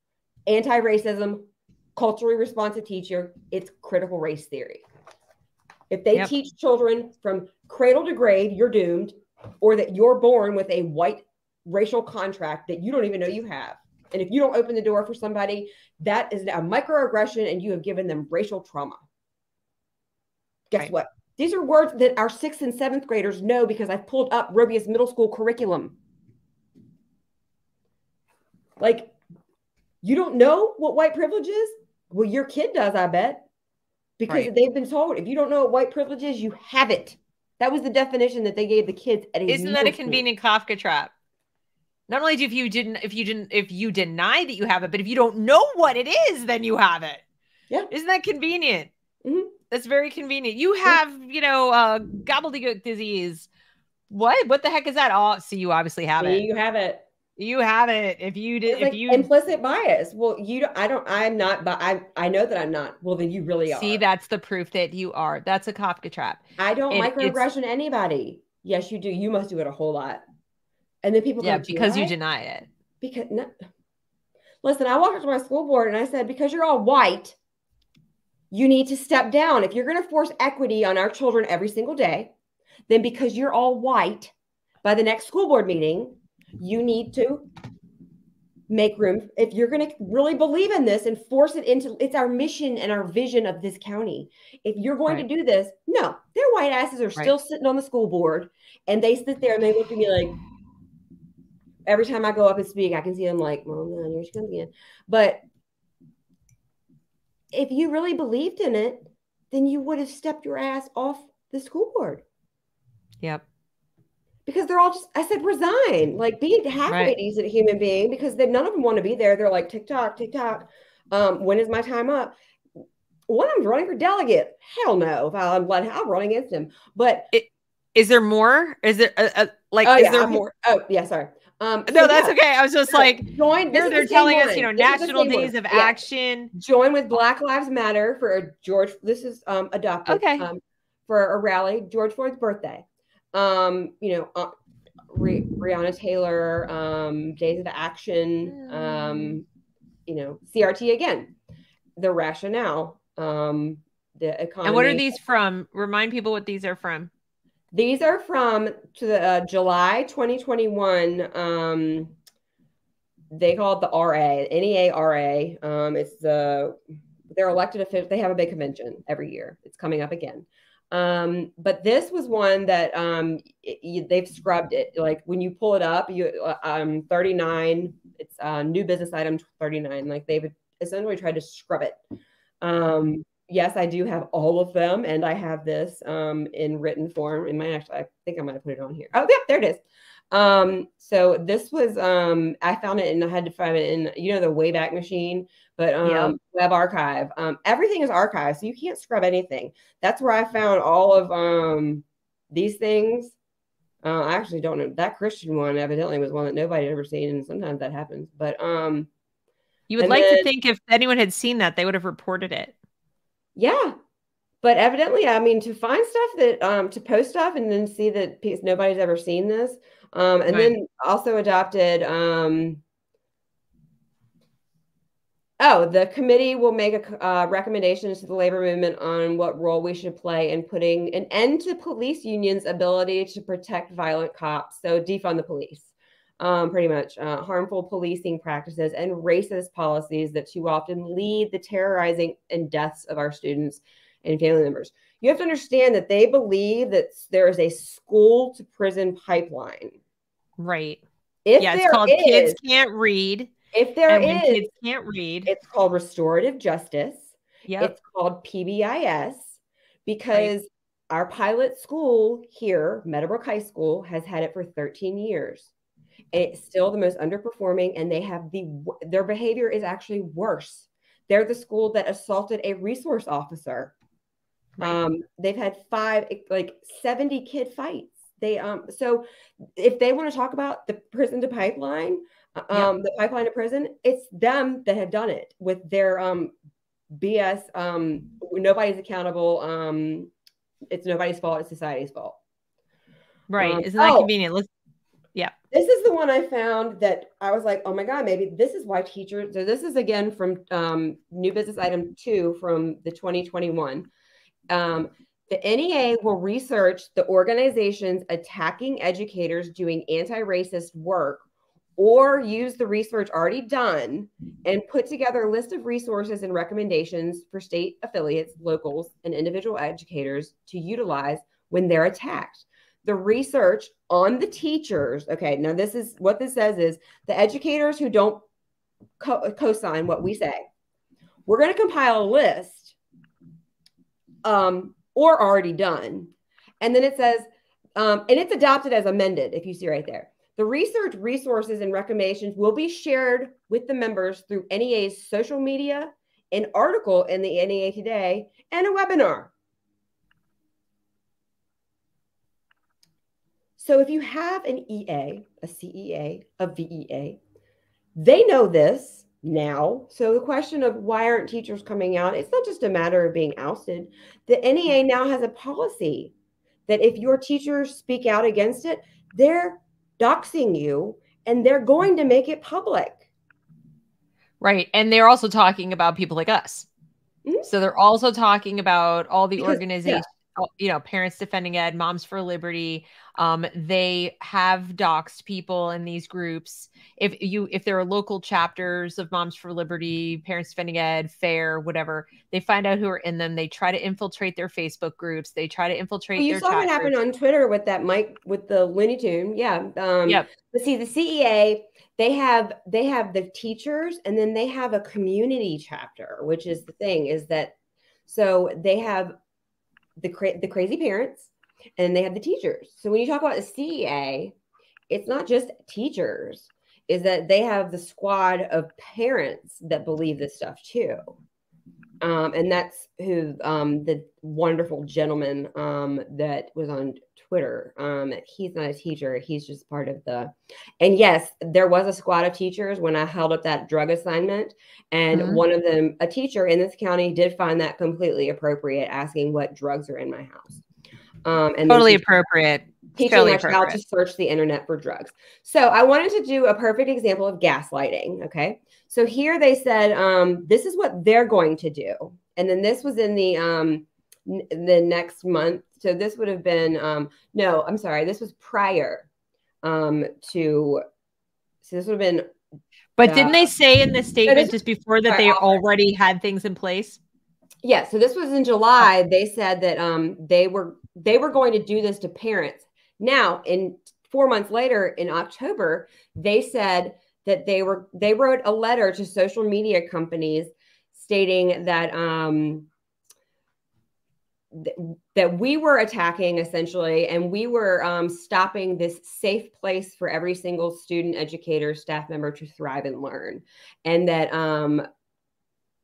anti-racism, culturally responsive teacher, it's critical race theory. If they teach children from cradle to grave, you're doomed, or that you're born with a white racial contract that you don't even know you have. And if you don't open the door for somebody, that is a microaggression and you have given them racial trauma. Guess what? These are words that our 6th and 7th graders know because I've pulled up Robia's middle school curriculum. Like, you don't know what white privilege is? Well, your kid does, I bet. Because they've been told, if you don't know what white privilege is, you have it. That was the definition that they gave the kids at a Isn't that a convenient Kafka trap? Not only if you deny that you have it, but if you don't know what it is, then you have it. Yeah. Isn't that convenient? Mm-hmm. That's very convenient. You have, gobbledygook disease. What the heck is that? Oh, see, you obviously have it. You have it. You have it. If you did, it's like implicit bias. Well, I'm not, but I know that I'm not. Well, then you really are. See, that's the proof that you are. That's a Kafka trap. I don't microaggression anybody. Yes, you do. You must do it a whole lot. And then people go, because you deny it. Because no. Listen, I walked up to my school board and I said, because you're all white, you need to step down. If you're going to force equity on our children every single day, then because you're all white, by the next school board meeting, you need to make room. If you're going to really believe in this and force it into, it's our mission and our vision of this county. If you're going to do this, no, their white asses are still sitting on the school board and they sit there and they look at me like, every time I go up and speak, I can see them like, well, no, here she comes again. But if you really believed in it, then you would have stepped your ass off the school board. Yep. Because they're all just, I said, resign. Like, be halfway decent human being because none of them want to be there. They're like, TikTok, TikTok. When is my time up? One of them's running for delegate. Hell no. If I'll run against him. But is there more? Is there there more? Oh yeah, sorry. No, that's okay. I was just like, join. They're telling us, national days of action. Join with Black Lives Matter for George. This is adopted. Okay. For a rally, George Floyd's birthday. Breonna Taylor, Days of Action. CRT again. The rationale. The economy. And what are these from? Remind people what these are from. These are from July 2021. They call it the RA, NEA-RA. It's their elected officials. They have a big convention every year. It's coming up again. But this was one that they've scrubbed it. Like when you pull it up, 39. It's new business item 39. Like they've essentially tried to scrub it. Yes, I do have all of them, and I have this in written form. I think I might have put it on here. Oh, yeah, there it is. So this was I found it and I had to find it in the Wayback Machine, but Web Archive. Everything is archived, so you can't scrub anything. That's where I found all of these things. I actually don't know. That Christian one evidently was one that nobody had ever seen, and sometimes that happens. But you would like to think if anyone had seen that, they would have reported it. Yeah, but evidently, I mean, to find stuff that to post stuff and then see that nobody's ever seen this, and then also adopted. The committee will make recommendations to the labor movement on what role we should play in putting an end to police unions' ability to protect violent cops. So defund the police. Pretty much harmful policing practices and racist policies that too often lead the terrorizing and deaths of our students and family members. You have to understand that they believe that there is a school to prison pipeline. Right. It's called Kids Can't Read. If there is, kids can't read, it's called restorative justice. Yeah. It's called PBIS because our pilot school here, Meadowbrook High School, has had it for 13 years. It's still the most underperforming, and they have their behavior is actually worse. They're the school that assaulted a resource officer. Right. They've had 70 kid fights. So if they want to talk about the prison to pipeline, the pipeline to prison, it's them that have done it with their BS. Nobody's accountable. It's nobody's fault. It's society's fault. Right. Isn't that convenient? This is the one I found that I was like, oh my God, maybe this is why teachers. So this is again from new business item 2 from the 2021. The NEA will research the organizations attacking educators doing anti-racist work or use the research already done and put together a list of resources and recommendations for state affiliates, locals, and individual educators to utilize when they're attacked. The research on the teachers. Okay, now this is what this says is the educators who don't co-sign what we say, we're going to compile a list or already done. And then it says, and it's adopted as amended, if you see right there. The research resources and recommendations will be shared with the members through NEA's social media, an article in the NEA Today, and a webinar. So if you have an EA, a CEA, a VEA, they know this now. So the question of why aren't teachers coming out, it's not just a matter of being ousted. The NEA now has a policy that if your teachers speak out against it, they're doxing you and they're going to make it public. Right. And they're also talking about people like us. Mm-hmm. So they're also talking about all the organizations. Parents Defending Ed, Moms for Liberty. They have doxed people in these groups. If there are local chapters of Moms for Liberty, Parents Defending Ed, FAIR, whatever, they find out who are in them. They try to infiltrate their Facebook groups. They try to infiltrate their chat groups. You saw what happened on Twitter with that Mike with the Looney Tune. Yeah. But see, the CEA, they have the teachers, and then they have a community chapter, which is the thing is that so they have the crazy parents, and they have the teachers. So when you talk about the CEA, it's not just teachers. is that they have the squad of parents that believe this stuff too. And that's who the wonderful gentleman that was on Twitter. He's not a teacher. He's just part of and yes, there was a squad of teachers when I held up that drug assignment. And one of them, a teacher in this county, did find that completely appropriate, asking what drugs are in my house. And totally appropriate. Teaching my child to search the internet for drugs. So I wanted to do a perfect example of gaslighting. Okay. So here they said, this is what they're going to do. And then this was in the next month. So this would have been, no, I'm sorry. This was prior so this would have been. But didn't they say in the statement just before that they already had things in place? Yeah. So this was in July. They said that they were going to do this to parents. Now, 4 months later, in October, they said that they wrote a letter to social media companies stating that that we were attacking essentially, and we were stopping this safe place for every single student, educator, staff member to thrive and learn, and that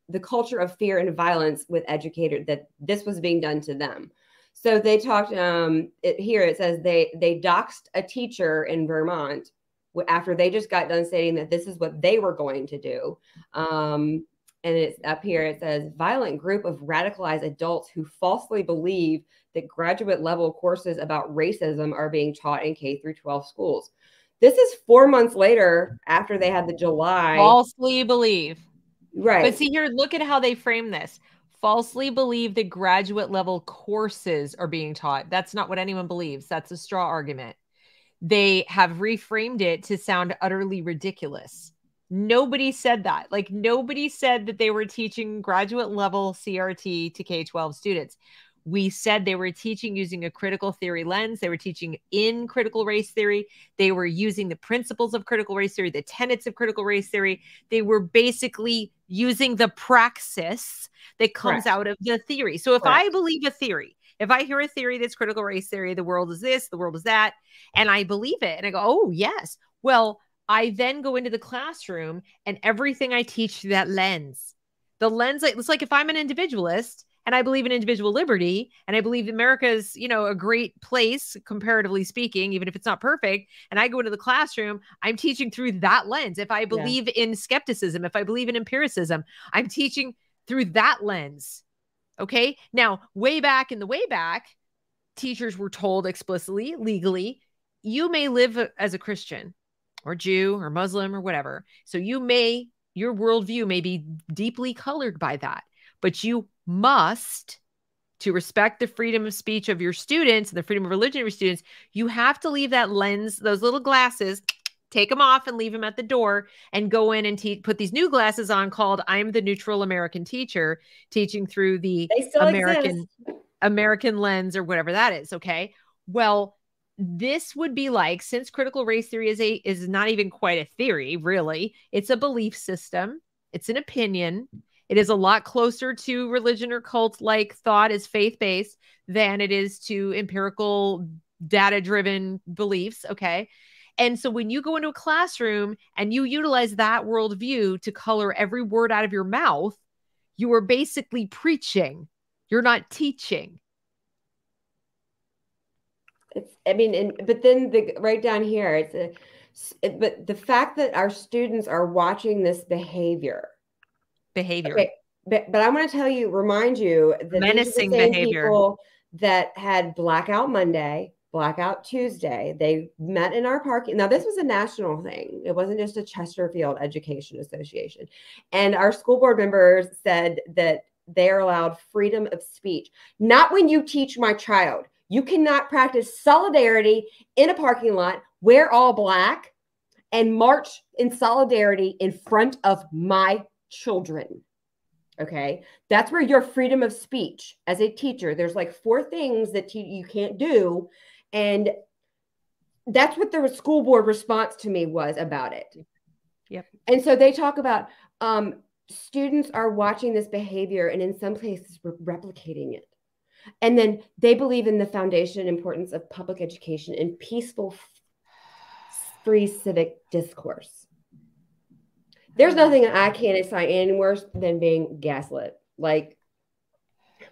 the culture of fear and violence with educators, that this was being done to them. So they talked, here it says they doxed a teacher in Vermont after they just got done stating that this is what they were going to do. And it's up here, it says, violent group of radicalized adults who falsely believe that graduate level courses about racism are being taught in K-12 schools. This is 4 months later after they had the July. Falsely believe. Right. But see here, look at how they frame this. Falsely believe that graduate level courses are being taught. That's not what anyone believes. That's a straw argument. They have reframed it to sound utterly ridiculous. Nobody said that. Like, nobody said that they were teaching graduate level CRT to K-12 students. We said they were teaching using a critical theory lens. They were teaching in critical race theory. They were using the principles of critical race theory, the tenets of critical race theory. They were basically using the praxis that comes out of the theory. So if I believe a theory, if I hear a theory that's critical race theory, the world is this, the world is that, and I believe it, and I go, oh, yes. Well, I then go into the classroom and everything I teach through that lens. The lens, it's like if I'm an individualist and I believe in individual liberty and I believe America is, a great place, comparatively speaking, even if it's not perfect, and I go into the classroom, I'm teaching through that lens. If I believe in skepticism, if I believe in empiricism, I'm teaching through that lens. Okay. Now, way back, teachers were told explicitly, legally, you may live as a Christian or Jew or Muslim or whatever. So your worldview may be deeply colored by that, but you must, to respect the freedom of speech of your students and the freedom of religion of your students, you have to leave that lens, those little glasses, take them off and leave them at the door and go in and put these new glasses on called I'm the Neutral American Teacher, teaching through the American lens or whatever that is. Okay. Well, this would be like, since critical race theory is not even quite a theory, really, it's a belief system. It's an opinion. It is a lot closer to religion or cult-like thought as faith-based than it is to empirical data-driven beliefs. Okay. And so when you go into a classroom and you utilize that worldview to color every word out of your mouth, you are basically preaching. You're not teaching. But then right down here, but the fact that our students are watching this behavior. Okay, but I want to remind you that menacing these are the same behavior. People that had Blackout Monday, Blackout Tuesday. They met in our parking. Now, this was a national thing. It wasn't just a Chesterfield Education Association. And our school board members said that they are allowed freedom of speech. Not when you teach my child. You cannot practice solidarity in a parking lot, wear all black, and march in solidarity in front of my children. Okay. That's where your freedom of speech as a teacher, there's like 4 things that you can't do. And that's what the school board response to me was about it. Yep. And so they talk about students are watching this behavior and in some places replicating it. And then they believe in the foundation and importance of public education and peaceful, free civic discourse. There's nothing I can't assign any worse than being gaslit. Like,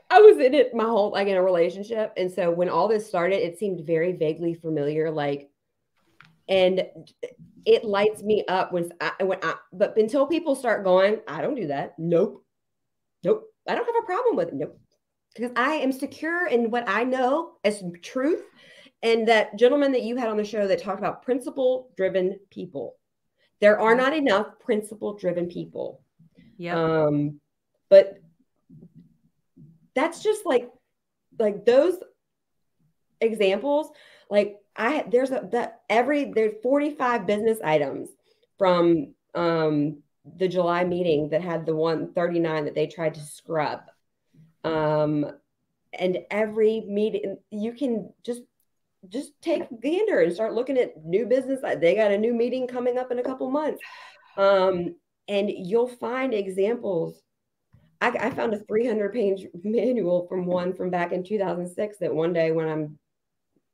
I was in it my whole, like, in a relationship. And so when all this started, it seemed very vaguely familiar. Like, and it lights me up but until people start going, I don't do that. Nope. I don't have a problem with it. Nope. Because I am secure in what I know as truth. And that gentleman that you had on the show that talked about principle-driven people. There are not enough principle-driven people. Yeah. But that's just like those examples. Like there's 45 business items from the July meeting that had the 139 that they tried to scrub. And every meeting you can just take a gander and start looking at new business. They got a new meeting coming up in a couple months. And you'll find examples. I found a 300-page manual from back in 2006 that one day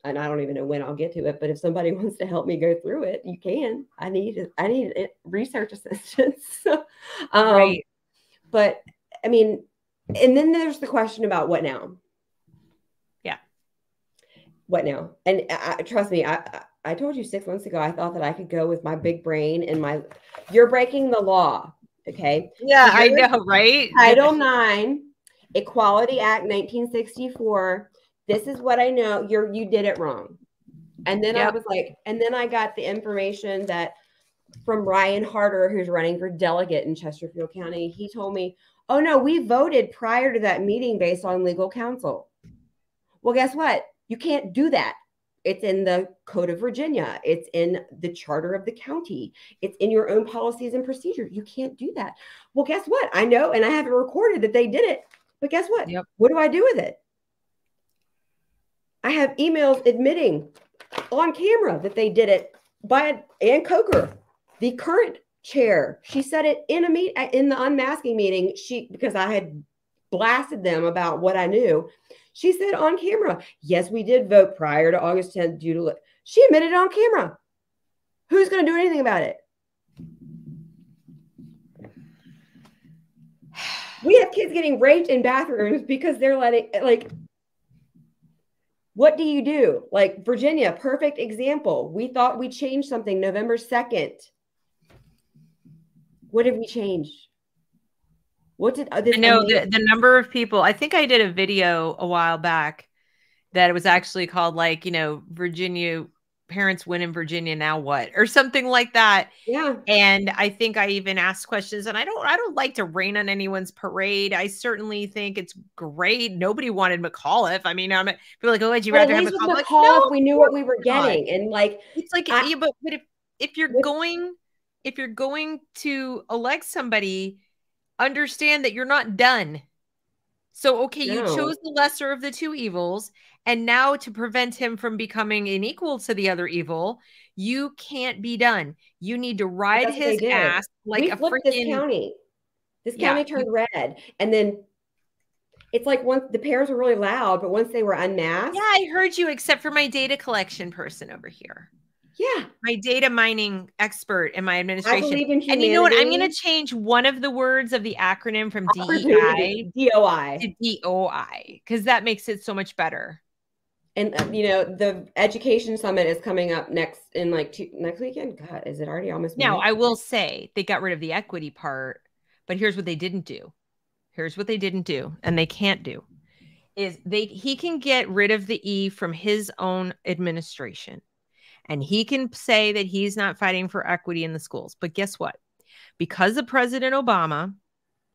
and I don't even know when I'll get to it, but if somebody wants to help me go through it, you can. I need research assistance. Right. But I mean, and then there's the question about what now? What now? And trust me, I told you 6 months ago, I thought that I could go with my big brain and you're breaking the law. Okay. Yeah, I know, right? Title IX, Equality Act, 1964. This is what I know. You did it wrong. And then I was like, and then I got the information that from Ryan Harder, who's running for delegate in Chesterfield County. He told me, oh no, we voted prior to that meeting based on legal counsel. Well, guess what? You can't do that. It's in the Code of Virginia. It's in the charter of the county. It's in your own policies and procedures. You can't do that. Well, guess what? I know, and I have it recorded that they did it. But guess what? Yep. What do I do with it? I have emails admitting on camera that they did it by Ann Coker, the current chair. She said it in the unmasking meeting. Because I had blasted them about what I knew. She said on camera, yes, we did vote prior to August 10th due to. She admitted it on camera. Who's going to do anything about it? We have kids getting raped in bathrooms because they're letting, like, what do you do? Like Virginia, perfect example. We thought we changed something November 2nd. What did we change? What did I know the number of people? I think I did a video a while back that it was actually called, like, Virginia parents win in Virginia, now what, or something like that. Yeah. And I think I even asked questions, and I don't like to rain on anyone's parade. I certainly think it's great. Nobody wanted McAuliffe. I mean, people are like, oh, would you rather have McAuliffe? Like, no, we knew what we were getting, and like it's like, but if you're going to elect somebody, understand that you're not done. So, okay, you chose the lesser of the two evils, and now to prevent him from becoming an equal to the other evil, you can't be done. You need to ride his ass like a freaking this county. This county turned red, and then it's like once the parents were really loud, but once they were unmasked. Yeah, I heard you, except for my data collection person over here. Yeah. My data mining expert in my administration. I believe in humanity. And you know what? I'm going to change one of the words of the acronym from DEI to DOI, because that makes it so much better. And, the education summit is coming up next weekend. God, is it already almost? Now, I will say they got rid of the equity part, but here's what they didn't do. And they can't do is he can get rid of the E from his own administration. And he can say that he's not fighting for equity in the schools. But guess what? Because of President Obama,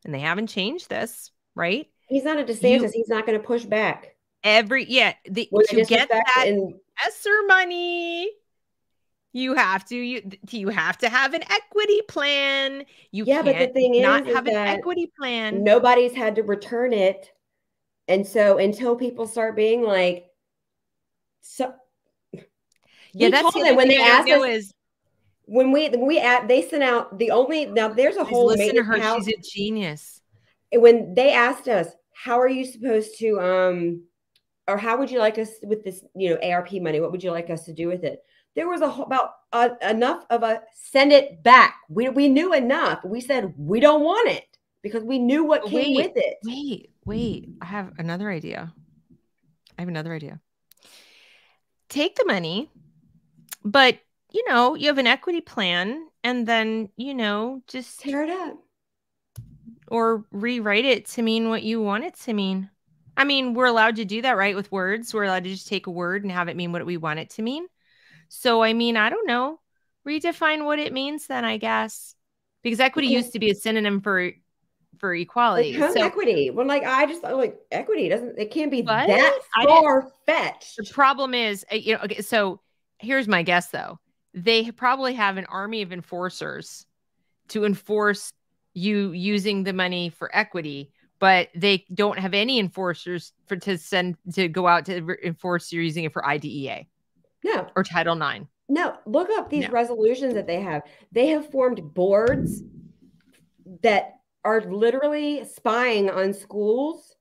and they haven't changed this, right? He's not a DeSantis. He's not going to push back. To get that ESSER money, you have to have an equity plan. But the thing is have an equity plan. Nobody's had to return it. And so until people start being like, that's the when they asked us. When they sent out there's a whole listen to her. She's a genius. When they asked us, how are you supposed to or how would you like us with this, ARP money? What would you like us to do with it? there was enough of a send it back. We knew enough. We said we don't want it because we knew what came with it. Wait. I have another idea. Take the money, but you have an equity plan, and then just tear it up or rewrite it to mean what you want it to mean. I mean, we're allowed to do that, right? With words, we're allowed to just take a word and have it mean what we want it to mean. So, I mean, I don't know. Redefine what it means then, I guess, because equity used to be a synonym for equality. So equity. Well, equity it can't be that far fetched. The problem is, okay, so here's my guess though. They probably have an army of enforcers to enforce you using the money for equity, but they don't have any enforcers to go out to enforce you're using it for IDEA. No. Or Title IX. No. Look up these resolutions that they have. They have formed boards that are literally spying on schools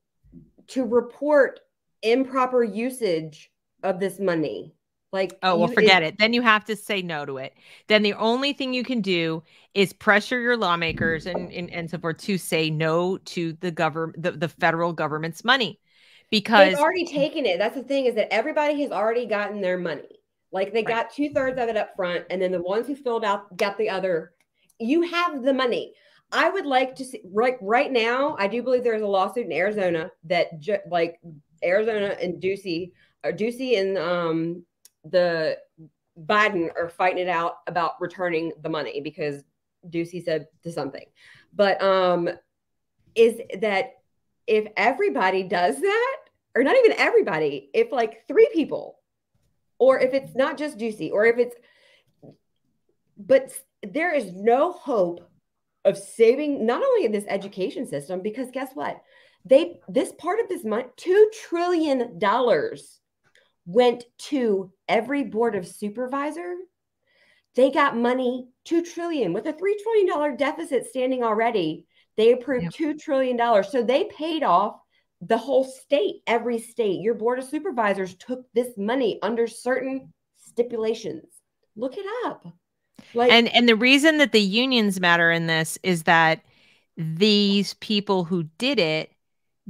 to report improper usage of this money. Forget it. Then you have to say no to it. Then the only thing you can do is pressure your lawmakers and so forth to say no to the government, the federal government's money, because they've already taken it. That's the thing, is that everybody has already gotten their money. They got 2/3 of it up front, and then the ones who filled out got the other. You have the money. I would like to see right now. I do believe there's a lawsuit in Arizona that Arizona and Ducey and the Biden are fighting it out about returning the money because Ducey said to something. But is that if everybody does that, or not even everybody, if 3 people, or if it's not just Ducey, or if it's, but there is no hope of saving not only in this education system, because guess what? This part of this money, $2 trillion went to every board of supervisor. They got money, $2 trillion with a $3 trillion deficit standing already. They approved $2 trillion. So they paid off the whole state, every state. Your board of supervisors took this money under certain stipulations. Look it up. And the reason that the unions matter in this is that these people who did it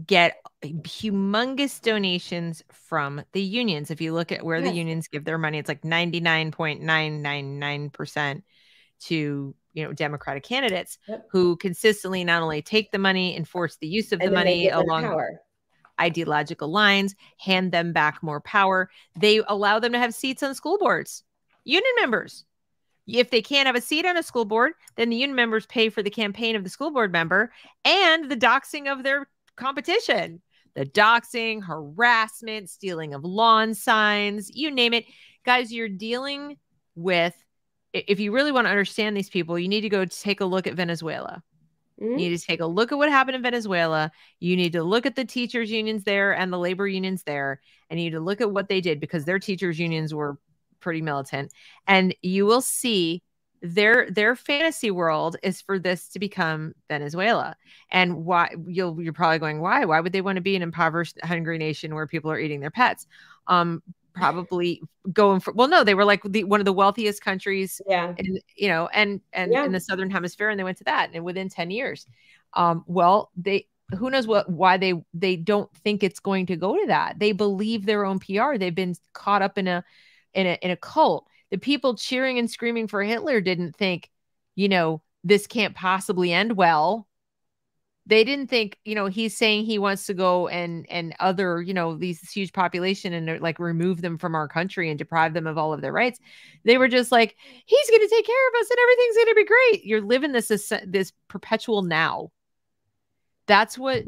get humongous donations from the unions. If you look at where the unions give their money, it's 99.999% to Democratic candidates who consistently not only take the money, enforce the use of the money along ideological lines, hand them back more power. They allow them to have seats on school boards. Union members. If they can't have a seat on a school board, then the union members pay for the campaign of the school board member and the doxing of their competition. The doxing, harassment, stealing of lawn signs, you name it. Guys, you're dealing with, if you really want to understand these people, you need to go take a look at Venezuela. You need to take a look at what happened in Venezuela. You need to look at the teachers' unions there and the labor unions there. And you need to look at what they did, because their teachers' unions were pretty militant. And you will see their fantasy world is for this to become Venezuela. And why you're probably going, why would they want to be an impoverished, hungry nation where people are eating their pets? Probably going for, no, they were one of the wealthiest countries in the Southern Hemisphere, and they went to that, and within 10 years, who knows why they don't think it's going to go to that. They believe their own PR. They've been caught up in a cult. The people cheering and screaming for Hitler didn't think, this can't possibly end well. They didn't think, he's saying he wants to go and other, these huge population and remove them from our country and deprive them of all of their rights. They were just like, he's going to take care of us and everything's going to be great. You're living this perpetual now. That's what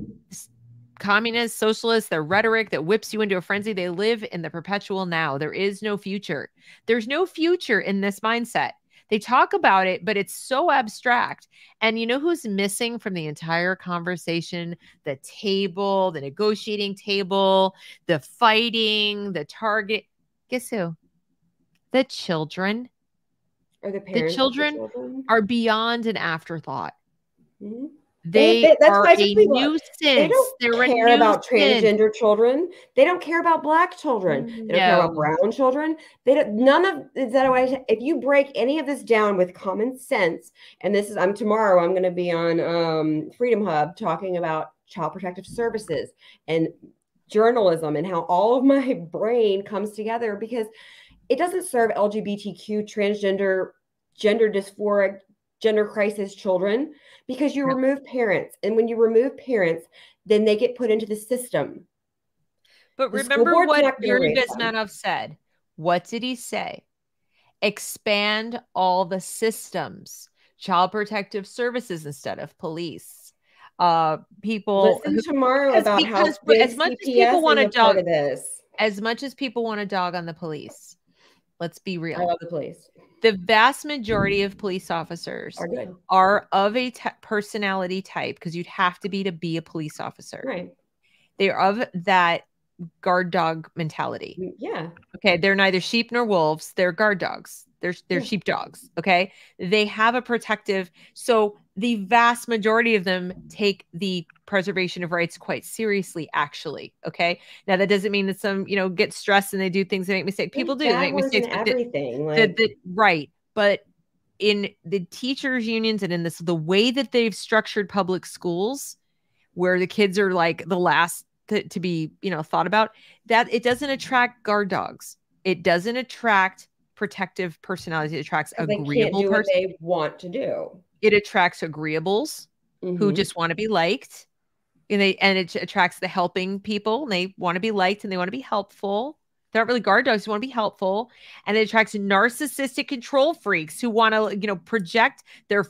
communists, socialists, their rhetoric that whips you into a frenzy. They live in the perpetual now. There is no future. There's no future in this mindset. They talk about it, but it's so abstract. And you know who's missing from the entire conversation? The table, the negotiating table, the fighting, the target. Guess who? The children. Or the parents. The children are beyond an afterthought. Mm-hmm. They are a nuisance. They don't care about transgender children. They don't care about Black children. They don't care about brown children. They don't. None of that. If you break any of this down with common sense, and this is, tomorrow I'm going to be on Freedom Hub talking about Child Protective Services and journalism and how all of my brain comes together, because it doesn't serve LGBTQ, transgender, gender dysphoric, gender crisis children, because you remove parents. And when you remove parents, then they get put into the system. But remember what Yuri Bezmenov said. What did he say? Expand all the systems, Child Protective Services instead of police. People listen tomorrow about how as much as people want to dog this, as much as people want to dog on the police, let's be real. I love the police. The vast majority of police officers are of a personality type, because you'd have to be a police officer. Right. They're of that guard dog mentality. Yeah. Okay. They're neither sheep nor wolves. They're guard dogs. They're sheep dogs. Okay. They have a protective. So the vast majority of them take the preservation of rights quite seriously, actually. Okay. Now that doesn't mean that some, get stressed and they do things that make mistakes. People do make mistakes. Everything. Right. But in the teachers unions and in the way that they've structured public schools, where the kids are like the last to be, thought about, that it doesn't attract guard dogs. It doesn't attract protective personalities. It attracts agreeable they can't do what they want to do. It attracts agreeables who just want to be liked, and it attracts the helping people. And they want to be liked and they want to be helpful. They're not really guard dogs who want to be helpful. And it attracts narcissistic control freaks who want to, project their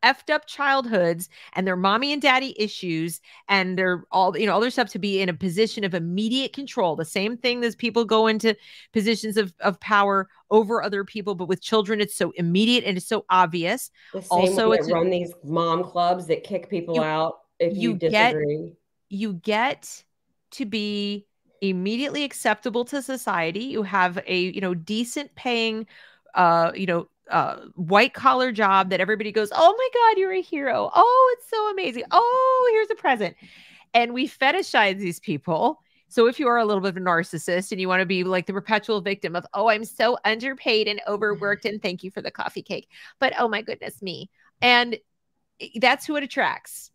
effed up childhoods and their mommy and daddy issues and their all their stuff to be in a position of immediate control. The same thing as people go into positions of power over other people, but with children it's so immediate and it's so obvious. The same also way run these mom clubs that kick people out if you disagree. You get to be immediately acceptable to society. You have a decent paying white collar job that everybody goes, oh my God, you're a hero. Oh, it's so amazing. Oh, here's a present. And we fetishize these people. So if you are a little bit of a narcissist and you want to be like the perpetual victim of, oh, I'm so underpaid and overworked and thank you for the coffee cake, but oh my goodness me. And that's who it attracts.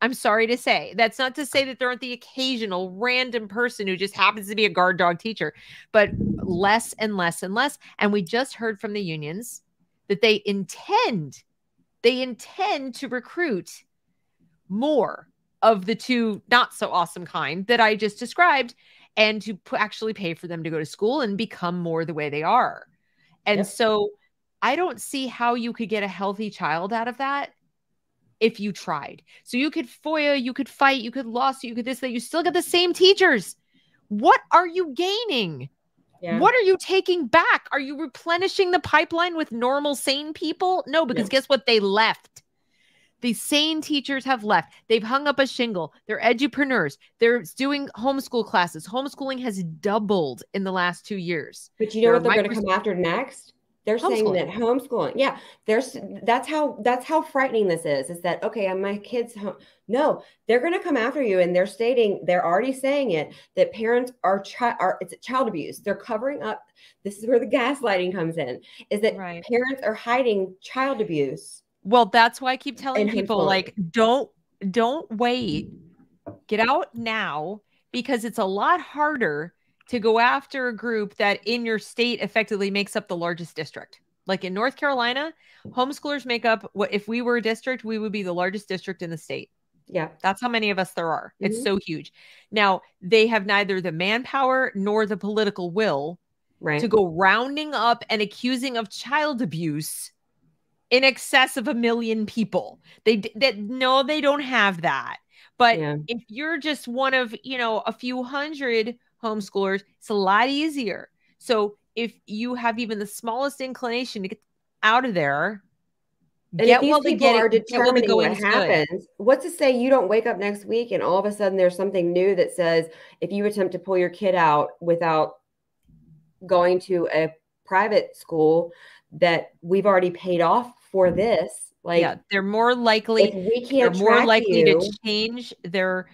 I'm sorry to say. That's not to say that there aren't the occasional random person who just happens to be a guard dog teacher, but less and less and less. And we just heard from the unions that they intend to recruit more of the two not so awesome kind that I just described, and to actually pay for them to go to school and become more the way they are. And so I don't see how you could get a healthy child out of that if you tried. So you could FOIA, you could fight, you could lawsuit, you could this, that. You still get the same teachers. What are you gaining? Yeah. What are you taking back? Are you replenishing the pipeline with normal, sane people? No, because guess what? They left. The sane teachers have left. They've hung up a shingle. They're edupreneurs. They're doing homeschool classes. Homeschooling has doubled in the last 2 years. But you know what they're going to come after next? They're saying that homeschooling. Yeah, that's how frightening this is that, okay, my kids home. No, they're going to come after you, and they're already saying it, that parents it's child abuse. They're covering up. This is where the gaslighting comes in, is that parents are hiding child abuse. Well, that's why I keep telling people, like, don't wait. Get out now, because it's a lot harder to go after a group that in your state effectively makes up the largest district. Like in North Carolina, homeschoolers make up if we were a district, we would be the largest district in the state. Yeah. That's how many of us there are. Mm-hmm. It's so huge. Now, they have neither the manpower nor the political will to go rounding up and accusing of child abuse in excess of 1 million people. They don't have that. But if you're just one of, a few hundred homeschoolers, it's a lot easier. So if you have even the smallest inclination to get out of there, and if these people are determining what happens, what's to say you don't wake up next week and all of a sudden there's something new that says, if you attempt to pull your kid out without going to a private school, that we've already paid off for this, Like, yeah, they're more likely. If we can't they're more likely you, to change their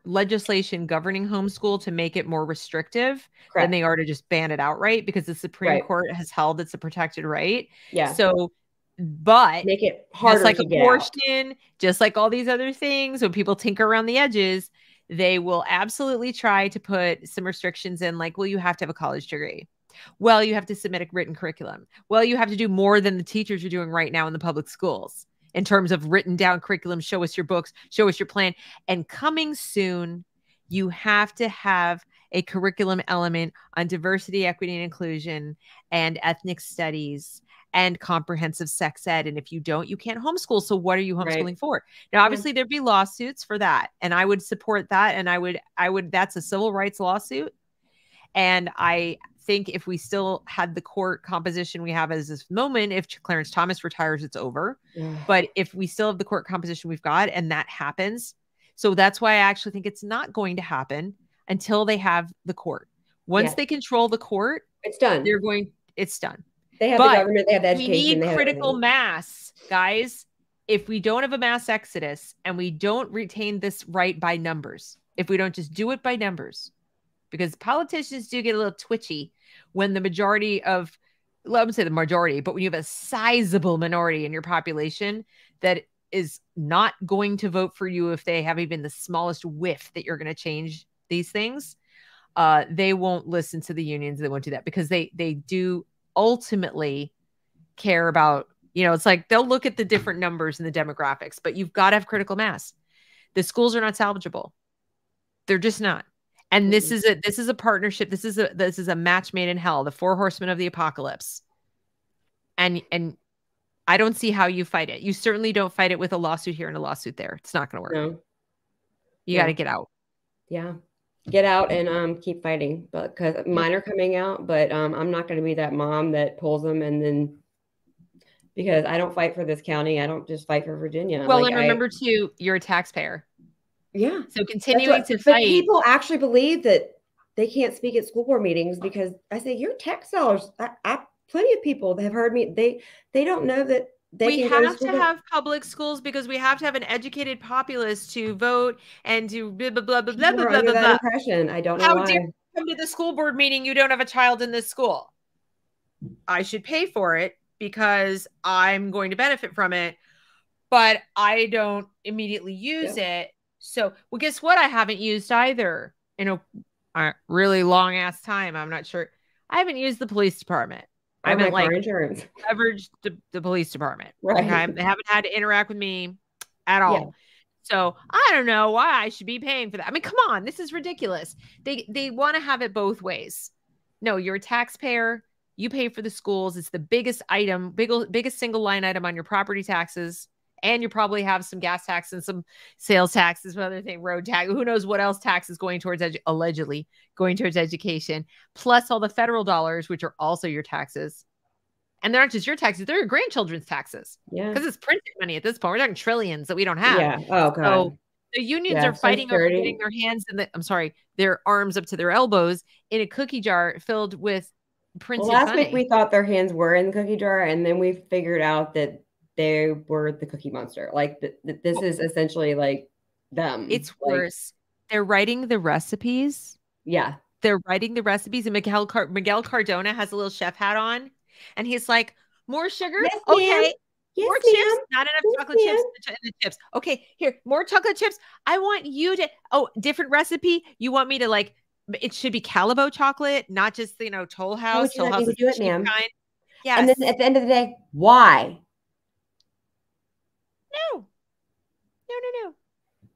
legislation governing homeschool to make it more restrictive than they are to just ban it outright, because the Supreme Court has held it's a protected right. Yeah. So, but make it harder, just like to abortion, just like all these other things, when people tinker around the edges, they will absolutely try to put some restrictions in, like, well, you have to have a college degree. Well, you have to submit a written curriculum. Well, you have to do more than the teachers are doing right now in the public schools in terms of written down curriculum. Show us your books, show us your plan. And coming soon, you have to have a curriculum element on diversity, equity, and inclusion, and ethnic studies, and comprehensive sex ed. And if you don't, you can't homeschool. So what are you homeschooling for? Now, obviously there'd be lawsuits for that. And I would support that. And I would, that's a civil rights lawsuit. And I think if we still had the court composition we have as this moment, if Clarence Thomas retires, it's over. But if we still have the court composition we've got, and that happens. So that's why I actually think it's not going to happen until they have the court. Once they control the court, it's done. It's done. They have the government, they have the education. We need critical mass, guys. If we don't have a mass exodus and we don't retain this right by numbers, if we don't just do it by numbers, because politicians do get a little twitchy when the majority of, well, I wouldn't say the majority, but when you have a sizable minority in your population that is not going to vote for you if they have even the smallest whiff that you're going to change these things, they won't listen to the unions. They won't do that, because they do ultimately care about, it's like they'll look at the different numbers and the demographics, but you've got to have critical mass. The schools are not salvageable. They're just not. And this is a partnership. This is a match made in hell, the 4 horsemen of the apocalypse. And I don't see how you fight it. You certainly don't fight it with a lawsuit here and a lawsuit there. It's not going to work. No. You got to get out. Yeah. Get out and keep fighting, but because mine are coming out, but I'm not going to be that mom that pulls them, and then because I don't fight for this county, I don't just fight for Virginia. Well, and remember too, you're a taxpayer. Yeah. So continuing to fight. But people actually believe that they can't speak at school board meetings because I say your tax dollars. Plenty of people have heard me. They don't know that. We have to have public schools because we have to have an educated populace to vote and to blah, blah, blah, blah, blah, blah, blah, blah. Impression. I don't know How why. dare you come to the school board meeting? You don't have a child in this school. I should pay for it because I'm going to benefit from it, but I don't immediately use it. So, well, guess what? I haven't used either in a really long ass time. I'm not sure. I haven't used the police department. I haven't leveraged the police department. Right. Okay? They haven't had to interact with me at all. Yeah. So I don't know why I should be paying for that. I mean, come on, this is ridiculous. They want to have it both ways. No, you're a taxpayer. You pay for the schools. It's the biggest item, biggest single line item on your property taxes. And you probably have some gas tax and some sales taxes, other thing, road tax. Who knows what else taxes going towards allegedly going towards education, plus all the federal dollars, which are also your taxes. And they're not just your taxes; they're your grandchildren's taxes. Yeah, because it's printed money at this point. We're talking trillions that we don't have. Yeah. Oh god. So the unions are fighting over getting their hands in their arms up to their elbows in a cookie jar filled with printed money. Last week we thought their hands were in the cookie jar, and then we figured out that they were the Cookie Monster. Like this is essentially like them. It's worse. They're writing the recipes. Yeah. They're writing the recipes, and Miguel Cardona has a little chef hat on, and he's like, more sugar? Yes, okay. Yes, more chips? Not enough chocolate chips in the chips. Okay, here, more chocolate chips. I want you to, different recipe. You want me to it should be Calabo chocolate, not just, Toll House. Toll House is the cheap kind. Yes. And then at the end of the day, why? No.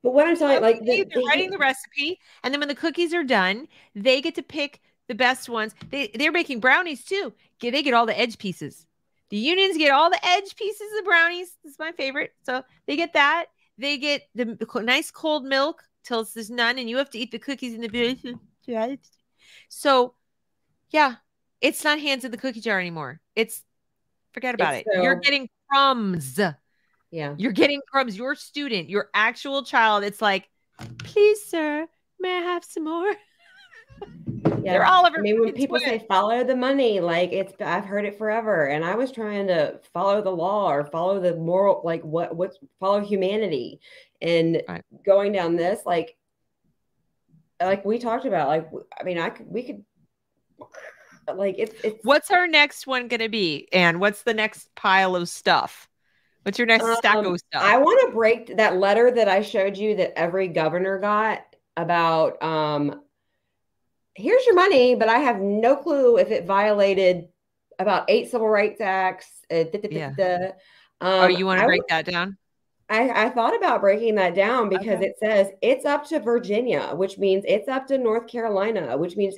But what I'm saying, they're writing the recipe, and then when the cookies are done, they get to pick the best ones. They're making brownies too. They get all the edge pieces. The unions get all the edge pieces of brownies. This is my favorite. So they get that. They get the nice cold milk till there's none, and you have to eat the cookies in the. So, yeah, it's not hands in the cookie jar anymore. Forget about it. You're getting crumbs. Yeah. You're getting crumbs. Your student, your actual child. It's like, please, sir, may I have some more? Yeah, they're all over. I mean, when people say follow the money, like I've heard it forever, and I was trying to follow the law or follow the moral, like what's follow humanity, and going down this, like we talked about, like I mean, we could, like it's. What's our next one going to be, Anne? What's the next pile of stuff? What's your next stack of stuff? I want to break that letter that I showed you that every governor got about. Here's your money, but I have no clue if it violated about 8 civil rights acts. You want to break that down? I thought about breaking that down because it says it's up to Virginia, which means it's up to North Carolina, which means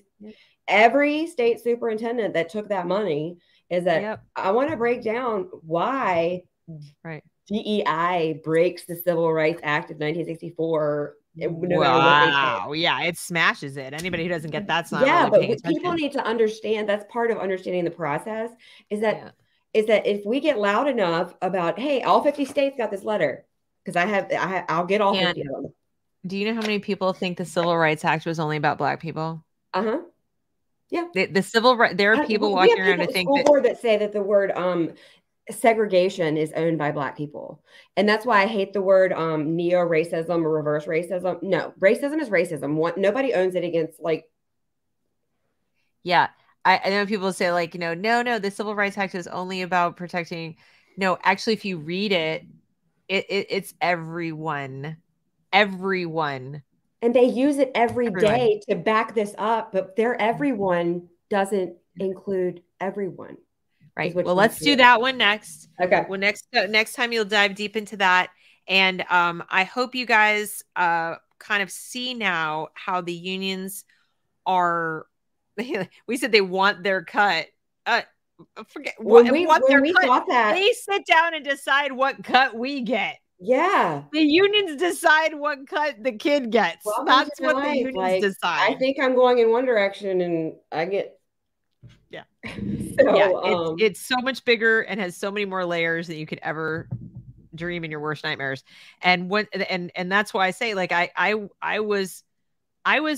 every state superintendent that took that money is that I want to break down why DEI breaks the Civil Rights Act of 1964. Wow. Yeah, it smashes it. Anybody who doesn't get that's not but paying attention. People need to understand, that's part of understanding the process, is that if we get loud enough about, hey, all 50 states got this letter, because I'll get all 50 of them. Do you know how many people think the Civil Rights Act was only about Black people? Yeah. The civil right, there are people walking around to think that say that the word segregation is owned by Black people. And that's why I hate the word neo-racism or reverse racism. No, racism is racism. Nobody owns it against, like. Yeah. I know people say, like, no, the Civil Rights Act is only about protecting. No, actually, if you read it, it's everyone. Everyone. And they use it every day to back this up, but their everyone doesn't include everyone. Right. Well, let's do that one next. Okay. Well, next time you'll dive deep into that. And I hope you guys kind of see now how the unions are. We said they want their cut. Forget when we thought that they sit down and decide what cut we get. Yeah, the unions decide what cut the kid gets. Well, that's what the unions decide. I think I'm going in one direction, and I get. Yeah. So, it's so much bigger and has so many more layers than you could ever dream in your worst nightmares. And that's why I say, like, I was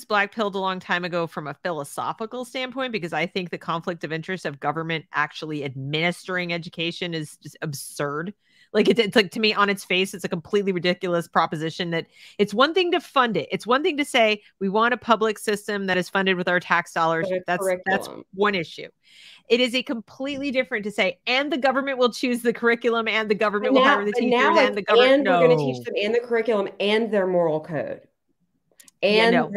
black pilled a long time ago from a philosophical standpoint, because I think the conflict of interest of government actually administering education is just absurd. Like it's like, to me, on its face, it's a completely ridiculous proposition that it's one thing to fund it. It's one thing to say we want a public system that is funded with our tax dollars. That's one issue. It is a completely different to say, and the government will choose the curriculum, and the government will hire the teachers, and the government. And we're going to teach them and the curriculum and their moral code. And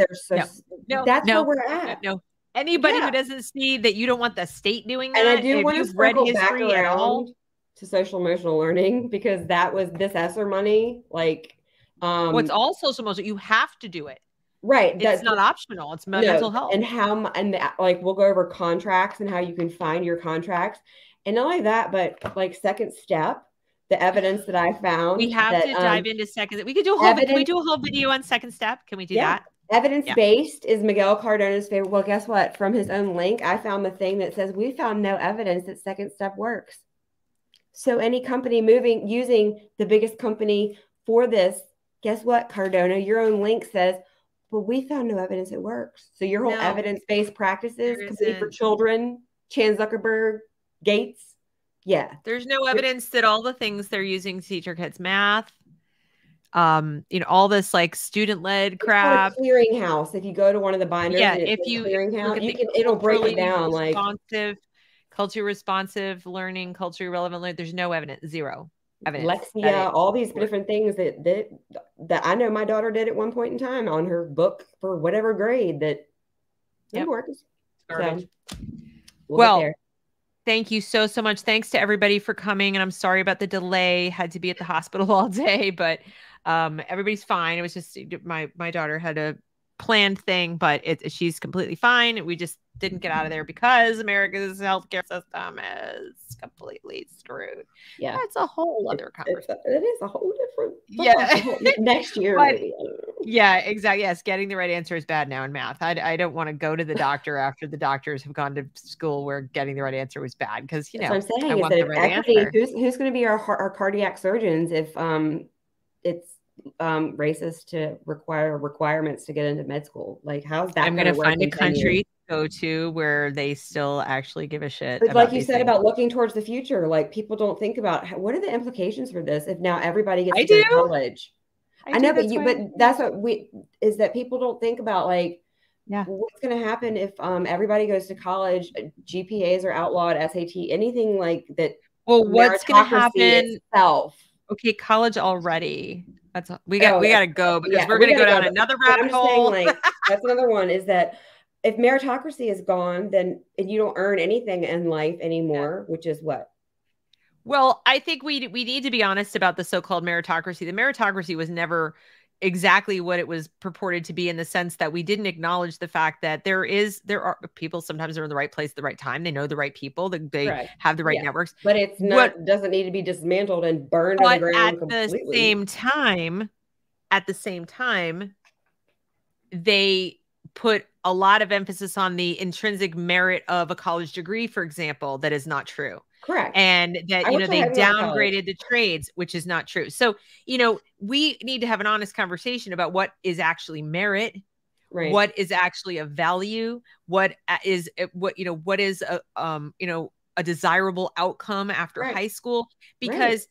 that's where we're at. Anybody who doesn't see that you don't want the state doing that. And I do want to circle back around to social emotional learning, because that was this ESSER money. Like, it's all social emotional. You have to do it. Right. It's not optional. It's mental health. And like, we'll go over contracts and how you can find your contracts. And not only that, but like second step, the evidence that I found. We have to dive into second. We could do a whole. Can we do a whole video on second step? Can we do that? Evidence-based is Miguel Cardona's favorite. Well, guess what? From his own link, I found the thing that says we found no evidence that second step works. So any company using the biggest company for this, guess what, Cardona? Your own link says, well, we found no evidence it works. So your whole evidence-based practices, complete for children, Chan Zuckerberg, Gates. Yeah. There's no evidence that all the things they're using to teach our kids math, all this like student-led crap. Clearinghouse. If you go to one of the binders, if you clearinghouse, it'll break it down. Like culture responsive learning, culturally relevant learning. There's no evidence, zero evidence. Lexia, all these different things that I know my daughter did at one point in time on her book for whatever grade that didn't work. So, well, thank you so much. Thanks to everybody for coming. And I'm sorry about the delay. Had to be at the hospital all day, but everybody's fine. It was just my daughter had a planned thing, but she's completely fine. We just didn't get out of there because America's healthcare system is completely screwed. Yeah, it's a whole other conversation. It is a whole different. Next year, maybe. Yeah, exactly. Yes, getting the right answer is bad now in math. I don't want to go to the doctor after the doctors have gone to school where getting the right answer was bad, because what I'm saying is that right equity, who's going to be our cardiac surgeons if it's racist to require requirements to get into med school? Like, how's that? I'm going to find a country. go to where they still actually give a shit. But like you said about looking towards the future, like people don't think about what are the implications for this if now everybody gets to go to college. I know, but that's what is that people don't think about, like, what's going to happen if everybody goes to college, GPAs are outlawed, SAT, anything like that. Well, what's going to happen? Okay, college already. We got to go because we're going to go down another rabbit hole. Saying, like, that's another one is that if meritocracy is gone, then you don't earn anything in life anymore, which is what? Well, I think we need to be honest about the so-called meritocracy. The meritocracy was never exactly what it was purported to be, in the sense that we didn't acknowledge the fact that there are people sometimes are in the right place at the right time. They know the right people. They have the right networks. But it's not doesn't need to be dismantled and burned to the ground completely. At the same time, they put a lot of emphasis on the intrinsic merit of a college degree, for example, that is not true. Correct. And that, they downgraded the trades, which is not true. So, we need to have an honest conversation about what is actually merit, what is actually a value, what is a desirable outcome after high school, because,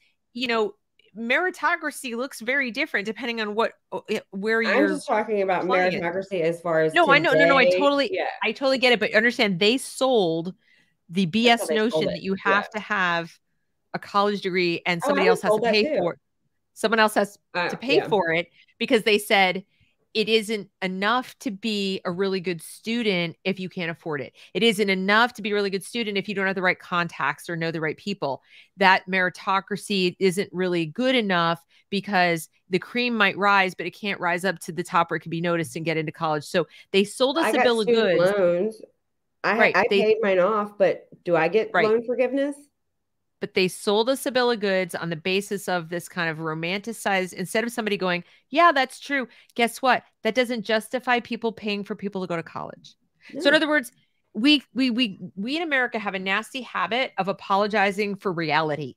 meritocracy looks very different depending on where you're. I'm just talking about meritocracy as far as I totally get it, but understand they sold the BS notion that you have to have a college degree and somebody else has to pay for it. Someone else has to pay for it, because they said it isn't enough to be a really good student if you can't afford it. It isn't enough to be a really good student if you don't have the right contacts or know the right people. That meritocracy isn't really good enough because the cream might rise, but it can't rise up to the top where it can be noticed and get into college. So they sold us a bill of goods. Loans. I paid mine off, but do I get loan forgiveness? But they sold us a bill of goods on the basis of this kind of romanticized, instead of somebody going, yeah, that's true. Guess what? That doesn't justify people paying for people to go to college. No. So in other words, we in America have a nasty habit of apologizing for reality.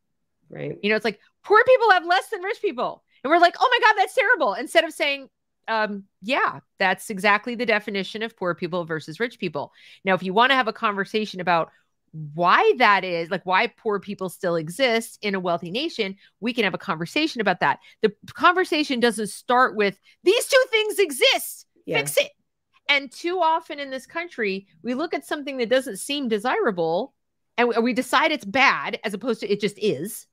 Right. It's like poor people have less than rich people. And we're like, oh my God, that's terrible. Instead of saying, yeah, that's exactly the definition of poor people versus rich people. Now, if you want to have a conversation about why that is, like why poor people still exist in a wealthy nation, we can have a conversation about that. The conversation doesn't start with these two things exist, fix it. And too often in this country, we look at something that doesn't seem desirable and we decide it's bad, as opposed to it just is.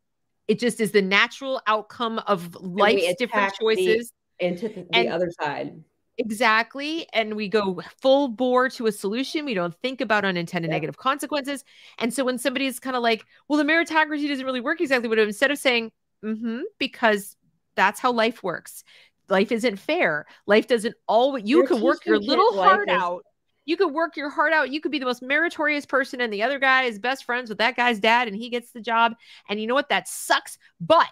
It just is the natural outcome of life's different choices. Into the other side. Exactly. And we go full bore to a solution. We don't think about unintended negative consequences. And so when somebody is kind of like, well, the meritocracy doesn't really work exactly what, instead of saying, because that's how life works. Life isn't fair. Life doesn't always, you can work your little heart out. You could work your heart out. You could be the most meritorious person, and the other guy is best friends with that guy's dad and he gets the job. And you know what? That sucks. But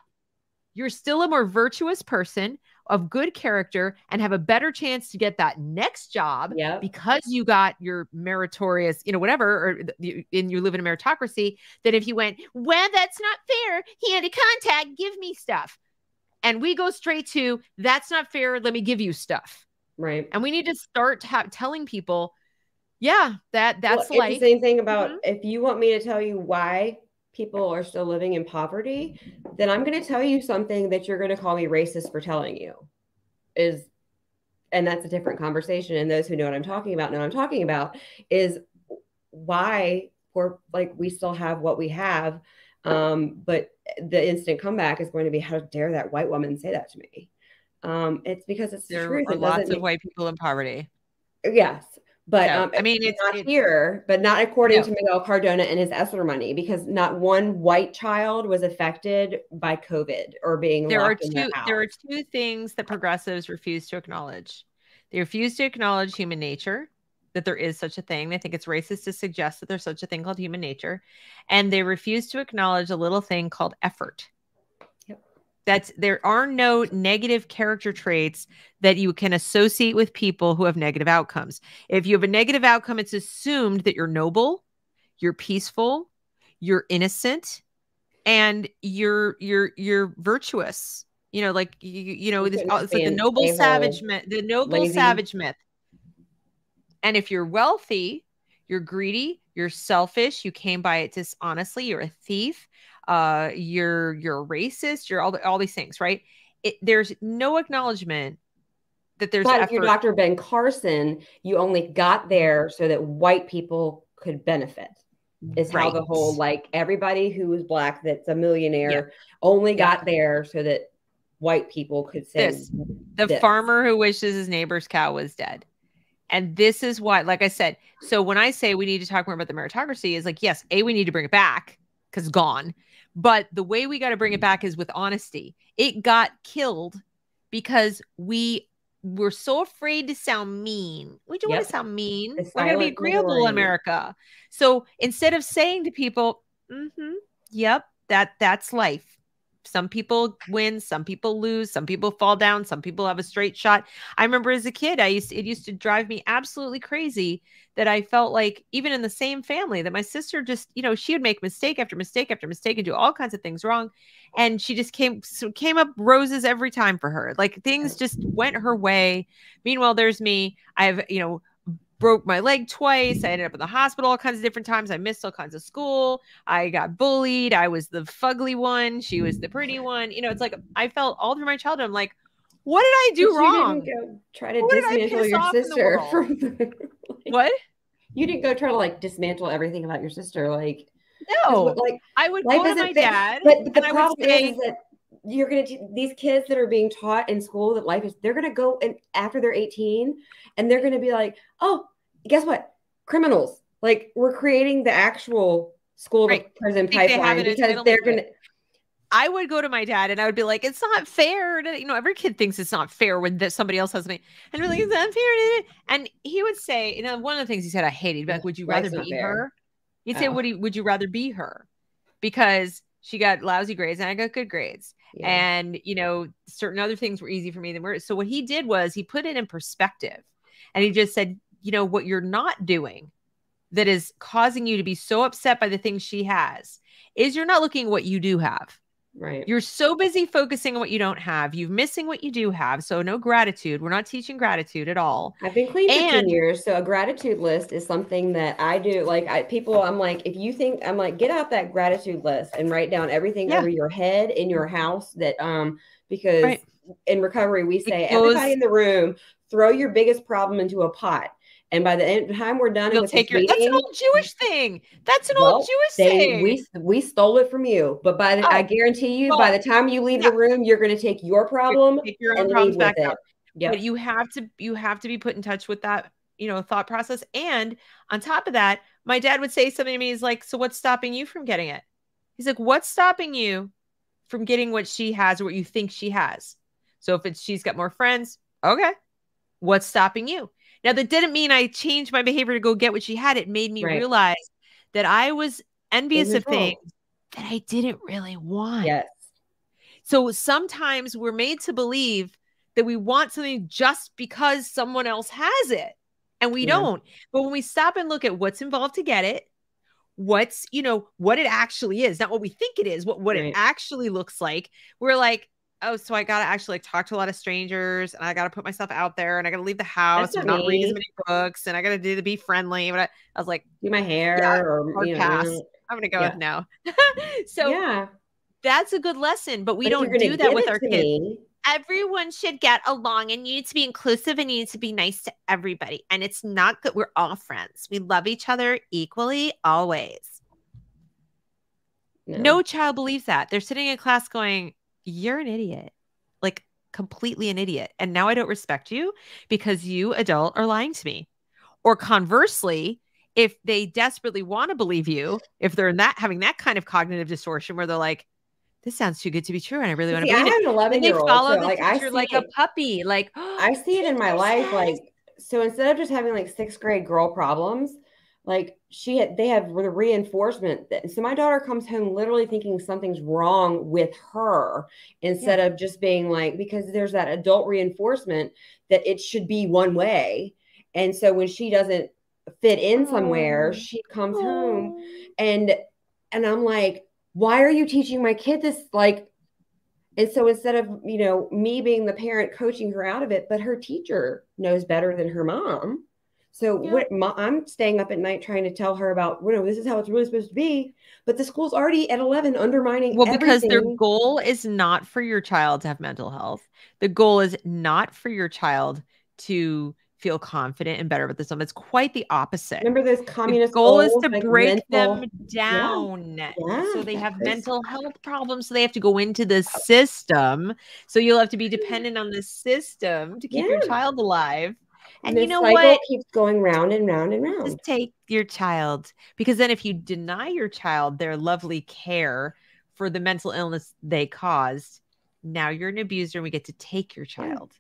you're still a more virtuous person of good character and have a better chance to get that next job because you got your meritorious, whatever, or you live in a meritocracy, that if you went, well, that's not fair. He had a contact, give me stuff. And we go straight to, that's not fair. Let me give you stuff. Right. And we need to start telling people, that's life. It's the same thing about if you want me to tell you why people are still living in poverty, then I'm going to tell you something that you're going to call me racist for telling you. And that's a different conversation. And those who know what I'm talking about know what I'm talking about, is why we still have what we have. But the instant comeback is going to be, how dare that white woman say that to me? It's because it's the truth. There are lots of white people in poverty. Yes. But it's not here, but not according to Miguel Cardona and his ESSER money, because not one white child was affected by COVID or being locked in their house. There are two things that progressives refuse to acknowledge. They refuse to acknowledge human nature, that there is such a thing. They think it's racist to suggest that there's such a thing called human nature. And they refuse to acknowledge a little thing called effort. There are no negative character traits that you can associate with people who have negative outcomes. If you have a negative outcome, it's assumed that you're noble, you're peaceful, you're innocent, and you're virtuous. It's like the noble savage myth. The noble savage myth. And if you're wealthy, You're greedy. You're selfish. You came by it dishonestly. You're a thief. You're a racist. You're all these things, right? There's no acknowledgement that there's but effort. If you're Dr. Ben Carson, you only got there so that white people could benefit. Is how the whole, like, everybody who was Black that's a millionaire only got there so that white people could say the farmer who wishes his neighbor's cow was dead. And this is why, like I said, so when I say we need to talk more about the meritocracy, is like, yes, we need to bring it back because it's gone. But the way we got to bring it back is with honesty. It got killed because we were so afraid to sound mean. We don't want to sound mean. We're going to be agreeable in America. So instead of saying to people, yep, that's life. Some people win, some people lose, some people fall down, some people have a straight shot. I remember as a kid, it used to drive me absolutely crazy that I felt like, even in the same family, that my sister just, she would make mistake after mistake after mistake and do all kinds of things wrong. And she just came up roses every time for her. Like, things just went her way. Meanwhile, there's me. I have, broke my leg twice. I ended up in the hospital all kinds of different times. I missed all kinds of school. I got bullied. I was the fugly one. She was the pretty one. It's like, I felt all through my childhood, I'm like, what did I do wrong? You didn't go try to dismantle your sister. What? You didn't go try to, like, dismantle everything about your sister. Like, no, like, I would go to my dad. But the problem is that you're going to these kids that are being taught in school that life is, they're going to go and after they're 18 and they're going to be like, oh, guess what? Criminals. Like, we're creating the actual school to prison pipeline because they're going to. I would go to my dad and I would be like, it's not fair. Every kid thinks it's not fair when somebody else has something. And be like, it's not fair. And he would say, one of the things he said I hated, he'd be like, would you rather be her? He'd say, would you rather be her? Because she got lousy grades and I got good grades. Yeah. And, certain other things were easy for me than were. So what he did was he put it in perspective. And he just said, what you're not doing that is causing you to be so upset by the things she has is you're not looking at what you do have. Right. You're so busy focusing on what you don't have. You're missing what you do have. So no gratitude. We're not teaching gratitude at all. I've been clean for 10 years. So a gratitude list is something that I do. Like, I'm like, if you think, I'm like, get out that gratitude list and write down everything over your head in your house that, because in recovery, we say everybody in the room, throw your biggest problem into a pot. And by the time we're done, that's an old Jewish thing. That's an old Jewish thing. We stole it from you. But I guarantee you, by the time you leave the room, you're going to take your problem and leave with it. Yep. But you have to be put in touch with that, thought process. And on top of that, my dad would say something to me. He's like, so what's stopping you from getting it? He's like, what's stopping you from getting what she has or what you think she has? So if she's got more friends, okay. What's stopping you? Now, that didn't mean I changed my behavior to go get what she had. It made me realize that I was envious of things that I didn't really want. Yes. So sometimes we're made to believe that we want something just because someone else has it. And we don't. But when we stop and look at what's involved to get it, what's, what it actually is, not what we think it is, what it actually looks like, we're like, oh, so I got to actually talk to a lot of strangers and I got to put myself out there and I got to leave the house and not read as many books and I got to do the be friendly. But I was like, do my hair or pass. I'm going to go with no. So that's a good lesson, but we don't do that with our kids. Everyone should get along and you need to be inclusive and you need to be nice to everybody. And it's not that we're all friends. We love each other equally, always. No child believes that. They're sitting in class going, you're an idiot, like completely an idiot. And now I don't respect you because you, adult, are lying to me. Or conversely, if they desperately want to believe you, if they're having that kind of cognitive distortion where they're like, this sounds too good to be true and I really want to believe it. I have an 11-year-old. They follow the teacher like a puppy. Like, I see it in my life. Like, so instead of just having like 6th grade girl problems, like they have the reinforcement. So my daughter comes home literally thinking something's wrong with her instead of just being like, because there's that adult reinforcement that it should be one way. And so when she doesn't fit in somewhere, she comes home and I'm like, why are you teaching my kid this? Like, and so instead of, me being the parent coaching her out of it, but her teacher knows better than her mom. So I'm staying up at night trying to tell her about, this is how it's really supposed to be. But the school's already at 11 undermining everything. Because their goal is not for your child to have mental health. The goal is not for your child to feel confident and better about themselves. It's quite the opposite. Remember those communist goal goals, is to break them down. So they have mental health problems. So they have to go into the system. So you'll have to be dependent on the system to keep your child alive. And you know what? Keeps going round and round and round. Just take your child, because then if you deny your child their lovely care for the mental illness they caused, now you're an abuser and we get to take your child,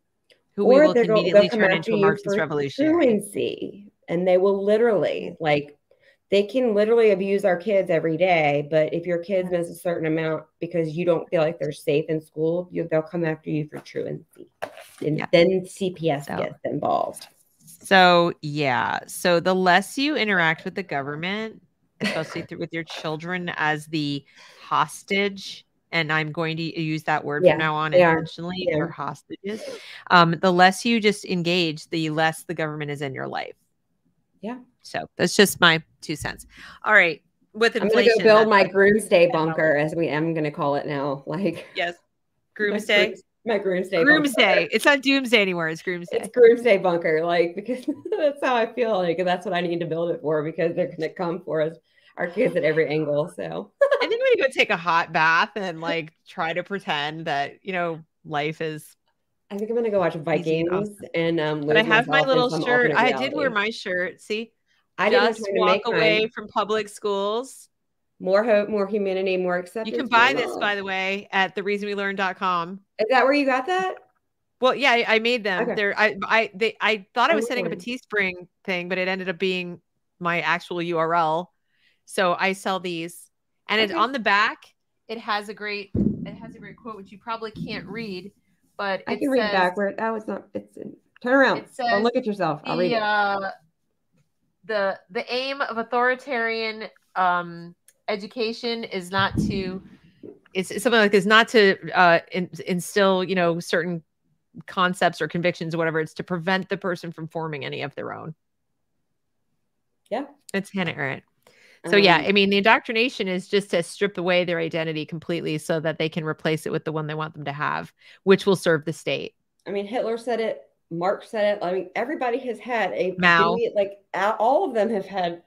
who we will immediately turn into a Marxist revolutionary. Truancy, and they will literally, they can literally abuse our kids every day. But if your kids miss a certain amount because you don't feel like they're safe in school, they'll come after you for truancy. And then CPS gets involved. So, so the less you interact with the government, especially with your children as the hostage, and I'm going to use that word from now on intentionally, they're hostages. The less you just engage, the less the government is in your life. Yeah. So that's just my 2 cents. All right. With inflation, I'm going to go build my Groomsday bunker, as I'm going to call it now. Yes. Groomsday. My Groomsday. Bunker. It's not Doomsday anymore. It's Groomsday. It's Groomsday bunker, because that's how I feel like, and that's what I need to build it for, because they're going to come for us, our kids, at every angle. So I think I'm going to go take a hot bath and try to pretend that life is. I think I'm going to go watch Vikings and but I have my little shirt. I did wear my shirt. See, I just walk away from public schools. More hope, more humanity, more acceptance. You can buy this, by the way, at thereasonwelearn.com. Is that where you got that? Well, yeah, I made them. Okay. I thought I was setting up a Teespring thing, but it ended up being my actual URL. So I sell these, and it's on the back. It has a great quote, which you probably can't read, but I can read backward. Oh, it's not. It's turn around. It says, look at yourself. I'll read it. The aim of authoritarian education is not to. It's something like this, not to instill, certain concepts or convictions or whatever. It's to prevent the person from forming any of their own. Yeah. It's Hannah Arendt. So I mean, the indoctrination is just to strip away their identity completely so that they can replace it with the one they want them to have, which will serve the state. I mean, Hitler said it. Marx said it. I mean, everybody has had Mao. All of them have had,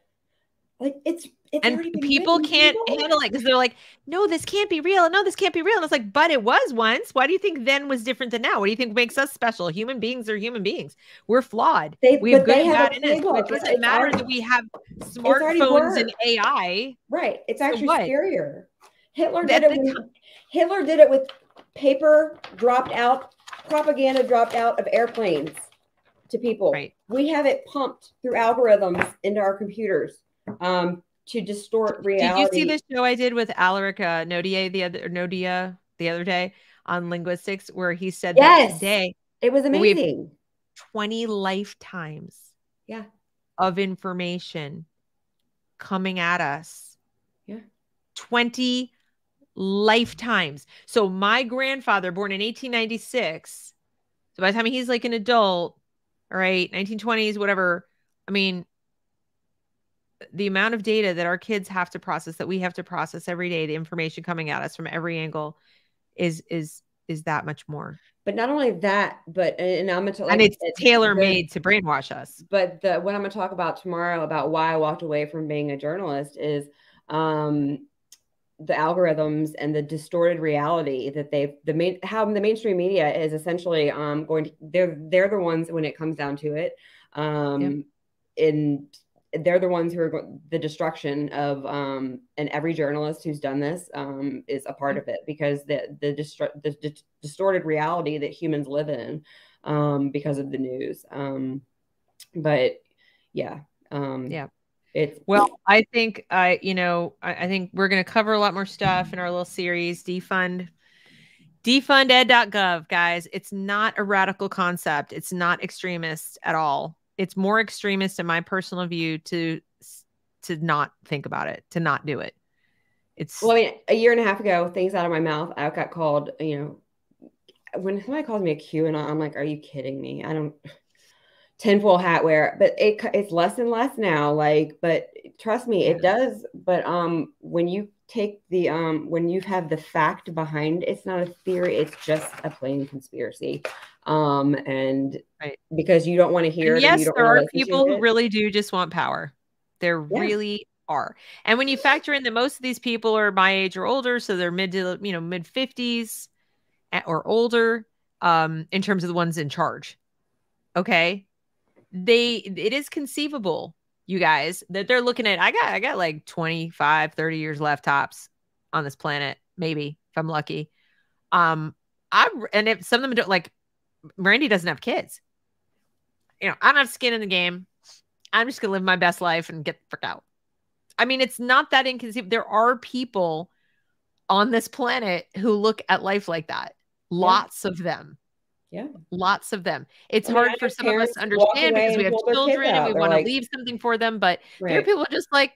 it's and people can't handle it because they're like, no, this can't be real. No, this can't be real. And it's like, but it was once. Why do you think then was different than now? What do you think makes us special? Human beings are human beings. We're flawed. We have good and bad in us. It doesn't matter that we have smartphones and AI. Right. It's actually scarier. Hitler did it with paper propaganda dropped out of airplanes to people. Right. We have it pumped through algorithms into our computers. To distort reality. Did you see the show I did with Alaric Nodia the other day on linguistics, where he said that today it was amazing. 20 lifetimes of information coming at us. Yeah. 20 lifetimes. So my grandfather, born in 1896, so by the time he's like an adult, all right, 1920s, whatever, I mean, the amount of data that our kids have to process, that we have to process every day, the information coming at us from every angle is that much more. But not only that, but and I'm gonna and it's tailor-made to brainwash us. But what I'm gonna talk about tomorrow about why I walked away from being a journalist is the algorithms and the distorted reality that how the mainstream media is essentially they're the ones, when it comes down to it, they're the ones who are the destruction of and every journalist who's done this is a part of it, because the distorted reality that humans live in because of the news. I think I think we're going to cover a lot more stuff in our little series. Defund ed.gov, guys. It's not a radical concept. It's not extremist at all. It's more extremist, in my personal view, to not think about it, to not do it. Well, I mean, a year and a half ago, things out of my mouth, I got called, when somebody calls me a QAnon, I'm like, are you kidding me? tinfoil hat wear, but it's less and less now. Like, but trust me, it does. But when you take the when you have the fact behind it's not a theory, it's just a plain conspiracy. And because you don't want to hear it. Yes, you don't there are people who really do just want power. There really are. And when you factor in that most of these people are my age or older, so they're mid 50s or older, in terms of the ones in charge. Okay. It is conceivable, you guys, that they're looking at, I got like 25, 30 years left tops on this planet, maybe, if I'm lucky. And if some of them don't, like Randy doesn't have kids. You know, I don't have skin in the game. I'm just going to live my best life and get the frick out. I mean, it's not that inconceivable. There are people on this planet who look at life like that. Lots of them. Yeah. Lots of them. It's hard for some of us to understand because we have children and we want to leave something for them. But there are people just like,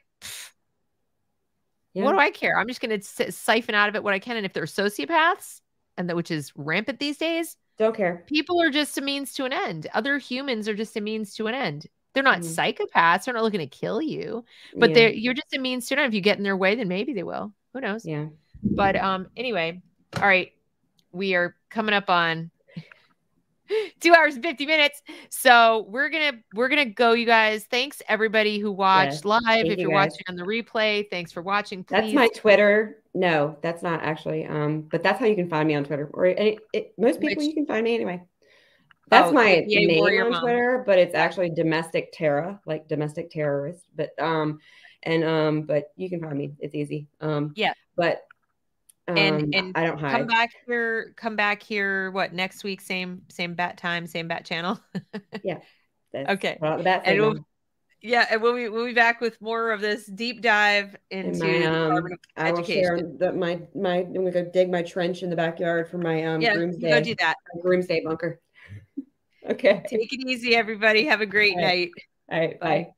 what do I care? I'm just going to siphon out of it what I can. And if they're sociopaths, which is rampant these days, don't care. People are just a means to an end. Other humans are just a means to an end. They're not psychopaths. They're not looking to kill you, but you're just a means to an end. If you get in their way, then maybe they will. Who knows? Yeah. But anyway, all right. We are coming up on 2 hours and 50 minutes. So we're gonna go, you guys. Thanks everybody who watched live. If you're watching on the replay, thanks for watching. Please. That's my Twitter. No, that's not actually. But that's how you can find me on Twitter. Or most people you can find me anyway. That's my name on Twitter, but it's actually domestic terror, like domestic terrorist. But but you can find me. It's easy. But and I don't hide. Come back here. What, next week? Same bat time, same bat channel. Yeah. Okay. And we'll be back with more of this deep dive into the Department of Education. I'm gonna go dig my trench in the backyard for my groomsday. Go do that. Groomsday bunker. Okay. Take it easy, everybody. Have a great night. All right. Bye.